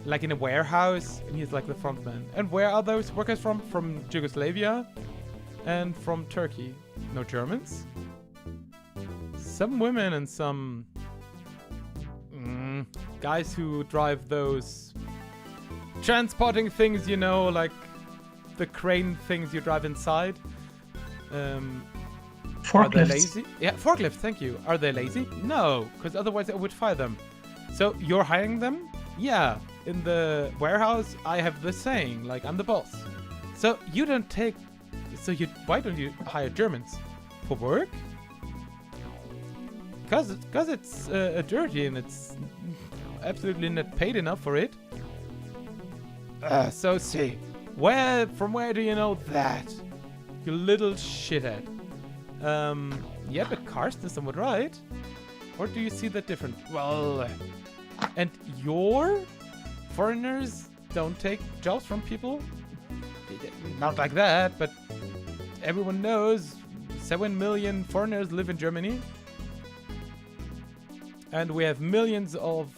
like in a warehouse, and he's like the front man. And where are those workers from? From Yugoslavia and from Turkey. No Germans? Some women and some guys who drive those transporting things, you know, like the crane things you drive inside. Are they lazy? Yeah, forklift, thank you. Are they lazy? No, because otherwise I would fire them. So you're hiring them? Yeah, in the warehouse I have the saying, like I'm the boss. So you don't take... so why don't you hire Germans? For work? Cause it's dirty and it's absolutely not paid enough for it. So see, from where do you know that? You little shithead. Yeah, but Karsten is somewhat right. Or do you see that different? Well, and your foreigners don't take jobs from people? not like that, but everyone knows 7 million foreigners live in Germany. And we have millions of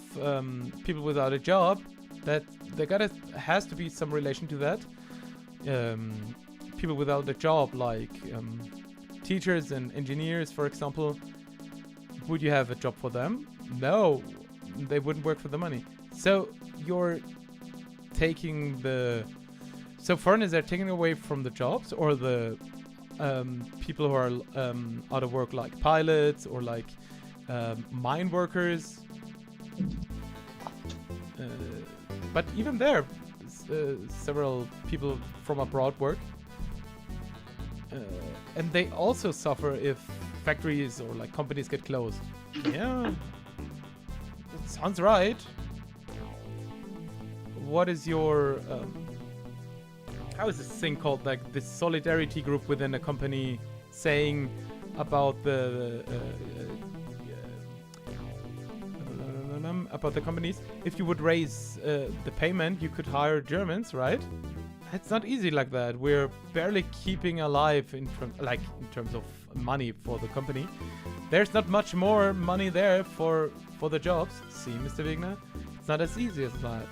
people without a job. That has to be some relation to that. People without a job, like teachers and engineers, for example. Would you have a job for them? No, they wouldn't work for the money. So you're taking so foreigners are taking away from the jobs, or the people who are out of work, like pilots or like mine workers. But even there, several people from abroad work. And they also suffer if factories or like companies get closed. Yeah, that sounds right. What is your how is this thing called, like this solidarity group within a company saying about the about the companies? If you would raise the payment, you could hire Germans, right? It's not easy like that. We're barely keeping alive in terms of money for the company. There's not much more money there for the jobs. See, Mr. Wegner? It's not as easy as that.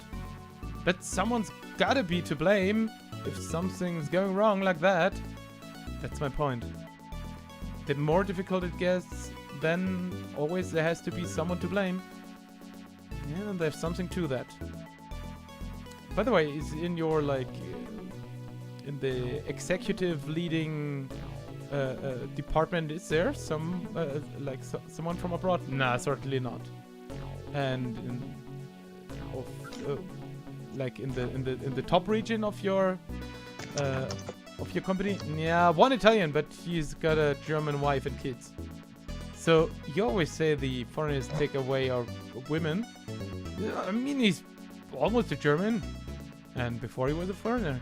But someone's gotta be to blame if something's going wrong like that. That's my point. The more difficult it gets, then always there has to be someone to blame. Yeah, there's something to that. By the way, is in your in the executive leading department, is there some someone from abroad? Nah, certainly not. And in the top region of your company, yeah, one Italian, but he's got a German wife and kids. So you always say the foreigners take away our women. I mean, he's almost a German, and before he was a foreigner.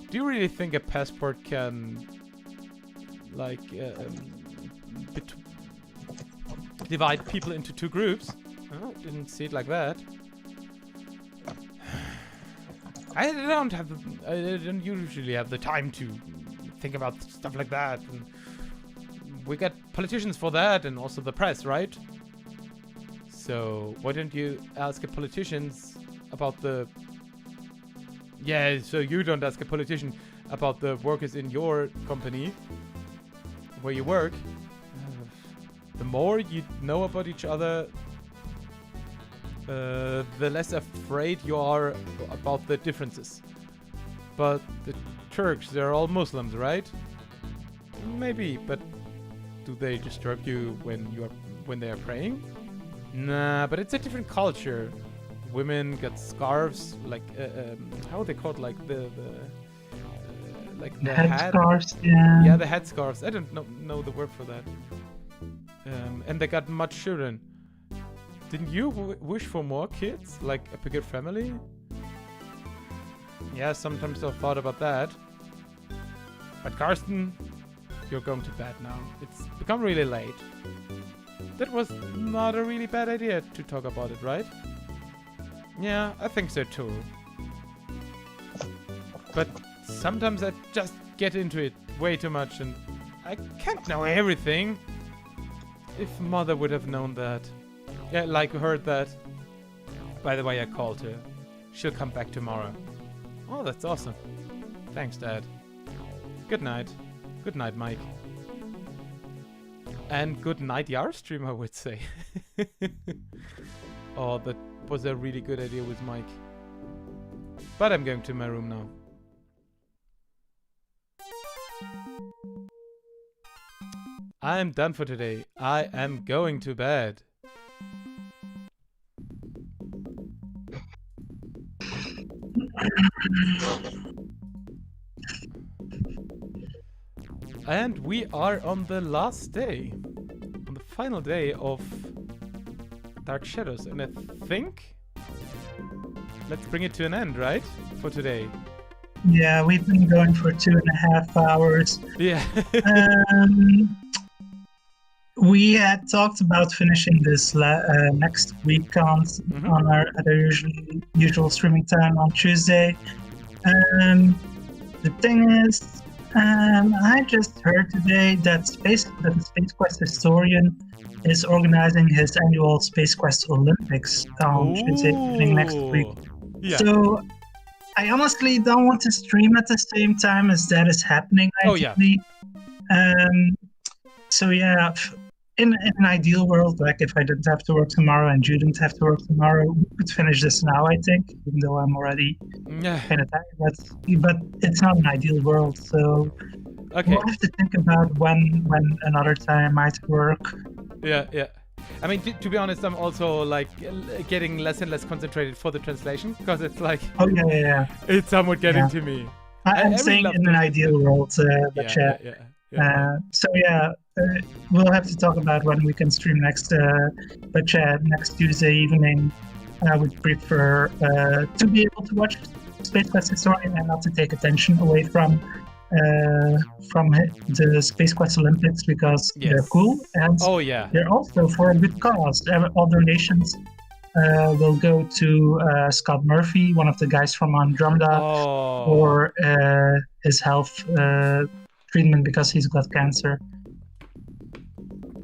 Do you really think a passport can, divide people into two groups? Oh, didn't see it like that. I don't usually have the time to think about stuff like that. And we got politicians for that, and also the press, right? So why don't you ask a politicians about the... Yeah, so you don't ask a politician about the workers in your company where you work. The more you know about each other, the less afraid you are about the differences. But the Turks, they're all Muslims, right? Maybe, but do they disturb you when they are praying? Nah, but it's a different culture. Women got scarves, how are they called? Like the head scarves, yeah. Yeah, the head scarves. I don't know the word for that. And they got much children. Didn't you wish for more kids? Like a bigger family? Yeah, sometimes I've thought about that. But Karsten, you're going to bed now. It's become really late. That was not a really bad idea to talk about it, right? Yeah, I think so too. But sometimes I just get into it way too much and I can't know everything. If Mother would have known that. Yeah, heard that. By the way, I called her. She'll come back tomorrow. Oh, that's awesome. Thanks, Dad. Good night. Good night, Mike. And good night, Yarstream, I would say. Oh, that was a really good idea with Mike. But I'm going to my room now. I'm done for today. I am going to bed. And we are on the last day. On the final day of Dark Shadows. And I think... let's bring it to an end, right? For today. Yeah, we've been going for 2.5 hours. Yeah. We had talked about finishing this next week on our usual streaming time on Tuesday. the thing is, I just heard today that the Space Quest historian is organizing his annual Space Quest Olympics Tuesday evening next week. Yeah. So I honestly don't want to stream at the same time as that is happening. Ideally. So yeah, in an ideal world, like if I didn't have to work tomorrow and you didn't have to work tomorrow, we could finish this now, I think, even though I'm already kind of tired. But it's not an ideal world, so we'll have to think about when another time might work. Yeah. I mean, to be honest, I'm also like getting less and less concentrated for the translation because it's like, it's somewhat getting to me. I'm saying in an ideal world, but so we'll have to talk about when we can stream next. But next Tuesday evening, I would prefer to be able to watch Space Quest Historian and not to take attention away from the Space Quest Olympics because they're cool and they're also for a good cause. All donations will go to Scott Murphy, one of the guys from Andromeda, for his health treatment because he's got cancer.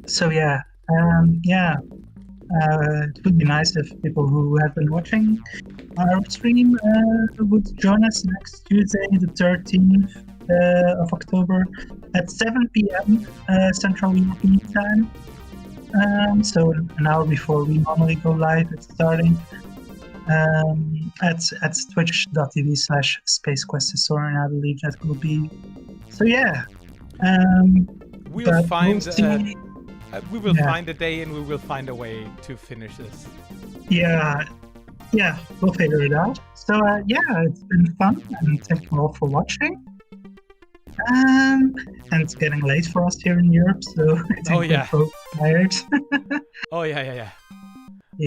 So it would be nice if people who have been watching our stream would join us next Tuesday, the 13th of October at 7 p.m. Central European Time. So an hour before we normally go live, it's starting at twitch.tv/SpaceQuestHistorian, I believe that will be. So we'll find we will find a day and we will find a way to finish this. Yeah, we'll figure it out. So it's been fun, and thank you all for watching. And it's getting late for us here in Europe, so I think we're both tired. Yeah.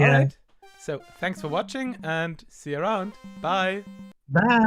All right. So thanks for watching and see you around. Bye. Bye.